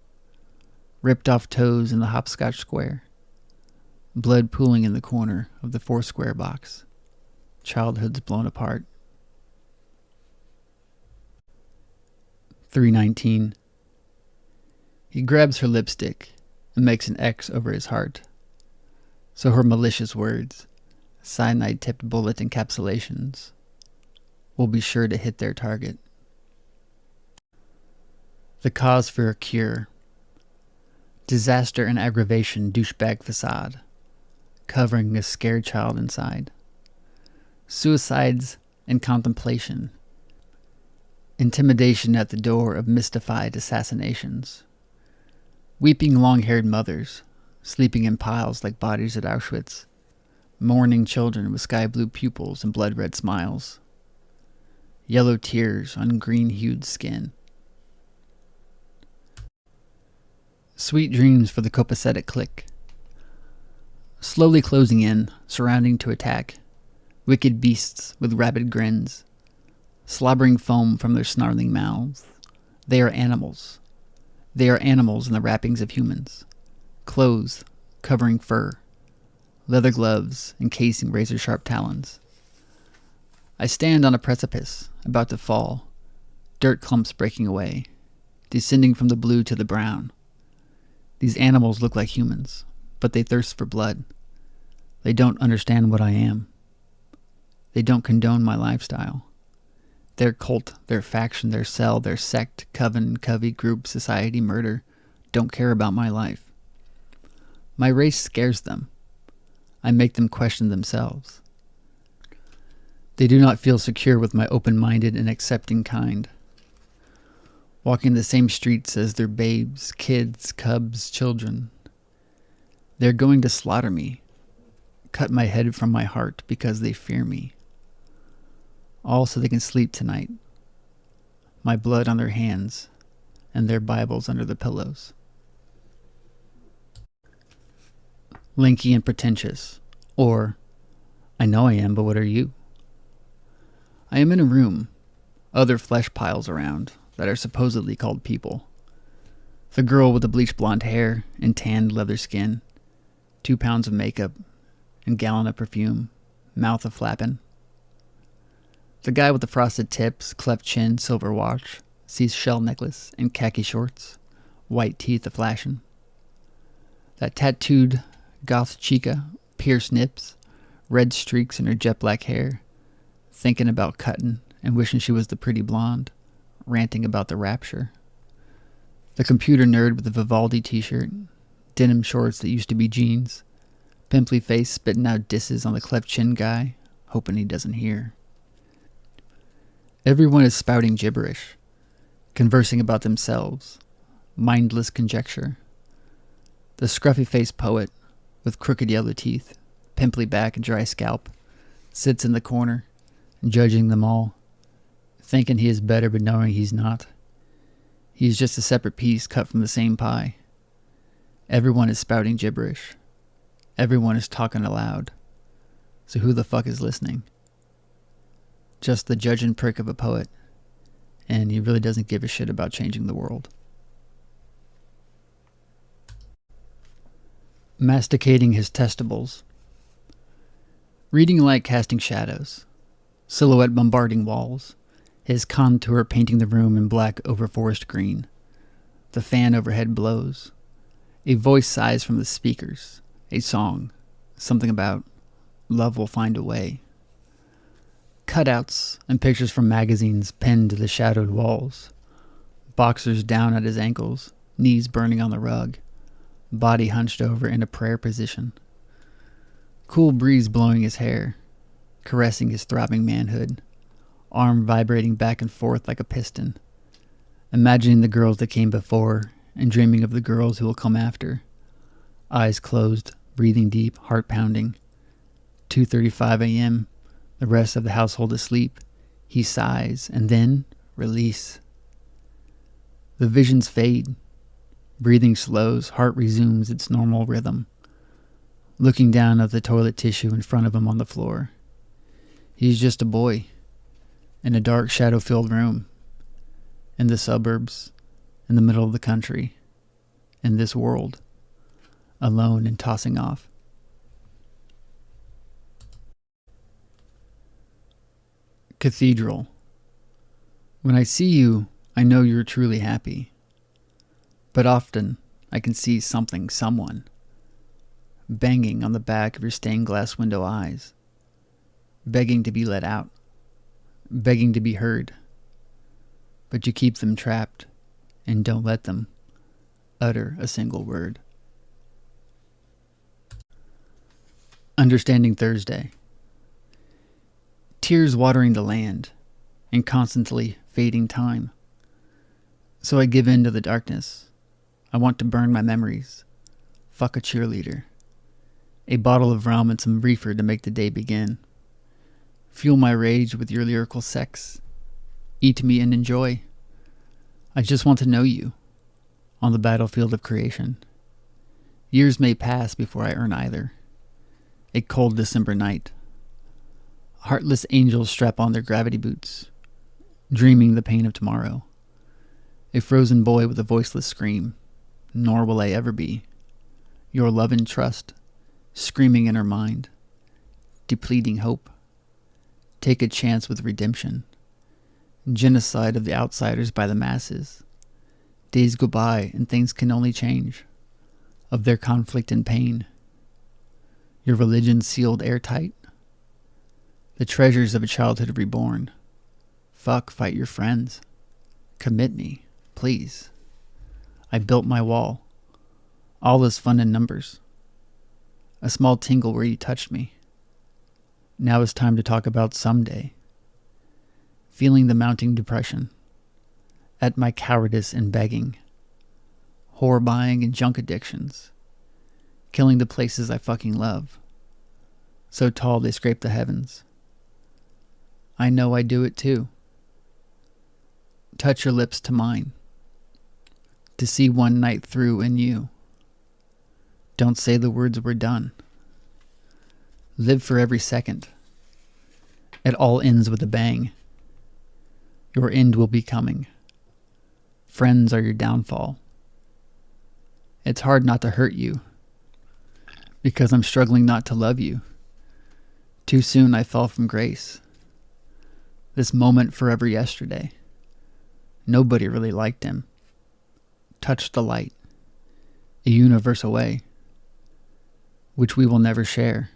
[SPEAKER 1] Ripped off toes in the hopscotch square. Blood pooling in the corner of the 4-square box. Childhoods blown apart. 319. He grabs her lipstick and makes an X over his heart. So her malicious words, cyanide-tipped bullet encapsulations, will be sure to hit their target. The cause for a cure. Disaster and aggravation douchebag facade, covering a scared child inside. Suicides and contemplation. Intimidation at the door of mystified assassinations. Weeping long-haired mothers, sleeping in piles like bodies at Auschwitz. Mourning children with sky-blue pupils and blood-red smiles. Yellow tears on green-hued skin. Sweet dreams for the copacetic clique. Slowly closing in, surrounding to attack. Wicked beasts with rabid grins. Slobbering foam from their snarling mouths. They are animals. They are animals in the wrappings of humans. Clothes covering fur. Leather gloves encasing razor-sharp talons. I stand on a precipice, about to fall. Dirt clumps breaking away, descending from the blue to the brown. These animals look like humans, but they thirst for blood. They don't understand what I am. They don't condone my lifestyle. Their cult, their faction, their cell, their sect, coven, covey, group, society, murder don't care about my life. My race scares them. I make them question themselves. They do not feel secure with my open-minded and accepting kind. Walking the same streets as their babes, kids, cubs, children. They're going to slaughter me, cut my head from my heart because they fear me. All so they can sleep tonight. My blood on their hands and their Bibles under the pillows. Lanky and pretentious, or I know I am, but what are you? I am in a room, other flesh piles around that are supposedly called people. The girl with the bleached blonde hair and tanned leather skin, 2 pounds of makeup and gallon of perfume, mouth a-flappin'. The guy with the frosted tips, cleft chin, silver watch, seashell necklace, and khaki shorts, white teeth a-flashin'. That tattooed goth chica, pierced nips, red streaks in her jet black hair, thinking about cutting and wishing she was the pretty blonde, ranting about the rapture. The computer nerd with the Vivaldi t-shirt, denim shorts that used to be jeans, pimply face spitting out disses on the cleft chin guy, hoping he doesn't hear. Everyone is spouting gibberish, conversing about themselves, mindless conjecture. The scruffy-faced poet, with crooked yellow teeth, pimply back and dry scalp, sits in the corner, judging them all, thinking he is better but knowing he's not. He is just a separate piece cut from the same pie. Everyone is spouting gibberish. Everyone is talking aloud. So who the fuck is listening? Just the judge and prick of a poet, and he really doesn't give a shit about changing the world. Masticating his testicles. Reading light casting shadows. Silhouette bombarding walls. His contour painting the room in black over forest green. The fan overhead blows. A voice sighs from the speakers. A song. Something about love will find a way. Cutouts and pictures from magazines pinned to the shadowed walls. Boxers down at his ankles, knees burning on the rug. Body hunched over in a prayer position. Cool breeze blowing his hair, caressing his throbbing manhood, arm vibrating back and forth like a piston, imagining the girls that came before and dreaming of the girls who will come after. Eyes closed, breathing deep, heart pounding. 2:35 a.m., the rest of the household asleep. He sighs, and then release. The visions fade. Breathing slows, heart resumes its normal rhythm. Looking down at the toilet tissue in front of him on the floor. He's just a boy, in a dark, shadow-filled room, in the suburbs, in the middle of the country, in this world, alone and tossing off. Cathedral. When I see you, I know you're truly happy. But often, I can see something, someone, banging on the back of your stained glass window eyes, begging to be let out, begging to be heard. But you keep them trapped and don't let them utter a single word. Understanding Thursday. Tears watering the land and constantly fading time. So I give in to the darkness. I want to burn my memories. Fuck a cheerleader. A bottle of rum and some reefer to make the day begin. Fuel my rage with your lyrical sex. Eat me and enjoy. I just want to know you on the battlefield of creation. Years may pass before I earn either. A cold December night. Heartless angels strap on their gravity boots, dreaming the pain of tomorrow. A frozen boy with a voiceless scream. Nor will I ever be. Your love and trust, screaming in her mind, depleting hope. Take a chance with redemption. Genocide of the outsiders by the masses. Days go by and things can only change. Of their conflict and pain. Your religion sealed airtight? The treasures of a childhood reborn. Fuck, fight your friends. Commit me, please. I built my wall. All is fun in numbers. A small tingle where you touched me. Now it's time to talk about someday. Feeling the mounting depression. At my cowardice and begging. Whore buying and junk addictions. Killing the places I fucking love. So tall they scrape the heavens. I know I do it too. Touch your lips to mine. To see one night through in you. Don't say the words we're done. Live for every second. It all ends with a bang. Your end will be coming. Friends are your downfall. It's hard not to hurt you. Because I'm struggling not to love you. Too soon I fell from grace. This moment forever yesterday. Nobody really liked him. Touched the light. A universe away. Which we will never share.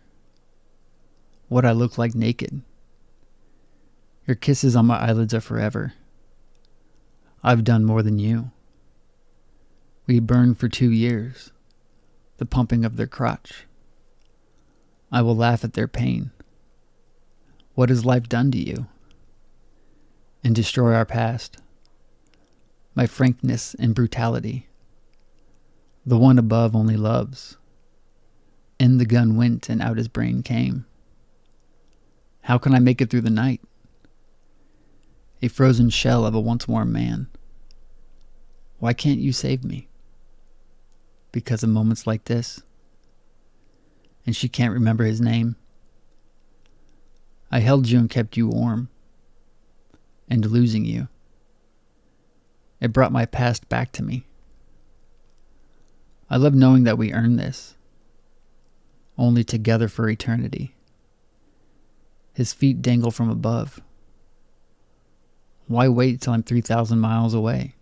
[SPEAKER 1] What I look like naked. Your kisses on my eyelids are forever. I've done more than you. We burned for 2 years. The pumping of their crotch. I will laugh at their pain. What has life done to you? And destroy our past. My frankness and brutality. The one above only loves. In the gun went and out his brain came. How can I make it through the night? A frozen shell of a once warm man. Why can't you save me? Because of moments like this. And she can't remember his name. I held you and kept you warm. And losing you. It brought my past back to me. I love knowing that we earned this. Only together for eternity. His feet dangle from above. Why wait till I'm 3,000 miles away?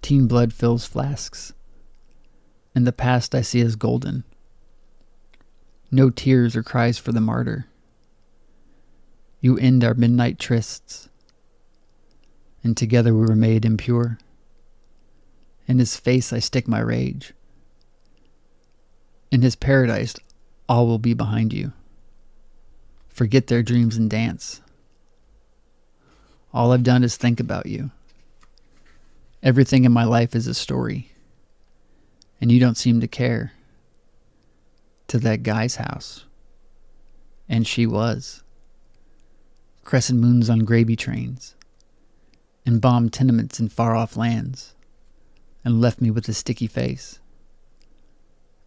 [SPEAKER 1] Teen blood fills flasks. And the past I see as golden. No tears or cries for the martyr. You end our midnight trysts. And together we were made impure. In his face I stick my rage. In his paradise all will be behind you. Forget their dreams and dance. All I've done is think about you. Everything in my life is a story. And you don't seem to care. To that guy's house. And she was. Crescent moons on gravy trains. And bombed tenements in far-off lands. And left me with a sticky face.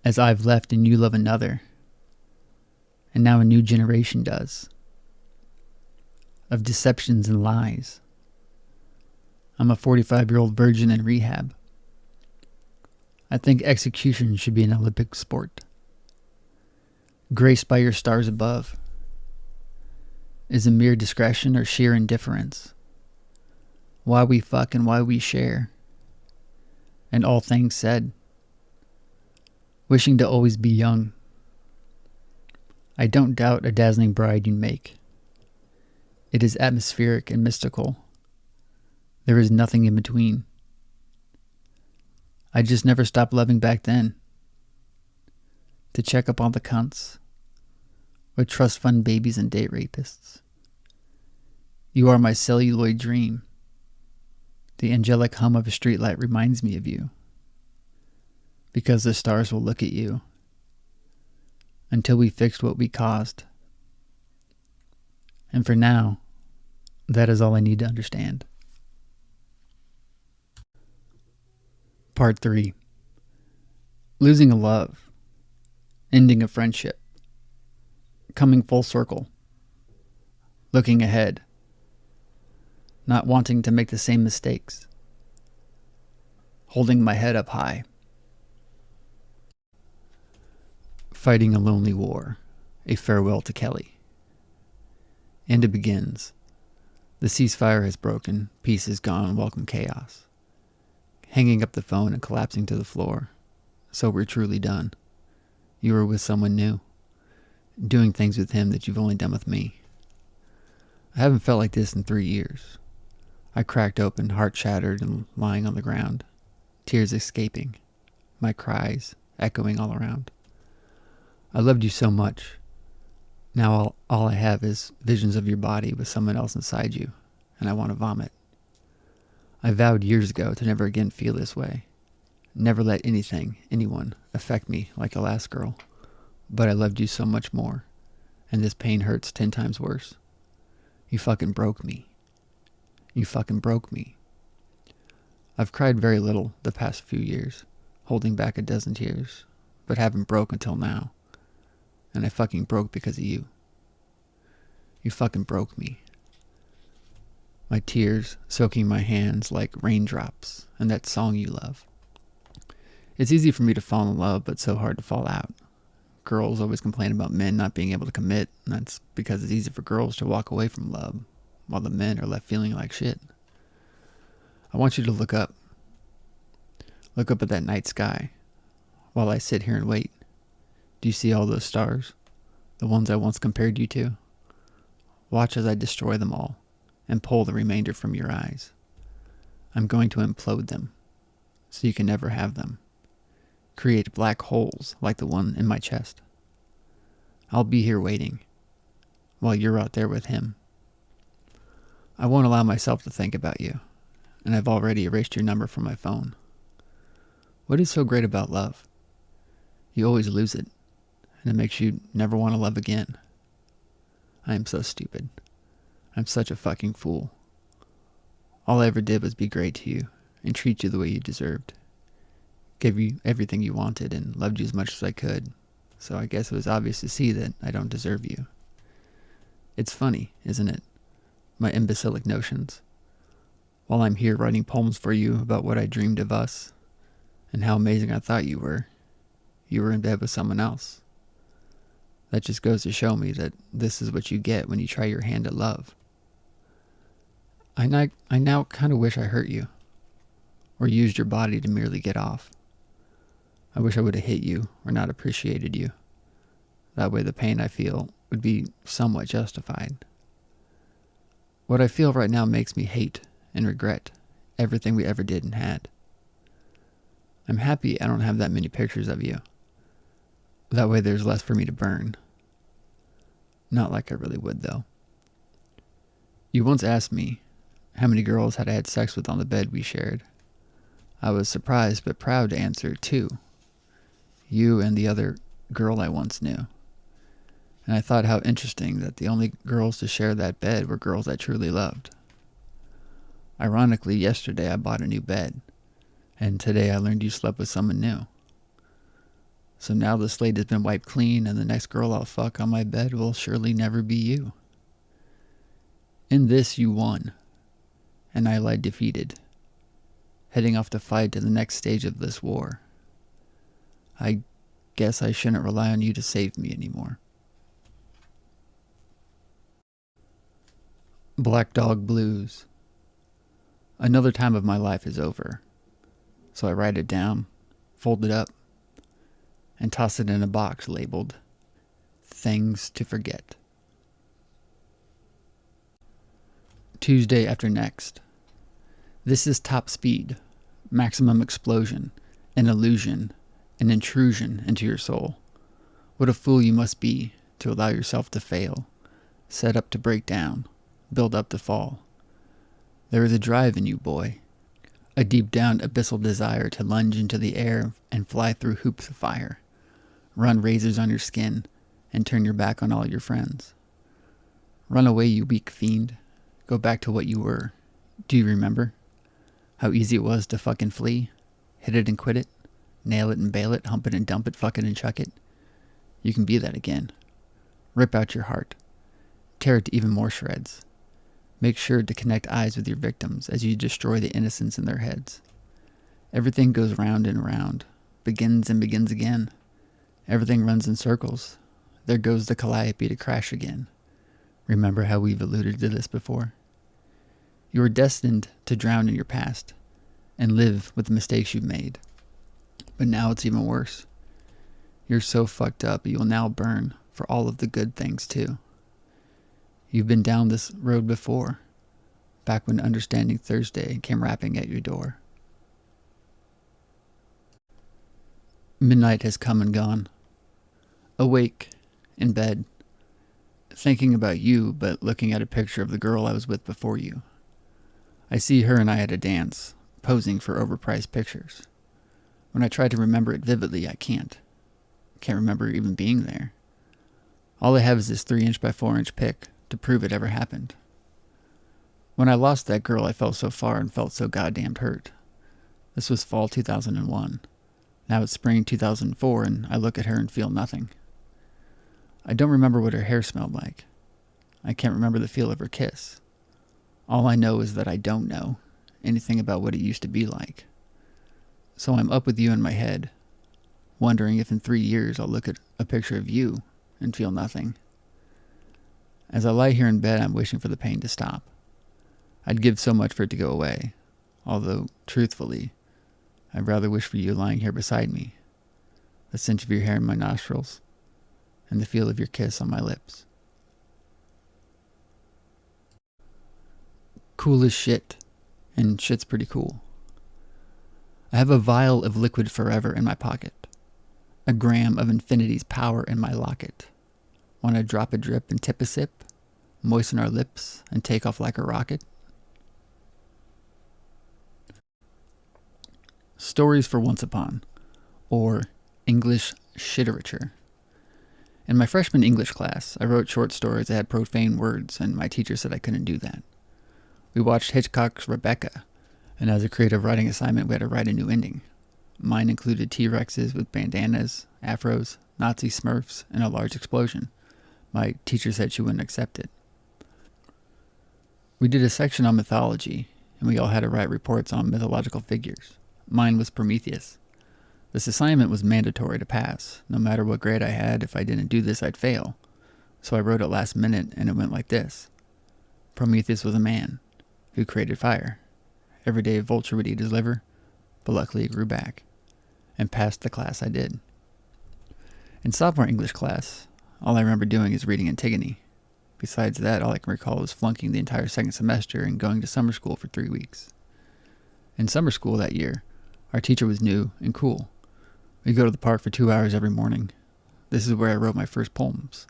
[SPEAKER 1] As I've left and you love another. And now a new generation does. Of deceptions and lies. I'm a 45-year-old virgin in rehab. I think execution should be an Olympic sport. Graced by your stars above. Is a mere discretion or sheer indifference. Why we fuck and why we share. And all things said. Wishing to always be young. I don't doubt a dazzling bride you make. It is atmospheric and mystical. There is nothing in between. I just never stopped loving back then. To check up on the cunts. Or trust fund babies and date rapists. You are my celluloid dream. The angelic hum of a streetlight reminds me of you. Because the stars will look at you. Until we fixed what we caused. And for now, that is all I need to understand. Part 3. Losing a love. Ending a friendship. Coming full circle. Looking ahead. Not wanting to make the same mistakes. Holding my head up high. Fighting a lonely war. A farewell to Kelly. And it begins. The ceasefire has broken. Peace is gone. Welcome chaos. Hanging up the phone and collapsing to the floor. So we're truly done. You were with someone new, doing things with him that you've only done with me. I haven't felt like this in 3 years. I cracked open, heart shattered and lying on the ground, tears escaping, my cries echoing all around. I loved you so much. Now all I have is visions of your body with someone else inside you, and I want to vomit. I vowed years ago to never again feel this way. Never let anything, anyone, affect me like the last girl. But I loved you so much more, and this pain hurts 10 times worse. You fucking broke me. You fucking broke me. I've cried very little the past few years, holding back a dozen tears, but haven't broke until now. And I fucking broke because of you. You fucking broke me. My tears soaking my hands like raindrops in that song you love. It's easy for me to fall in love, but so hard to fall out. Girls always complain about men not being able to commit, and that's because it's easy for girls to walk away from love, while the men are left feeling like shit. I want you to look up. Look up at that night sky, while I sit here and wait. Do you see all those stars? The ones I once compared you to? Watch as I destroy them all, and pull the remainder from your eyes. I'm going to implode them, so you can never have them. Create black holes like the one in my chest. I'll be here waiting, while you're out there with him. I won't allow myself to think about you, and I've already erased your number from my phone. What is so great about love? You always lose it, and it makes you never want to love again. I am so stupid. I'm such a fucking fool. All I ever did was be great to you and treat you the way you deserved. Gave you everything you wanted and loved you as much as I could, so I guess it was obvious to see that I don't deserve you. It's funny, isn't it? My imbecilic notions. While I'm here writing poems for you about what I dreamed of us and how amazing I thought you were in bed with someone else. That just goes to show me that this is what you get when you try your hand at love. I now kind of wish I hurt you, or used your body to merely get off. I wish I would have hit you or not appreciated you. That way the pain I feel would be somewhat justified. What I feel right now makes me hate and regret everything we ever did and had. I'm happy I don't have that many pictures of you. That way there's less for me to burn. Not like I really would, though. You once asked me how many girls had I had sex with on the bed we shared. I was surprised but proud to answer 2. You and the other girl I once knew. And I thought how interesting that the only girls to share that bed were girls I truly loved. Ironically, yesterday I bought a new bed, and today I learned you slept with someone new. So now the slate has been wiped clean, and the next girl I'll fuck on my bed will surely never be you. In this you won, and I lie defeated, heading off to fight to the next stage of this war. I guess I shouldn't rely on you to save me anymore. Black Dog Blues. Another time of my life is over, so I write it down, fold it up, and toss it in a box labeled Things to Forget. Tuesday after next. This is top speed, maximum explosion, an illusion, an intrusion into your soul. What a fool you must be to allow yourself to fail, set up to break down, build up to fall. There is a drive in you, boy, a deep down abyssal desire to lunge into the air and fly through hoops of fire, run razors on your skin, and turn your back on all your friends. Run away, you weak fiend. Go back to what you were. Do you remember? How easy it was to fucking flee? Hit it and quit it? Nail it and bail it? Hump it and dump it? Fuck it and chuck it? You can be that again. Rip out your heart. Tear it to even more shreds. Make sure to connect eyes with your victims as you destroy the innocence in their heads. Everything goes round and round, begins and begins again. Everything runs in circles. There goes the calliope to crash again. Remember how we've alluded to this before? You are destined to drown in your past and live with the mistakes you've made. But now it's even worse. You're so fucked up you will now burn for all of the good things too. You've been down this road before, back when Understanding Thursday came rapping at your door. Midnight has come and gone. Awake, in bed, thinking about you but looking at a picture of the girl I was with before you. I see her and I at a dance, posing for overpriced pictures. When I try to remember it vividly, I can't. Can't remember even being there. All I have is this 3" by 4" pic to prove it ever happened. When I lost that girl, I fell so far and felt so goddamned hurt. This was fall 2001. Now it's spring 2004 and I look at her and feel nothing. I don't remember what her hair smelled like. I can't remember the feel of her kiss. All I know is that I don't know anything about what it used to be like. So I'm up with you in my head, wondering if in 3 years I'll look at a picture of you and feel nothing. As I lie here in bed, I'm wishing for the pain to stop. I'd give so much for it to go away, although, truthfully, I'd rather wish for you lying here beside me, the stench of your hair in my nostrils, and the feel of your kiss on my lips. Cool as shit, and shit's pretty cool. I have a vial of liquid forever in my pocket, a gram of infinity's power in my locket. Want to drop a drip and tip a sip, moisten our lips, and take off like a rocket? Stories for Once Upon, or English Shiterature. In my freshman English class, I wrote short stories that had profane words, and my teacher said I couldn't do that. We watched Hitchcock's Rebecca, and as a creative writing assignment, we had to write a new ending. Mine included T-Rexes with bandanas, afros, Nazi Smurfs, and a large explosion. My teacher said she wouldn't accept it. We did a section on mythology, and we all had to write reports on mythological figures. Mine was Prometheus. This assignment was mandatory to pass. No matter what grade I had, if I didn't do this, I'd fail. So I wrote it last minute, and it went like this. Prometheus was a man who created fire. Every day a vulture would eat his liver, but luckily it grew back, and passed the class I did. In sophomore English class, all I remember doing is reading Antigone. Besides that, all I can recall is flunking the entire second semester and going to summer school for 3 weeks. In summer school that year, our teacher was new and cool. We'd go to the park for 2 hours every morning. This is where I wrote my first poems,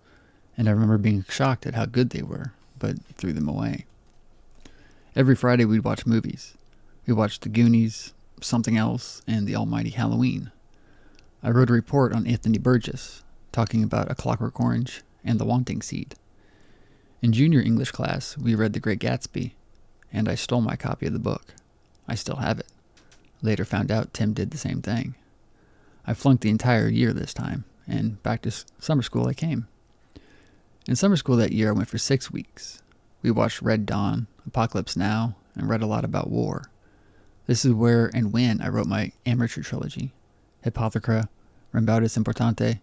[SPEAKER 1] and I remember being shocked at how good they were, but threw them away. Every Friday we'd watch movies. We watched The Goonies, Something Else, and The Almighty Halloween. I wrote a report on Anthony Burgess, talking about A Clockwork Orange and The Wanting Seed. In junior English class, we read The Great Gatsby, and I stole my copy of the book. I still have it. Later found out Tim did the same thing. I flunked the entire year this time, and back to summer school I came. In summer school that year, I went for 6 weeks. We watched Red Dawn, Apocalypse Now, and read a lot about war. This is where and when I wrote my amateur trilogy, Hippothecra, Rembaudas Importante,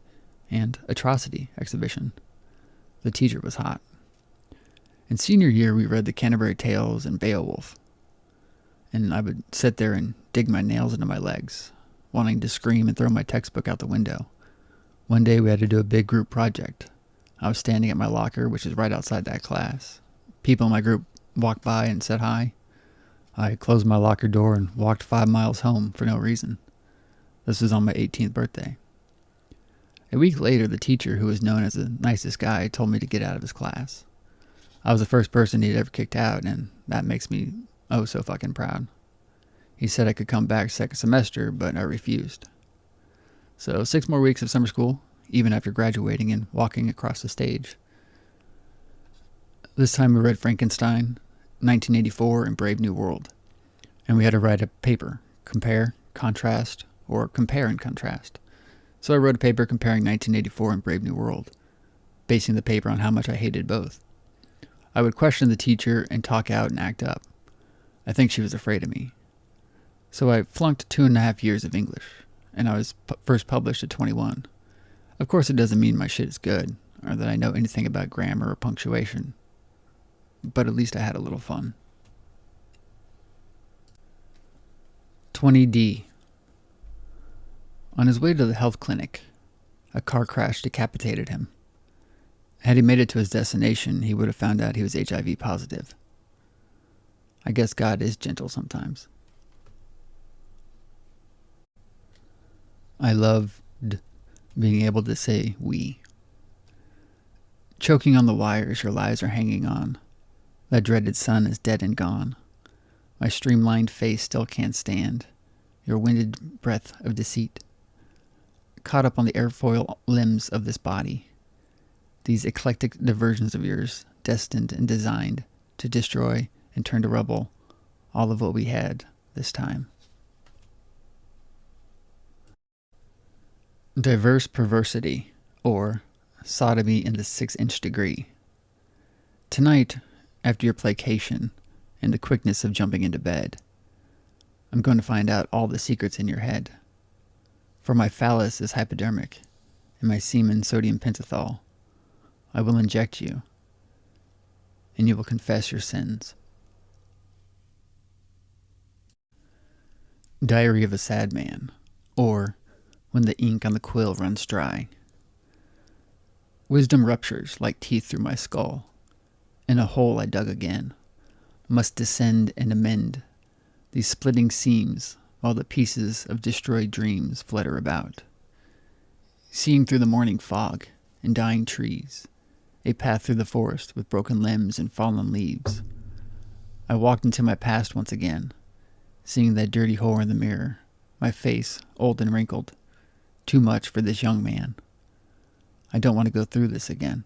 [SPEAKER 1] and Atrocity exhibition. The teacher was hot. In senior year, we read the Canterbury Tales and Beowulf, and I would sit there and dig my nails into my legs, wanting to scream and throw my textbook out the window. One day we had to do a big group project. I was standing at my locker, which is right outside that class. People in my group walked by and said hi. I closed my locker door and walked 5 miles home for no reason. This was on my 18th birthday. A week later, the teacher, who was known as the nicest guy, told me to get out of his class. I was the first person he'd ever kicked out, and that makes me oh so fucking proud. He said I could come back second semester, but I refused. So 6 more weeks of summer school, even after graduating and walking across the stage. This time we read Frankenstein, 1984, and Brave New World. And we had to write a paper, compare, contrast, or compare and contrast. So I wrote a paper comparing 1984 and Brave New World, basing the paper on how much I hated both. I would question the teacher and talk out and act up. I think she was afraid of me. So I flunked 2.5 years of English, and I was first published at 21. Of course it doesn't mean my shit is good, or that I know anything about grammar or punctuation. But at least I had a little fun. 20D. On his way to the health clinic, A car crash decapitated him. Had he made it to his destination, he would have found out he was HIV positive. I guess God is gentle sometimes. I loved being able to say we. Choking on the wires your lives are hanging on. That dreaded sun is dead and gone. My streamlined face still can't stand your winded breath of deceit. Caught up on the airfoil limbs of this body. These eclectic diversions of yours, destined and designed to destroy and turn to rubble all of what we had this time. Diverse perversity, or sodomy in the 6-inch degree. Tonight, after your placation and the quickness of jumping into bed, I'm going to find out all the secrets in your head. For my phallus is hypodermic, and my semen sodium pentothal. I will inject you, and you will confess your sins. Diary of a Sad Man, or When the Ink on the Quill Runs Dry. Wisdom ruptures like teeth through my skull. In a hole I dug again, must descend and amend these splitting seams while the pieces of destroyed dreams flutter about. Seeing through the morning fog and dying trees, a path through the forest with broken limbs and fallen leaves, I walked into my past once again, seeing that dirty whore in the mirror, my face old and wrinkled, too much for this young man. I don't want to go through this again.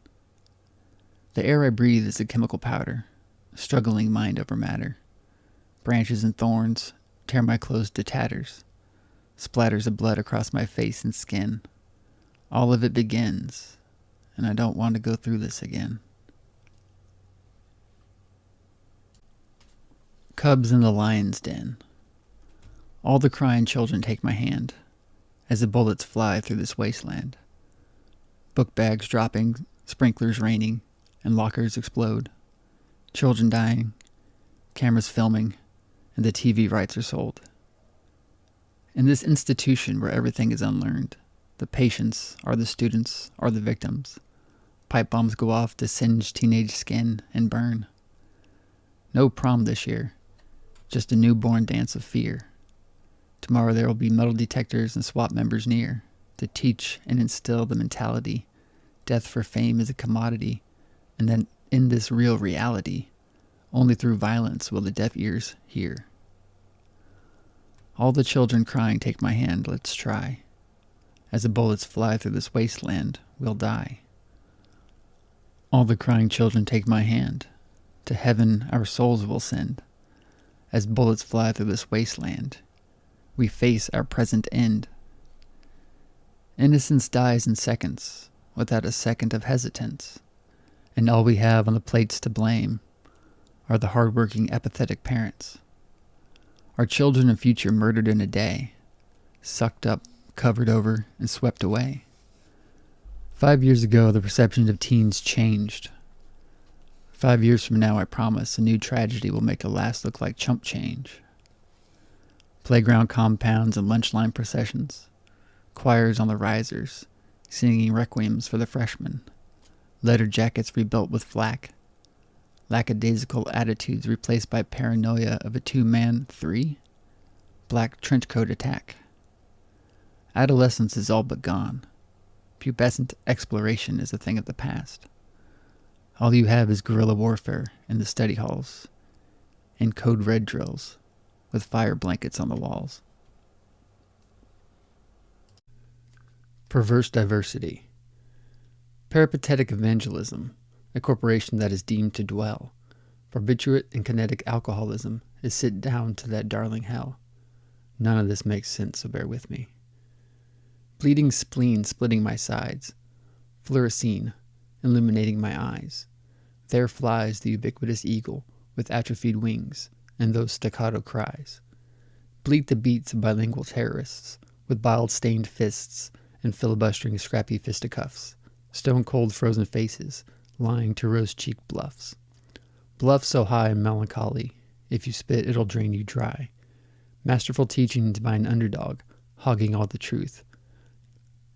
[SPEAKER 1] The air I breathe is a chemical powder, struggling mind over matter. Branches and thorns tear my clothes to tatters, splatters of blood across my face and skin. All of it begins, and I don't want to go through this again. Cubs in the lion's den. All the crying children take my hand as the bullets fly through this wasteland. Book bags dropping, sprinklers raining, and lockers explode. Children dying, cameras filming, and the TV rights are sold. In this institution where everything is unlearned, the patients are the students, are the victims. Pipe bombs go off to singe teenage skin and burn. No prom this year, just a newborn dance of fear. Tomorrow there will be metal detectors and SWAT members near to teach and instill the mentality. Death for fame is a commodity, and then in this real reality, only through violence will the deaf ears hear. All the children crying, take my hand, let's try. As the bullets fly through this wasteland, we'll die. All the crying children, take my hand. To heaven our souls will send. As bullets fly through this wasteland, we face our present end. Innocence dies in seconds, without a second of hesitance, and all we have on the plates to blame are the hard-working, apathetic parents. Our children and future murdered in a day, sucked up, covered over, and swept away. 5 years ago, the perception of teens changed. 5 years from now, I promise, a new tragedy will make the last look like chump change. Playground compounds and lunchline processions, choirs on the risers, singing requiems for the freshmen, leather jackets rebuilt with flak, lackadaisical attitudes replaced by paranoia of a two-man, black trenchcoat attack. Adolescence is all but gone. Pubescent exploration is a thing of the past. All you have is guerrilla warfare in the study halls, and code red drills with fire blankets on the walls. Perverse diversity. Peripatetic evangelism, a corporation that is deemed to dwell. Barbiturate and kinetic alcoholism is sit down to that darling hell. None of this makes sense, so bear with me. Bleeding spleen splitting my sides. Fluorescein illuminating my eyes. There flies the ubiquitous eagle with atrophied wings and those staccato cries. Bleat the beats of bilingual terrorists with bile-stained fists and filibustering scrappy fisticuffs. Stone-cold frozen faces lying to rose-cheeked bluffs. Bluffs so high and melancholy, if you spit it'll drain you dry. Masterful teachings by an underdog, hogging all the truth.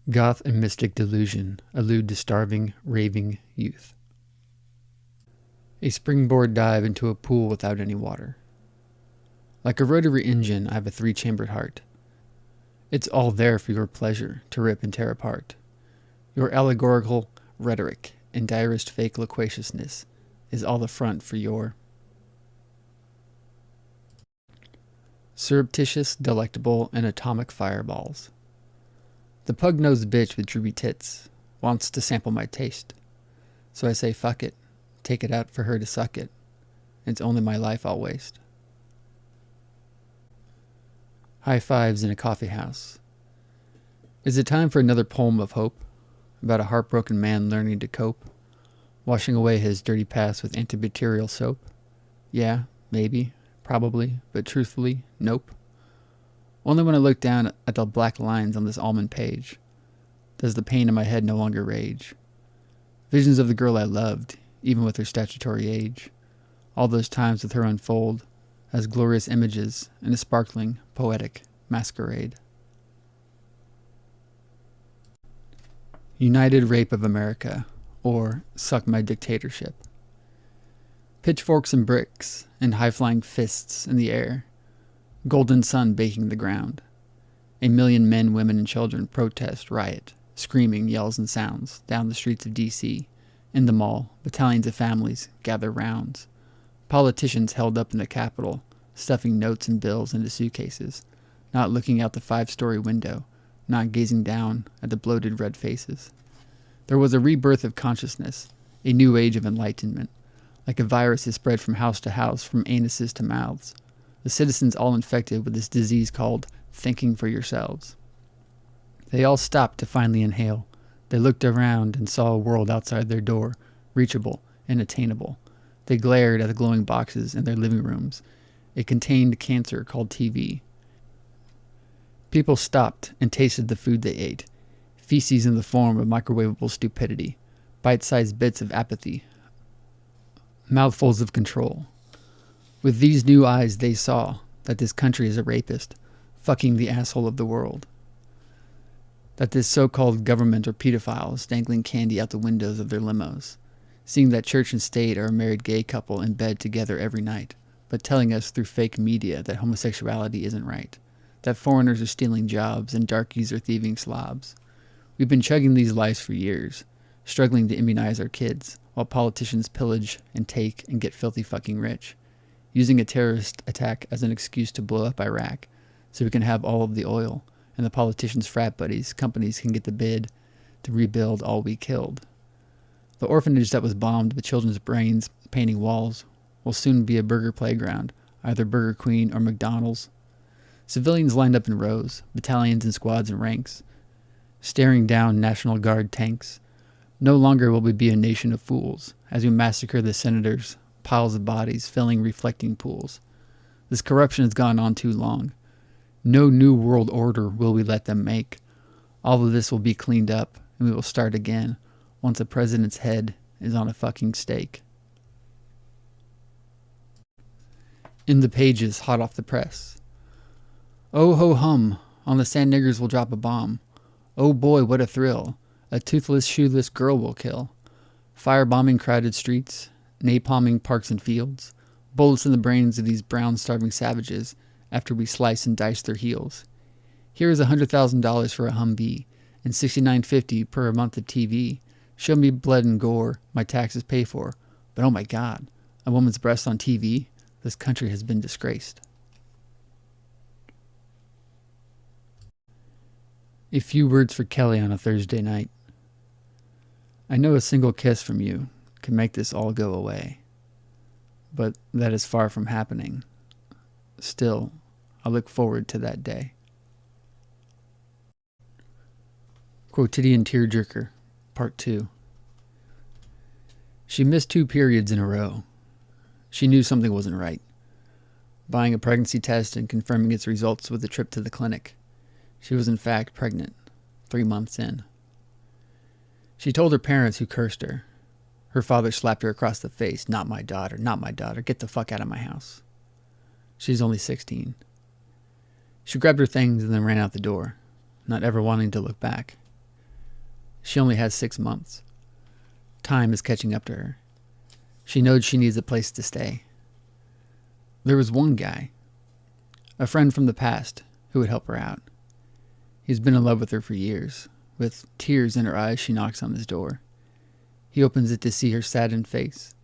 [SPEAKER 1] Goth and mystic delusion allude to starving, raving youth. A springboard dive into a pool without any water. Like a rotary engine, I have a 3-chambered heart. It's all there for your pleasure to rip and tear apart. Your allegorical rhetoric and diarist fake loquaciousness is all the front for your surreptitious, delectable, and atomic fireballs. The pug-nosed bitch with droopy tits wants to sample my taste. So I say fuck it, take it out for her to suck it. It's only my life I'll waste. High fives in a coffee house. Is it time for another poem of hope about a heartbroken man learning to cope, washing away his dirty past with antibacterial soap? Yeah, maybe, probably, but truthfully, nope. Only when I look down at the black lines on this almond page does the pain in my head no longer rage. Visions of the girl I loved, even with her statutory age. All those times with her unfold as glorious images in a sparkling, poetic masquerade. United Rape of America, or Suck My Dictatorship. Pitchforks and bricks, and high-flying fists in the air. Golden sun baking the ground. A million men, women, and children protest, riot, screaming yells and sounds down the streets of D.C. In the mall, battalions of families gather rounds. Politicians held up in the Capitol, stuffing notes and bills into suitcases, not looking out the 5-story window, not gazing down at the bloated red faces. There was a rebirth of consciousness, a new age of enlightenment. Like a virus is spread from house to house, from anuses to mouths. The citizens all infected with this disease called thinking for yourselves. They all stopped to finally inhale. They looked around and saw a world outside their door, reachable and attainable. They glared at the glowing boxes in their living rooms. It contained cancer called TV. People stopped and tasted the food they ate, feces in the form of microwavable stupidity, bite-sized bits of apathy, mouthfuls of control. With these new eyes they saw that this country is a rapist, fucking the asshole of the world. That this so-called government are pedophiles dangling candy out the windows of their limos. Seeing that church and state are a married gay couple in bed together every night, but telling us through fake media that homosexuality isn't right. That foreigners are stealing jobs and darkies are thieving slobs. We've been chugging these lies for years, struggling to immunize our kids, while politicians pillage and take and get filthy fucking rich, using a terrorist attack as an excuse to blow up Iraq so we can have all of the oil, and the politicians' frat buddies, companies can get the bid to rebuild all we killed. The orphanage that was bombed with children's brains painting walls will soon be a burger playground, either Burger Queen or McDonald's. Civilians lined up in rows, battalions and squads and ranks, staring down National Guard tanks. No longer will we be a nation of fools as we massacre the senators, piles of bodies filling reflecting pools. This corruption has gone on too long. No new world order will we let them make. All of this will be cleaned up, and we will start again once a president's head is on a fucking stake. In the pages, hot off the press. Oh ho hum, on the sand niggers will drop a bomb. Oh boy, what a thrill. A toothless, shoeless girl will kill. Firebombing crowded streets, napalming parks and fields. Bullets in the brains of these brown starving savages after we slice and dice their heels. Here is $100,000 for a Humvee and $69.50 per month of TV. Show me blood and gore, my taxes pay for. But oh my God, a woman's breast on TV? This country has been disgraced. A few words for Kelly on a Thursday night. I know a single kiss from you can make this all go away, but that is far from happening. Still, I look forward to that day. Quotidian Tearjerker, Part 2. She missed 2 periods in a row. She knew something wasn't right. Buying a pregnancy test and confirming its results with a trip to the clinic. She was in fact pregnant, 3 months in. She told her parents, who cursed her. Her father slapped her across the face. Not my daughter, not my daughter. Get the fuck out of my house. She's only 16. She grabbed her things and then ran out the door, not ever wanting to look back. She only has 6 months. Time is catching up to her. She knows she needs a place to stay. There was one guy, a friend from the past, who would help her out. He's been in love with her for years. With tears in her eyes, she knocks on his door. He opens it to see her saddened face.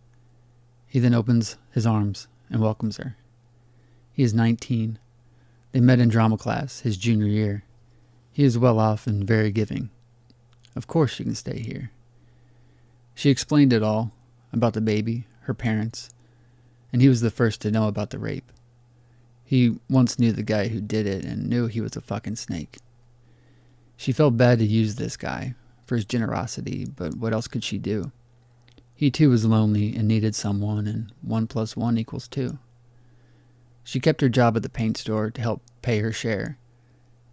[SPEAKER 1] He then opens his arms and welcomes her. He is 19. They met in drama class his junior year. He is well off and very giving. Of course she can stay here. She explained it all, about the baby, her parents, and he was the first to know about the rape. He once knew the guy who did it and knew he was a fucking snake. She felt bad to use this guy for his generosity, but what else could she do? He too was lonely and needed someone, and 1 + 1 = 2. She kept her job at the paint store to help pay her share,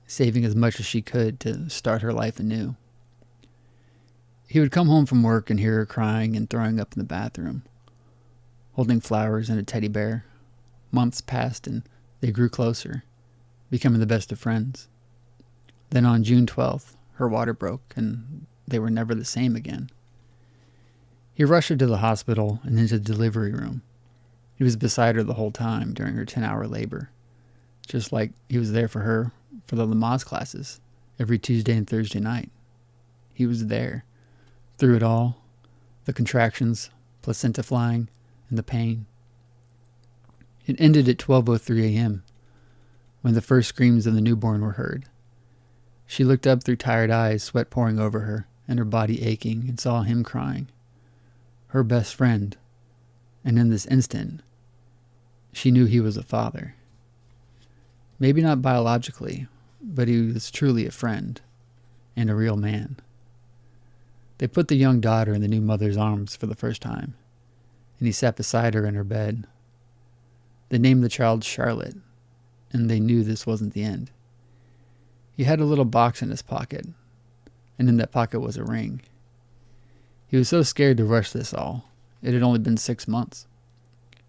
[SPEAKER 1] saving as much as she could to start her life anew. He would come home from work and hear her crying and throwing up in the bathroom, holding flowers and a teddy bear. Months passed and they grew closer, becoming the best of friends. Then on June 12th, her water broke and they were never the same again. He rushed her to the hospital and into the delivery room. He was beside her the whole time during her 10-hour labor, just like he was there for her for the Lamaze classes every Tuesday and Thursday night. He was there, through it all, the contractions, placenta flying, and the pain. It ended at 12:03 a.m., when the first screams of the newborn were heard. She looked up through tired eyes, sweat pouring over her, and her body aching, and saw him crying. Her best friend, and in this instant, she knew he was a father. Maybe not biologically, but he was truly a friend, and a real man. They put the young daughter in the new mother's arms for the first time, and he sat beside her in her bed. They named the child Charlotte, and they knew this wasn't the end. He had a little box in his pocket, and in that pocket was a ring. He was so scared to rush this all. It had only been 6 months.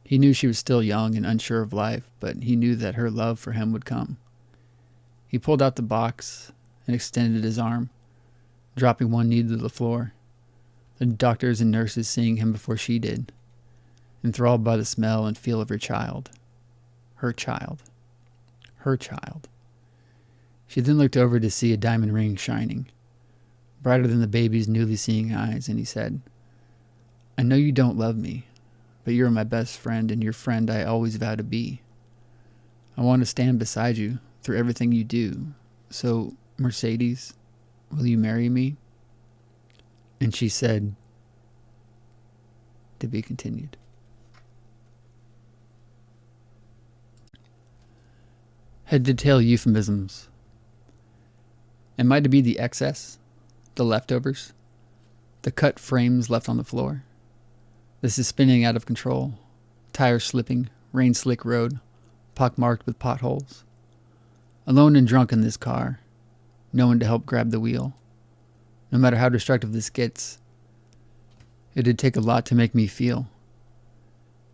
[SPEAKER 1] He knew she was still young and unsure of life, but he knew that her love for him would come. He pulled out the box and extended his arm, dropping one knee to the floor, the doctors and nurses seeing him before she did, enthralled by the smell and feel of her child. Her child. Her child. She then looked over to see a diamond ring shining, brighter than the baby's newly seeing eyes, and he said, "I know you don't love me, but you're my best friend and your friend I always vow to be. I want to stand beside you through everything you do. So, Mercedes, will you marry me?" And she said, "To be continued." Head to tail euphemisms. Am I to be the excess, the leftovers, the cut frames left on the floor? This is spinning out of control, tires slipping, rain-slick road, pockmarked with potholes. Alone and drunk in this car, no one to help grab the wheel. No matter how destructive this gets, it'd take a lot to make me feel.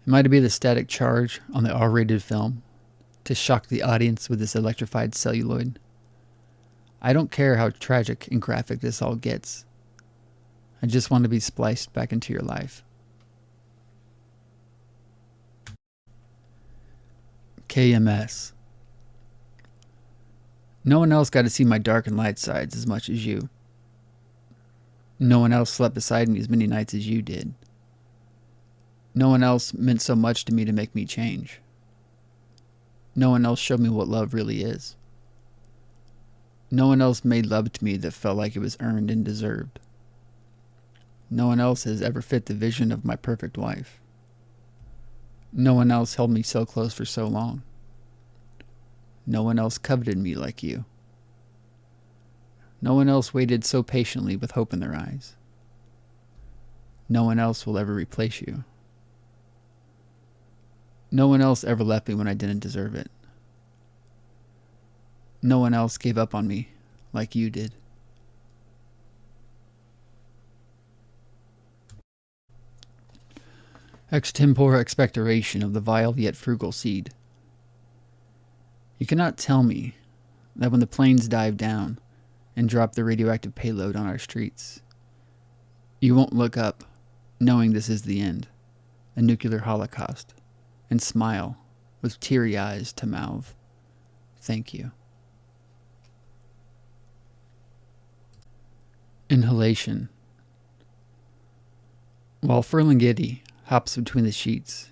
[SPEAKER 1] Am I to be the static charge on the R-rated film, to shock the audience with this electrified celluloid? I don't care how tragic and graphic this all gets. I just want to be spliced back into your life. KMS. No one else got to see my dark and light sides as much as you. No one else slept beside me as many nights as you did. No one else meant so much to me to make me change. No one else showed me what love really is. No one else made love to me that felt like it was earned and deserved. No one else has ever fit the vision of my perfect wife. No one else held me so close for so long. No one else coveted me like you. No one else waited so patiently with hope in their eyes. No one else will ever replace you. No one else ever left me when I didn't deserve it. No one else gave up on me like you did. Extempore expectoration of the vile yet frugal seed. You cannot tell me that when the planes dive down, and drop the radioactive payload on our streets. You won't look up, knowing this is the end, a nuclear holocaust, and smile with teary eyes to mouth. Thank you. Inhalation. While Ferlinghetti hops between the sheets,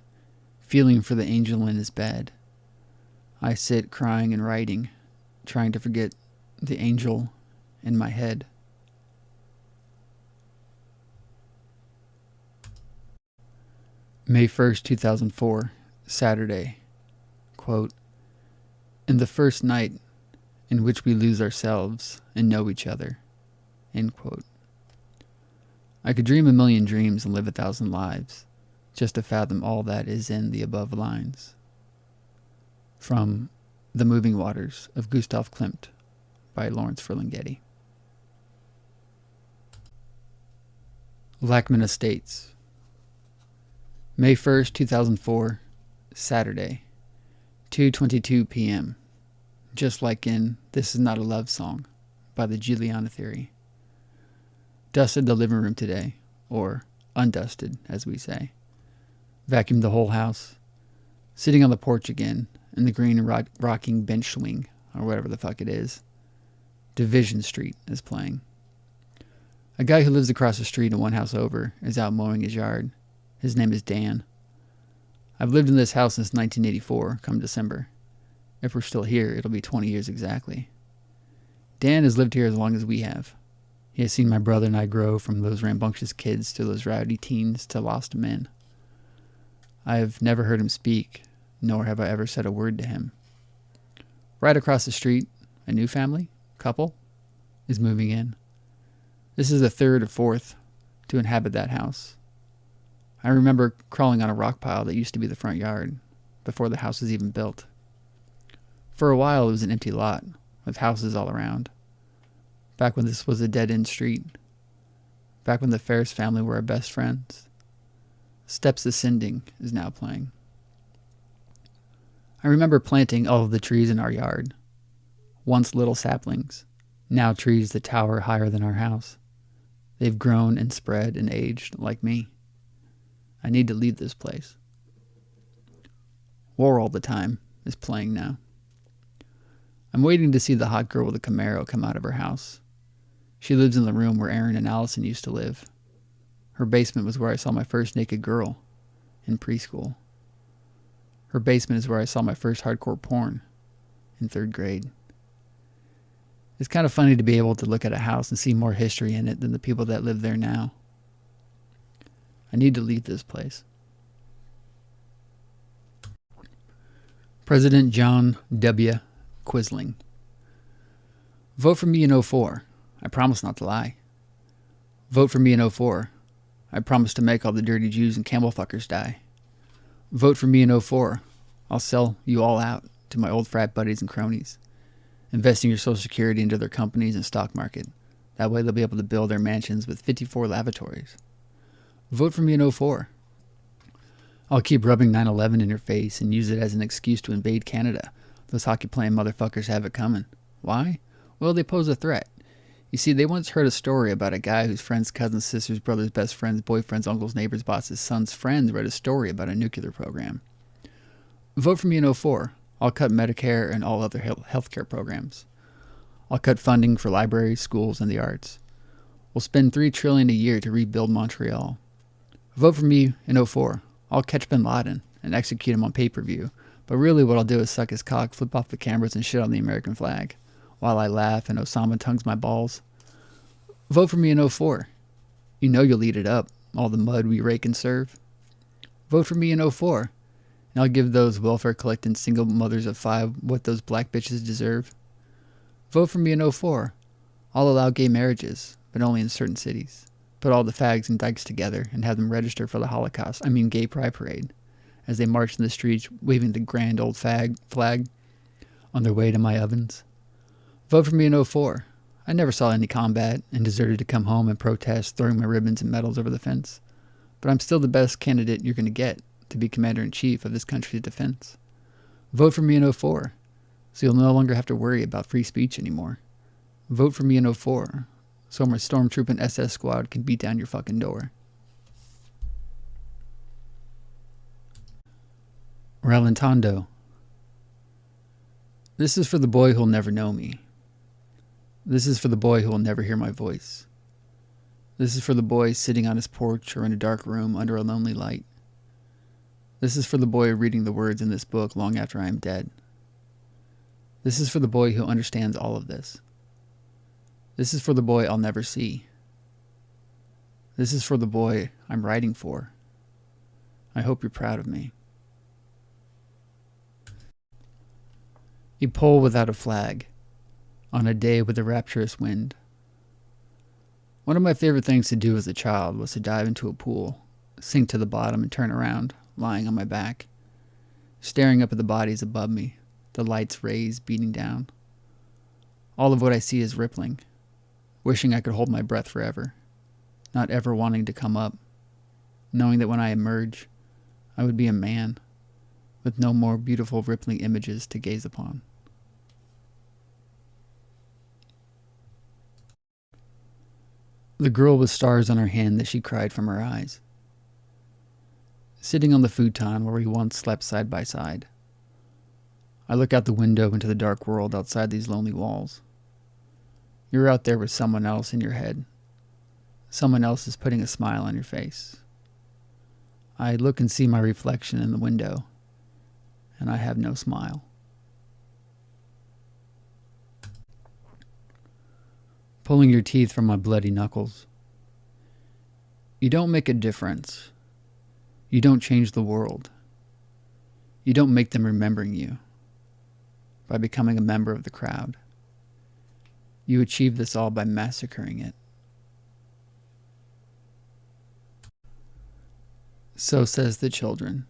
[SPEAKER 1] feeling for the angel in his bed, I sit crying and writing, trying to forget the angel in my head. May 1st, 2004, Saturday. Quote, in the first night in which we lose ourselves and know each other. End quote. I could dream a million dreams and live 1,000 lives just to fathom all that is in the above lines. From The Moving Waters of Gustav Klimt by Lawrence Ferlinghetti. Lackman Estates. May 1st, 2004, Saturday, 2:22 p.m. Just like in This Is Not a Love Song by the Juliana Theory. Dusted the living room today, or undusted, as we say. Vacuumed the whole house. Sitting on the porch again, in the green rocking bench swing, or whatever the fuck it is. Division Street is playing. A guy who lives across the street and one house over is out mowing his yard. His name is Dan. I've lived in this house since 1984, come December. If we're still here, it'll be 20 years exactly. Dan has lived here as long as we have. He has seen my brother and I grow from those rambunctious kids to those rowdy teens to lost men. I have never heard him speak, nor have I ever said a word to him. Right across the street, a new family, couple, is moving in. This is the third or fourth to inhabit that house. I remember crawling on a rock pile that used to be the front yard, before the house was even built. For a while it was an empty lot, with houses all around. Back when this was a dead-end street. Back when the Ferris family were our best friends. Steps Ascending is now playing. I remember planting all of the trees in our yard. Once little saplings, now trees that tower higher than our house. They've grown and spread and aged like me. I need to leave this place. War All the Time is playing now. I'm waiting to see the hot girl with a Camaro come out of her house. She lives in the room where Aaron and Allison used to live. Her basement was where I saw my first naked girl in preschool. Her basement is where I saw my first hardcore porn in 3rd grade. It's kind of funny to be able to look at a house and see more history in it than the people that live there now. I need to leave this place. President John W. Quisling. Vote for me in 04. I promise not to lie. Vote for me in 04. I promise to make all the dirty Jews and camel fuckers die. Vote for me in 04. I'll sell you all out to my old frat buddies and cronies, investing your social security into their companies and stock market. That way they'll be able to build their mansions with 54 lavatories. Vote for me in 04. I'll keep rubbing 9/11 in your face and use it as an excuse to invade Canada. Those hockey-playing motherfuckers have it coming. Why? Well, they pose a threat. You see, they once heard a story about a guy whose friend's cousin's sister's brother's best friend's boyfriend's uncle's neighbor's boss's son's friends read a story about a nuclear program. Vote for me in 04. I'll cut Medicare and all other healthcare programs. I'll cut funding for libraries, schools, and the arts. We'll spend $3 trillion a year to rebuild Montreal. Vote for me in 04. I'll catch Bin Laden and execute him on pay-per-view. But really what I'll do is suck his cock, flip off the cameras, and shit on the American flag, while I laugh and Osama tongues my balls. Vote for me in 04. You know you'll eat it up, all the mud we rake and serve. Vote for me in 04, and I'll give those welfare-collecting single mothers of 5 what those black bitches deserve. Vote for me in 04. I'll allow gay marriages, but only in certain cities. Put all the fags and dykes together and have them register for the Holocaust, Gay Pride Parade, as they march in the streets waving the grand old flag on their way to my ovens. Vote for me in 04. I never saw any combat and deserted to come home and protest, throwing my ribbons and medals over the fence. But I'm still the best candidate you're going to get to be Commander-in-Chief of this country's defense. Vote for me in 04, so you'll no longer have to worry about free speech anymore. Vote for me in '04, so my stormtroop and SS squad can beat down your fucking door. Rallentando. This is for the boy who'll never know me. This is for the boy who will never hear my voice. This is for the boy sitting on his porch or in a dark room under a lonely light. This is for the boy reading the words in this book long after I am dead. This is for the boy who understands all of this. This is for the boy I'll never see. This is for the boy I'm writing for. I hope you're proud of me. A pole without a flag, on a day with a rapturous wind. One of my favorite things to do as a child was to dive into a pool, sink to the bottom and turn around, lying on my back, staring up at the bodies above me, the light's rays beating down. All of what I see is rippling, wishing I could hold my breath forever, not ever wanting to come up, knowing that when I emerge, I would be a man, with no more beautiful rippling images to gaze upon. The girl with stars on her hand that she cried from her eyes. Sitting on the futon where we once slept side by side, I look out the window into the dark world outside these lonely walls. You're out there with someone else in your head. Someone else is putting a smile on your face. I look and see my reflection in the window, and I have no smile. Pulling your teeth from my bloody knuckles. You don't make a difference. You don't change the world. You don't make them remembering you by becoming a member of the crowd. You achieve this all by massacring it. So says the children.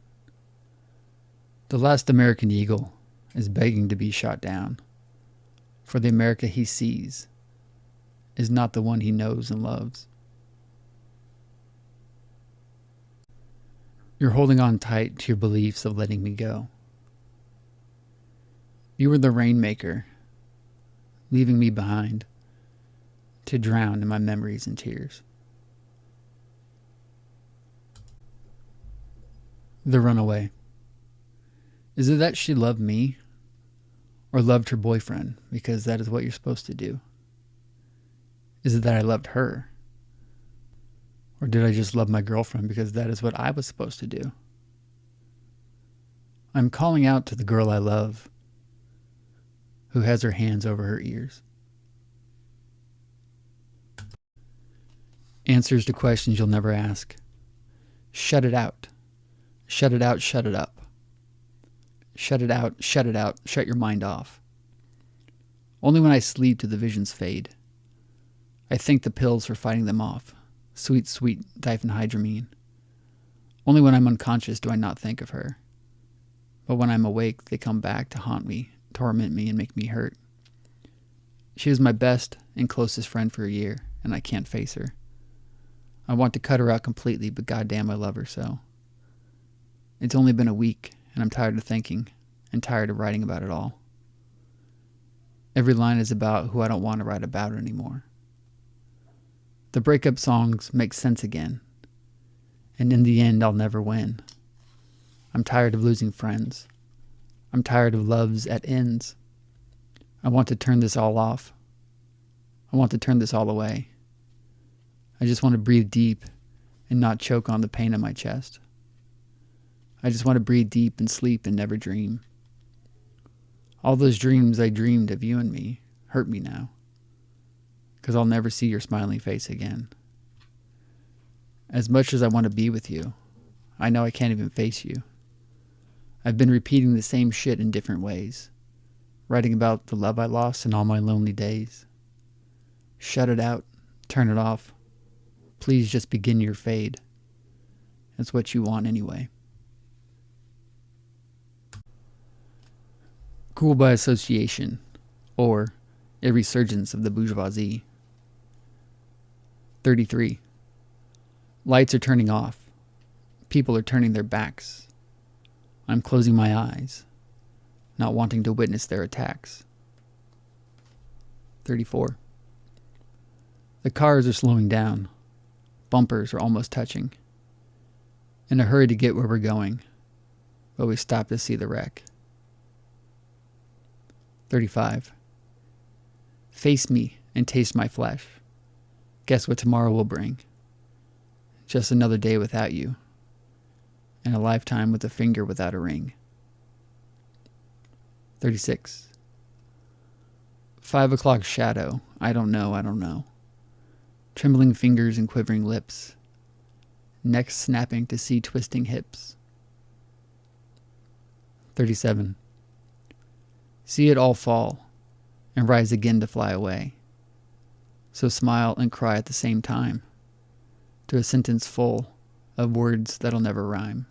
[SPEAKER 1] The last American eagle is begging to be shot down, for the America he sees is not the one he knows and loves. You're holding on tight to your beliefs of letting me go. You were the rainmaker, leaving me behind to drown in my memories and tears. The runaway. Is it that she loved me or loved her boyfriend, because that is what you're supposed to do? Is it that I loved her? Or did I just love my girlfriend because that is what I was supposed to do? I'm calling out to the girl I love, who has her hands over her ears. Answers to questions you'll never ask. Shut it out. Shut it out, shut it up. Shut it out, shut it out, shut your mind off. Only when I sleep do the visions fade. I think the pills for fighting them off. Sweet, sweet diphenhydramine. Only when I'm unconscious do I not think of her. But when I'm awake, they come back to haunt me, torment me, and make me hurt. She was my best and closest friend for a year, and I can't face her. I want to cut her out completely, but goddamn, I love her so. It's only been a week, and I'm tired of thinking, and tired of writing about it all. Every line is about who I don't want to write about anymore. The breakup songs make sense again, and in the end, I'll never win. I'm tired of losing friends. I'm tired of loves at ends. I want to turn this all off. I want to turn this all away. I just want to breathe deep and not choke on the pain in my chest. I just want to breathe deep and sleep and never dream. All those dreams I dreamed of you and me hurt me now, because I'll never see your smiling face again. As much as I want to be with you, I know I can't even face you. I've been repeating the same shit in different ways, writing about the love I lost in all my lonely days. Shut it out, turn it off. Please just begin your fade. It's what you want anyway. Cool by association, or a resurgence of the bourgeoisie. 33. Lights are turning off. People are turning their backs. I'm closing my eyes, not wanting to witness their attacks. 34. The cars are slowing down. Bumpers are almost touching. In a hurry to get where we're going, but we stop to see the wreck. 35. Face me and taste my flesh. Guess what tomorrow will bring? Just another day without you, and a lifetime with a finger without a ring. 36. 5 o'clock shadow. I don't know. Trembling fingers and quivering lips. Neck snapping to see twisting hips. 37. See it all fall and rise again to fly away. So smile and cry at the same time to a sentence full of words that'll never rhyme.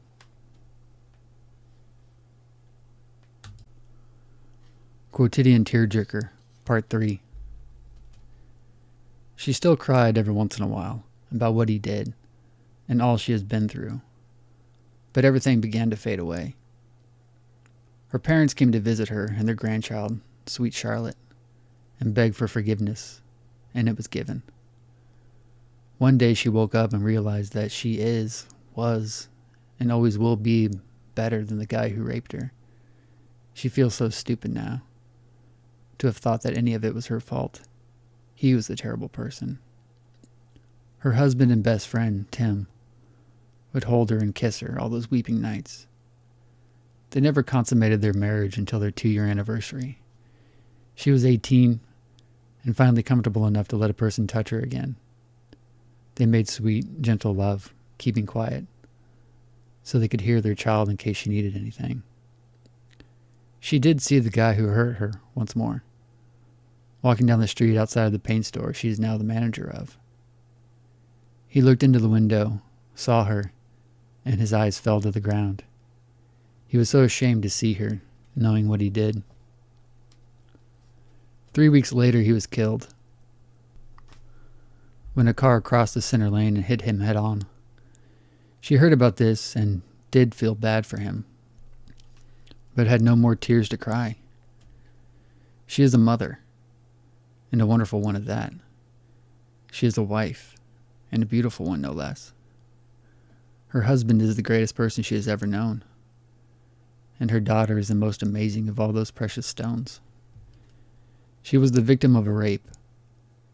[SPEAKER 1] Quotidian Tearjerker, Part 3. She still cried every once in a while about what he did and all she has been through, but everything began to fade away. Her parents came to visit her and their grandchild, sweet Charlotte, and begged for forgiveness, and it was given. One day she woke up and realized that she was, and always will be better than the guy who raped her. She feels so stupid now, to have thought that any of it was her fault. He was the terrible person. Her husband and best friend, Tim, would hold her and kiss her all those weeping nights. They never consummated their marriage until their 2-year anniversary. She was 18 and finally comfortable enough to let a person touch her again. They made sweet, gentle love, keeping quiet, so they could hear their child in case she needed anything. She did see the guy who hurt her once more, walking down the street outside of the paint store she is now the manager of. He looked into the window, saw her, and his eyes fell to the ground. He was so ashamed to see her, knowing what he did. 3 weeks later, he was killed when a car crossed the center lane and hit him head on. She heard about this and did feel bad for him, but had no more tears to cry. She is a mother, and a wonderful one at that. She is a wife, and a beautiful one no less. Her husband is the greatest person she has ever known, and her daughter is the most amazing of all those precious stones. She was the victim of a rape,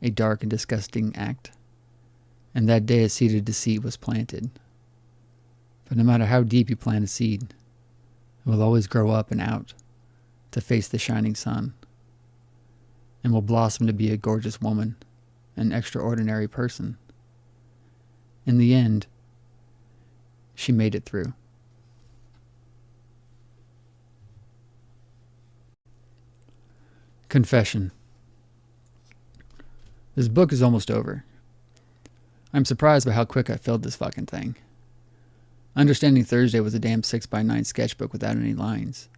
[SPEAKER 1] a dark and disgusting act, and that day a seed of deceit was planted. But no matter how deep you plant a seed, it will always grow up and out to face the shining sun, and will blossom to be a gorgeous woman, an extraordinary person. In the end, she made it through. Confession. This book is almost over. I'm surprised by how quick I filled this fucking thing. Understanding Thursday was a damn 6x9 sketchbook without any lines,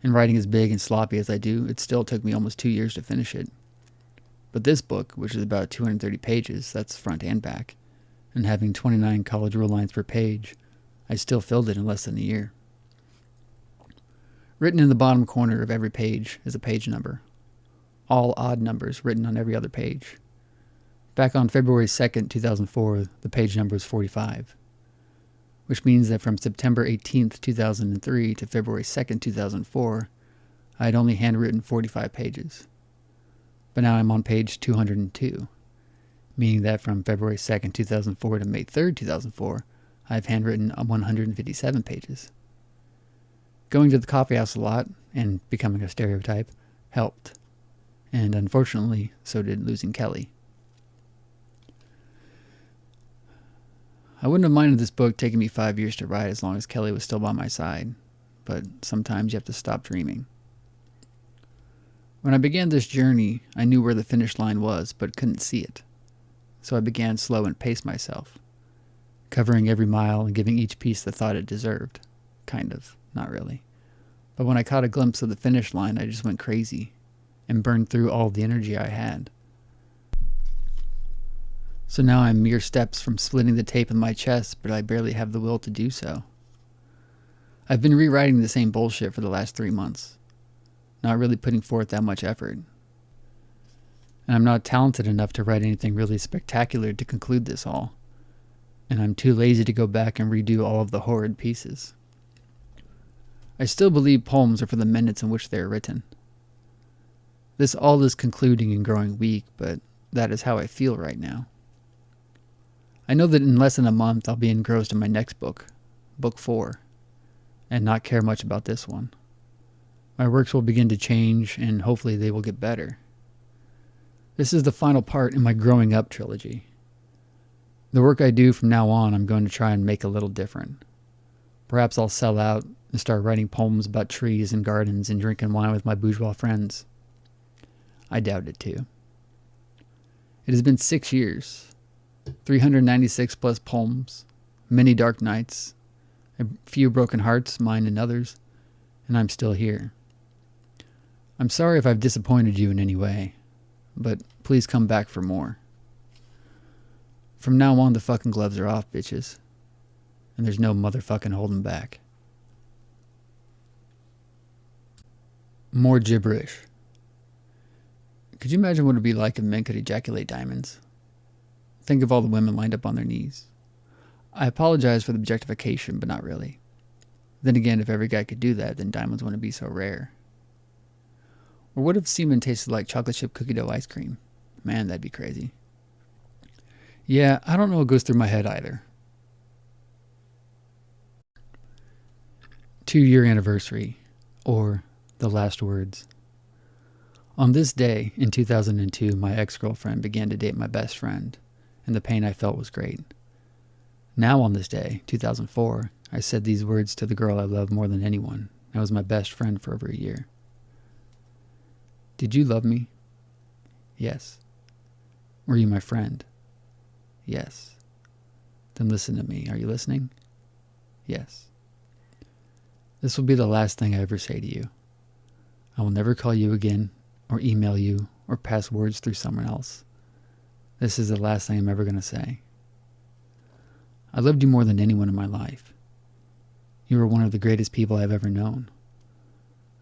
[SPEAKER 1] and writing as big and sloppy as I do, it still took me almost 2 years to finish it. But this book, which is about 230 pages, that's front and back, and having 29 college rule lines per page, I still filled it in less than a year. Written in the bottom corner of every page is a page number. All odd numbers written on every other page. Back on February 2nd, 2004, the page number was 45, which means that from September 18th, 2003 to February 2nd, 2004, I had only handwritten 45 pages. But now I'm on page 202, meaning that from February 2nd, 2004 to May 3rd, 2004, I've handwritten 157 pages. Going to the coffee house a lot and becoming a stereotype helped, and unfortunately, so did losing Kelly. I wouldn't have minded this book taking me 5 years to write as long as Kelly was still by my side, but sometimes you have to stop dreaming. When I began this journey, I knew where the finish line was, but couldn't see it. So I began slow and paced myself, covering every mile and giving each piece the thought it deserved. Kind of, not really. But when I caught a glimpse of the finish line, I just went crazy and burned through all the energy I had. So now I'm mere steps from splitting the tape in my chest, but I barely have the will to do so. I've been rewriting the same bullshit for the last 3 months, not really putting forth that much effort. and I'm not talented enough to write anything really spectacular to conclude this all, and I'm too lazy to go back and redo all of the horrid pieces. I still believe poems are for the minutes in which they are written. This all is concluding and growing weak, but that is how I feel right now. I know that in less than a month I'll be engrossed in my next book, Book 4, and not care much about this one. My works will begin to change, and hopefully they will get better. This is the final part in my growing up trilogy. The work I do from now on I'm going to try and make a little different. Perhaps I'll sell out and start writing poems about trees and gardens and drinking wine with my bourgeois friends. I doubt it too. It has been 6 years, 396 plus poems, many dark nights, a few broken hearts, mine and others, and I'm still here. I'm sorry if I've disappointed you in any way, but please come back for more. From now on, the fucking gloves are off, bitches, and there's no motherfucking holding back. More gibberish. Could you imagine what it would be like if men could ejaculate diamonds? Think of all the women lined up on their knees. I apologize for the objectification, but not really. Then again, if every guy could do that, then diamonds wouldn't be so rare. Or what if semen tasted like chocolate chip cookie dough ice cream? Man, that'd be crazy. Yeah, I don't know what goes through my head either. 2-year anniversary, or the last words. On this day, in 2002, my ex-girlfriend began to date my best friend, and the pain I felt was great. Now on this day, 2004, I said these words to the girl I loved more than anyone. I was my best friend for over a year. Did you love me? Yes. Were you my friend? Yes. Then listen to me. Are you listening? Yes. This will be the last thing I ever say to you. I will never call you again, or email you, or pass words through someone else. This is the last thing I'm ever going to say. I loved you more than anyone in my life. You were one of the greatest people I've ever known.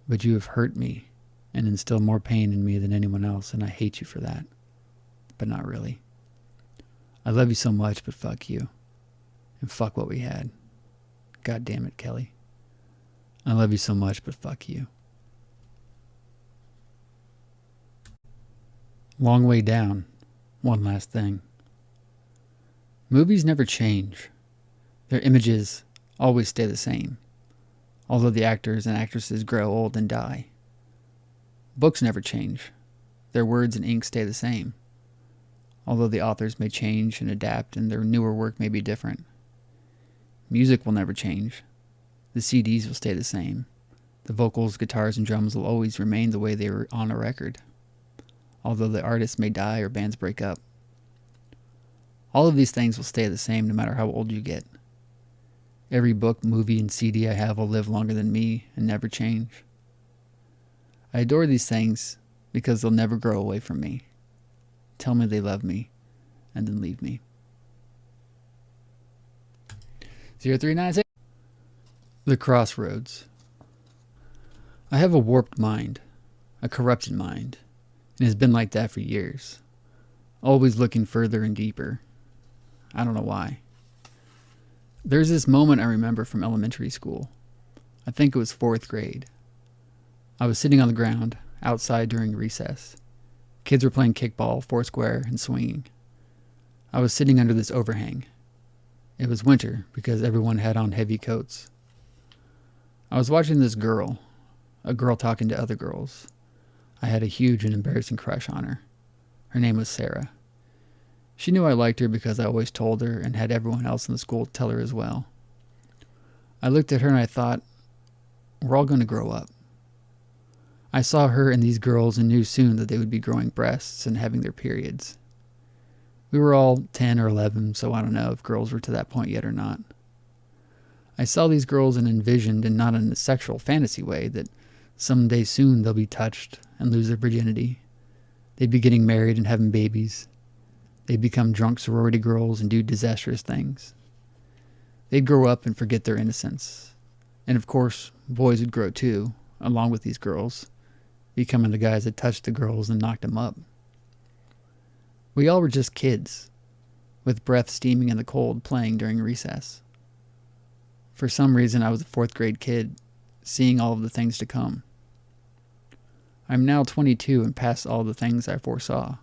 [SPEAKER 1] But you have hurt me and instilled more pain in me than anyone else, and I hate you for that. But not really. I love you so much, but fuck you. And fuck what we had. God damn it, Kelly. I love you so much, but fuck you. Long way down. One last thing. Movies never change. Their images always stay the same, although the actors and actresses grow old and die. Books never change. Their words and ink stay the same, although the authors may change and adapt and their newer work may be different. Music will never change. The CDs will stay the same. The vocals, guitars, and drums will always remain the way they were on a record, although the artists may die or bands break up. All of these things will stay the same no matter how old you get. Every book, movie, and CD I have will live longer than me and never change. I adore these things because they'll never grow away from me. Tell me they love me, and then leave me. 0396. The Crossroads. I have a warped mind, a corrupted mind, and it has been like that for years. Always looking further and deeper. I don't know why. There's this moment I remember from elementary school. I think it was 4th grade. I was sitting on the ground, outside during recess. Kids were playing kickball, foursquare, and swinging. I was sitting under this overhang. It was winter because everyone had on heavy coats. I was watching this girl, a girl talking to other girls. I had a huge and embarrassing crush on her. Her name was Sarah. She knew I liked her because I always told her and had everyone else in the school tell her as well. I looked at her and I thought, we're all going to grow up. I saw her and these girls and knew soon that they would be growing breasts and having their periods. We were all 10 or 11, so I don't know if girls were to that point yet or not. I saw these girls and envisioned, and not in a sexual fantasy way, that someday soon they'll be touched and lose their virginity. They'd be getting married and having babies. They'd become drunk sorority girls and do disastrous things. They'd grow up and forget their innocence. And of course, boys would grow too, along with these girls, becoming the guys that touched the girls and knocked them up. We all were just kids, with breath steaming in the cold, playing during recess. For some reason, I was a fourth grade kid, seeing all of the things to come. I'm now 22 and past all the things I foresaw.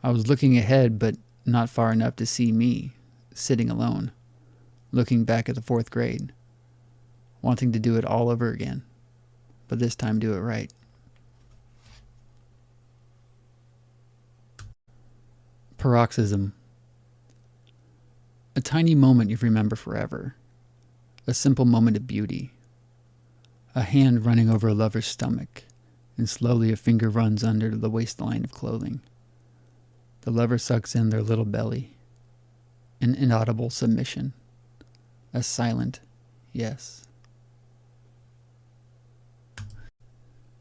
[SPEAKER 1] I was looking ahead, but not far enough to see me, sitting alone, looking back at the fourth grade, wanting to do it all over again, but this time do it right. Paroxysm. A tiny moment you remember forever. A simple moment of beauty. A hand running over a lover's stomach, and slowly a finger runs under the waistline of clothing. The lover sucks in their little belly. An inaudible submission. A silent yes.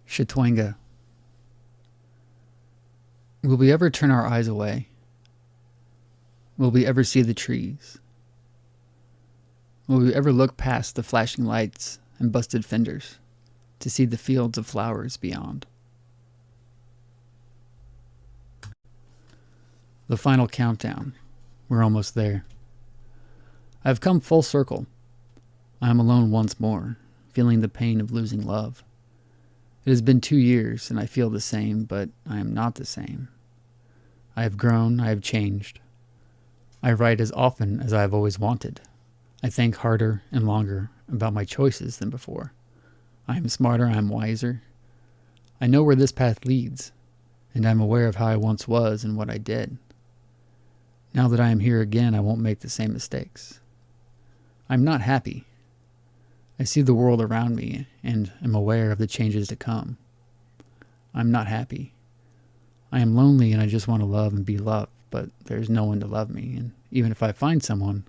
[SPEAKER 1] Shitwanga. Will we ever turn our eyes away? Will we ever see the trees? Will we ever look past the flashing lights and busted fenders to see the fields of flowers beyond? The final countdown. We're almost there. I've come full circle. I am alone once more, feeling the pain of losing love. It has been 2 years, and I feel the same, but I am not the same. I have grown, I have changed. I write as often as I have always wanted. I think harder and longer about my choices than before. I am smarter, I am wiser. I know where this path leads, and I am aware of how I once was and what I did. Now that I am here again, I won't make the same mistakes. I'm not happy. I see the world around me and am aware of the changes to come. I'm not happy. I am lonely and I just want to love and be loved, but there's no one to love me, and even if I find someone,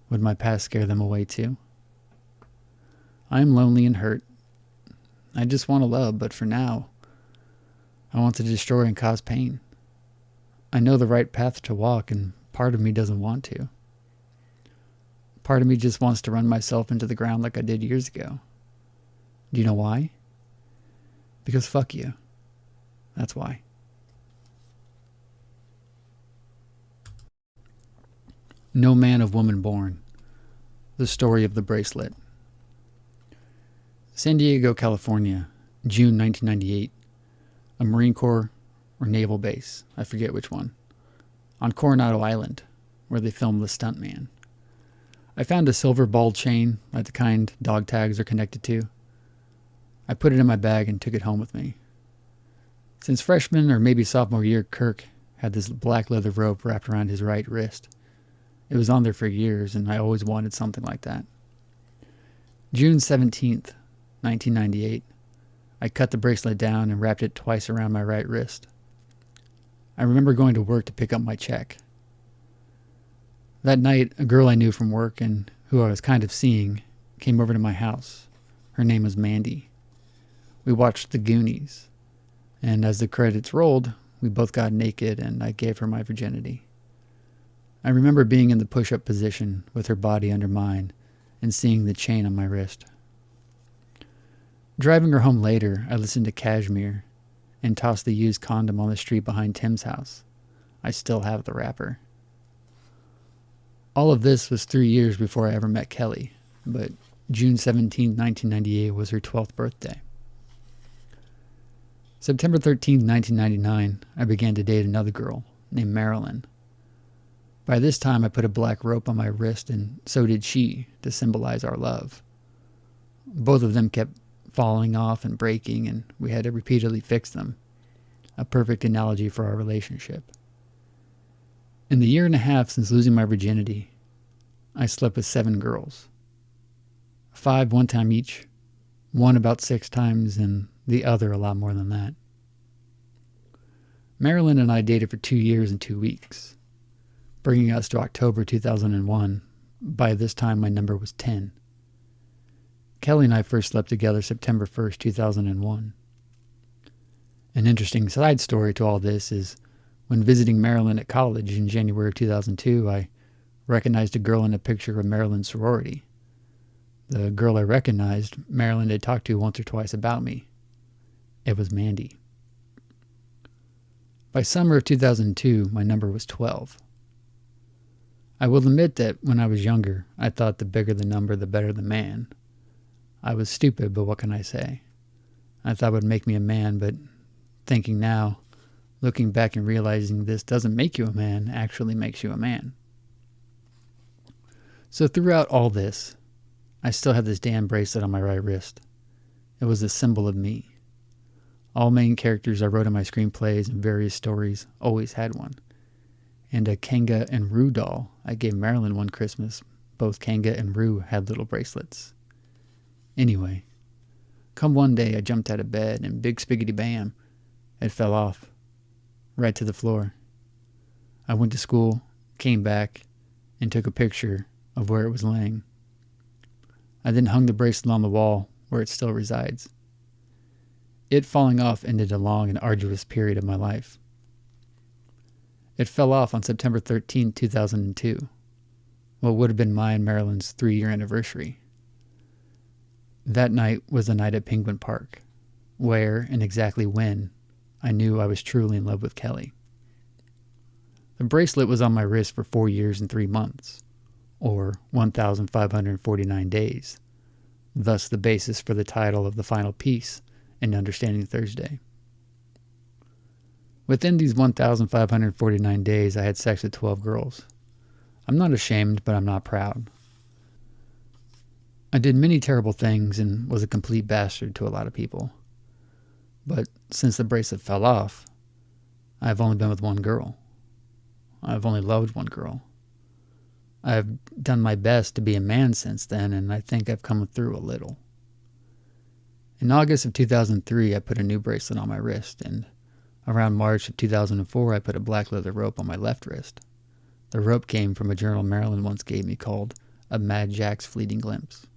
[SPEAKER 1] would my past scare them away too? I am lonely and hurt. I just want to love, but for now, I want to destroy and cause pain. I know the right path to walk, and part of me doesn't want to. Part of me just wants to run myself into the ground like I did years ago. Do you know why? Because fuck you. That's why. No man of woman born. The story of the bracelet. San Diego, California, June 1998. A Marine Corps or naval base, I forget which one, on Coronado Island, where they filmed The Stuntman. I found a silver ball chain, like the kind dog tags are connected to. I put it in my bag and took it home with me. Since freshman or maybe sophomore year, Kirk had this black leather rope wrapped around his right wrist. It was on there for years, and I always wanted something like that. June 17th, 1998. I cut the bracelet down and wrapped it twice around my right wrist. I remember going to work to pick up my check. That night, a girl I knew from work and who I was kind of seeing came over to my house. Her name was Mandy. We watched The Goonies, and as the credits rolled, we both got naked and I gave her my virginity. I remember being in the push-up position with her body under mine and seeing the chain on my wrist. Driving her home later, I listened to Kashmir and tossed the used condom on the street behind Tim's house. I still have the wrapper. All of this was 3 years before I ever met Kelly, but June 17, 1998 was her 12th birthday. September 13, 1999, I began to date another girl named Marilyn. By this time, I put a black rope on my wrist, and so did she, to symbolize our love. Both of them kept falling off and breaking, and we had to repeatedly fix them. A perfect analogy for our relationship. In the year and a half since losing my virginity, I slept with 7 girls. 5 one time each, one about 6 times, and the other a lot more than that. Marilyn and I dated for 2 years and 2 weeks, bringing us to October 2001. By this time, my number was 10. Kelly and I first slept together September 1st, 2001. An interesting side story to all this is when visiting Marilyn at college in January of 2002, I recognized a girl in a picture of Marilyn's sorority. The girl I recognized, Marilyn had talked to once or twice about me. It was Mandy. By summer of 2002, my number was 12. I will admit that when I was younger, I thought the bigger the number, the better the man. I was stupid, but what can I say? I thought it would make me a man, but thinking now, looking back and realizing this doesn't make you a man, actually makes you a man. So throughout all this, I still had this damn bracelet on my right wrist. It was a symbol of me. All main characters I wrote in my screenplays and various stories always had one. And a Kanga and Rue doll I gave Marilyn one Christmas. Both Kanga and Rue had little bracelets. Anyway, come one day I jumped out of bed and big spiggity bam, it fell off. Right to the floor. I went to school, came back, and took a picture of where it was laying. I then hung the bracelet on the wall where it still resides. It falling off ended a long and arduous period of my life. It fell off on September 13, 2002, what would have been mine and Marilyn's 3-year anniversary. That night was the night at Penguin Park, where and exactly when I knew I was truly in love with Kelly. The bracelet was on my wrist for 4 years and 3 months, or 1,549 days, thus the basis for the title of the final piece in Understanding Thursday. Within these 1,549 days, I had sex with 12 girls. I'm not ashamed, but I'm not proud. I did many terrible things and was a complete bastard to a lot of people. But since the bracelet fell off, I've only been with one girl. I've only loved one girl. I've done my best to be a man since then, and I think I've come through a little. In August of 2003, I put a new bracelet on my wrist, and around March of 2004, I put a black leather rope on my left wrist. The rope came from a journal Marilyn once gave me called A Mad Jack's Fleeting Glimpse.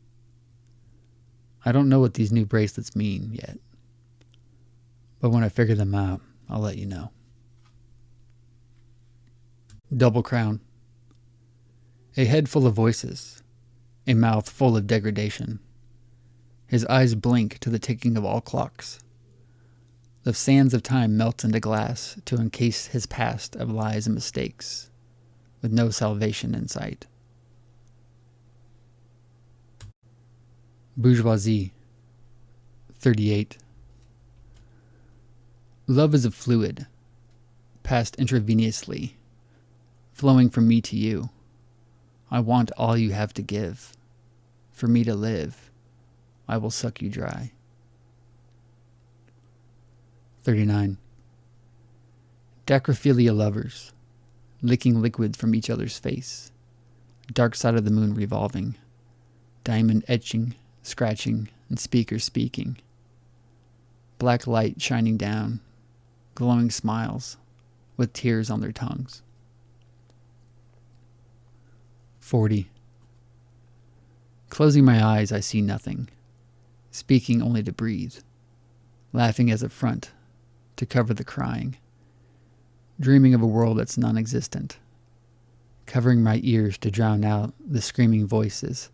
[SPEAKER 1] I don't know what these new bracelets mean yet, but when I figure them out, I'll let you know. Double crown. A head full of voices, a mouth full of degradation. His eyes blink to the ticking of all clocks. The sands of time melt into glass to encase his past of lies and mistakes, with no salvation in sight. Bourgeoisie, 38. Love is a fluid, passed intravenously, flowing from me to you. I want all you have to give. For me to live, I will suck you dry. 39. Dacrophilia lovers, licking liquids from each other's face. Dark side of the moon revolving. Diamond etching, scratching, and speakers speaking. Black light shining down, glowing smiles, with tears on their tongues. 40. Closing my eyes, I see nothing, speaking only to breathe, laughing as a front to cover the crying, dreaming of a world that's non-existent, covering my ears to drown out the screaming voices,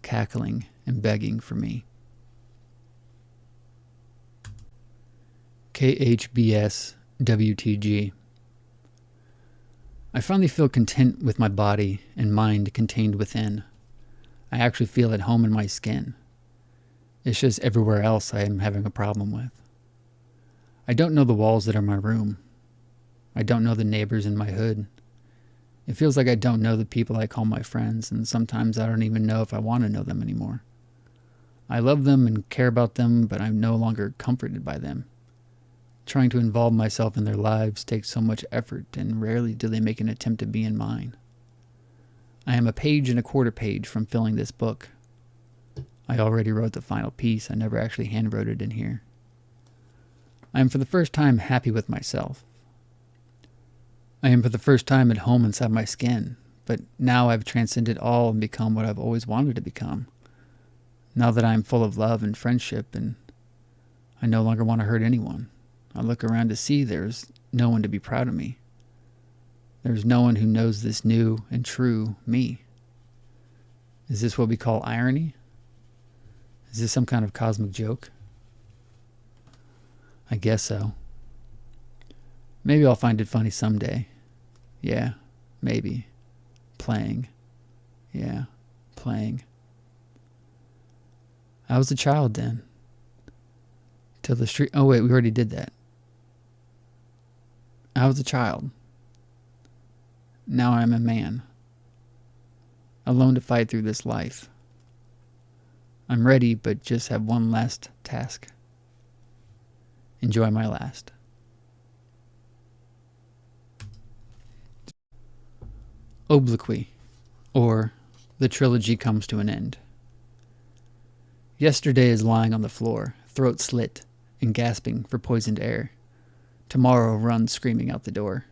[SPEAKER 1] cackling and begging for me. KHBS WTG. I finally feel content with my body and mind contained within. I actually feel at home in my skin. It's just everywhere else I am having a problem with. I don't know the walls that are my room. I don't know the neighbors in my hood. It feels like I don't know the people I call my friends, and sometimes I don't even know if I want to know them anymore. I love them and care about them, but I'm no longer comforted by them. Trying to involve myself in their lives takes so much effort, and rarely do they make an attempt to be in mine. I am a page and a quarter page from filling this book. I already wrote the final piece. I never actually handwrote it in here. I am for the first time happy with myself. I am for the first time at home inside my skin, but now I've transcended all and become what I've always wanted to become. Now that I am full of love and friendship, and I no longer want to hurt anyone. I look around to see there's no one to be proud of me. There's no one who knows this new and true me. Is this what we call irony? Is this some kind of cosmic joke? I guess so. Maybe I'll find it funny someday. Yeah, maybe. Playing. Yeah, playing. I was a child then. Till the street... Oh, wait, we already did that. I was a child. Now I'm a man. Alone to fight through this life. I'm ready, but just have one last task. Enjoy my last. Obloquy, or the trilogy comes to an end. Yesterday is lying on the floor, throat slit, and gasping for poisoned air. Tomorrow runs screaming out the door.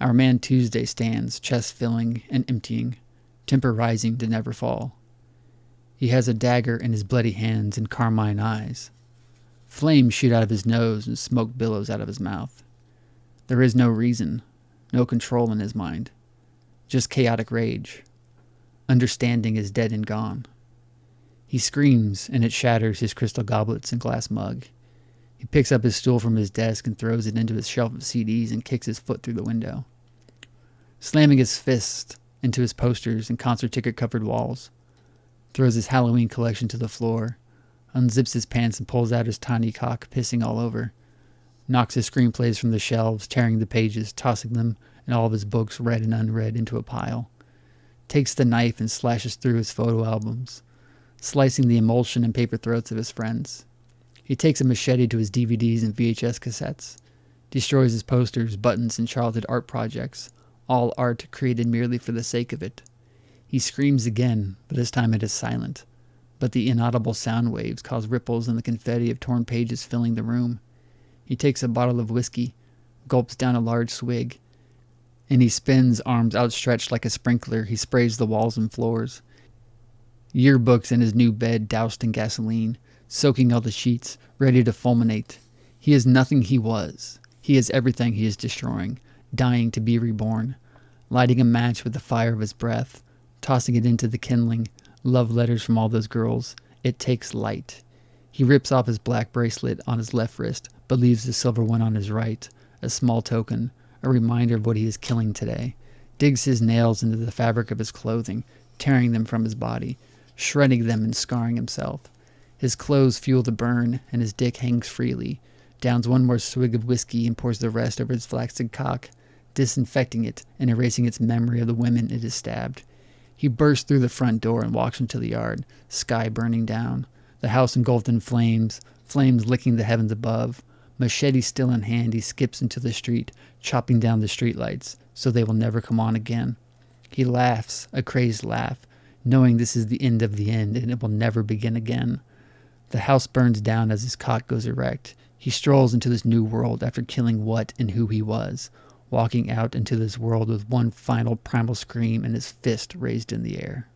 [SPEAKER 1] Our man Tuesday stands, chest filling and emptying, temper rising to never fall. He has a dagger in his bloody hands and carmine eyes. Flames shoot out of his nose and smoke billows out of his mouth. There is no reason, no control in his mind, just chaotic rage. Understanding is dead and gone. He screams, and it shatters his crystal goblets and glass mug. He picks up his stool from his desk and throws it into his shelf of CDs and kicks his foot through the window. Slamming his fist into his posters and concert ticket-covered walls, throws his Halloween collection to the floor, unzips his pants and pulls out his tiny cock, pissing all over, knocks his screenplays from the shelves, tearing the pages, tossing them and all of his books, read and unread, into a pile, takes the knife and slashes through his photo albums, slicing the emulsion and paper throats of his friends. He takes a machete to his DVDs and VHS cassettes, destroys his posters, buttons, and childhood art projects, all art created merely for the sake of it. He screams again, but this time it is silent, but the inaudible sound waves cause ripples in the confetti of torn pages filling the room. He takes a bottle of whiskey, gulps down a large swig, and he spins, arms outstretched like a sprinkler. He sprays the walls and floors. Yearbooks in his new bed doused in gasoline, soaking all the sheets, ready to fulminate. He is nothing he was. He is everything he is destroying, dying to be reborn, lighting a match with the fire of his breath, tossing it into the kindling, love letters from all those girls. It takes light. He rips off his black bracelet on his left wrist, but leaves the silver one on his right, a small token, a reminder of what he is killing today, digs his nails into the fabric of his clothing, tearing them from his body, shredding them and scarring himself. His clothes fuel the burn, and his dick hangs freely, downs one more swig of whiskey and pours the rest over his flaccid cock, disinfecting it and erasing its memory of the women it has stabbed. He bursts through the front door and walks into the yard, sky burning down, the house engulfed in flames, flames licking the heavens above. Machete still in hand, he skips into the street, chopping down the streetlights, so they will never come on again. He laughs, a crazed laugh, knowing this is the end of the end and it will never begin again. The house burns down as his cock goes erect. He strolls into this new world after killing what and who he was, walking out into this world with one final primal scream and his fist raised in the air.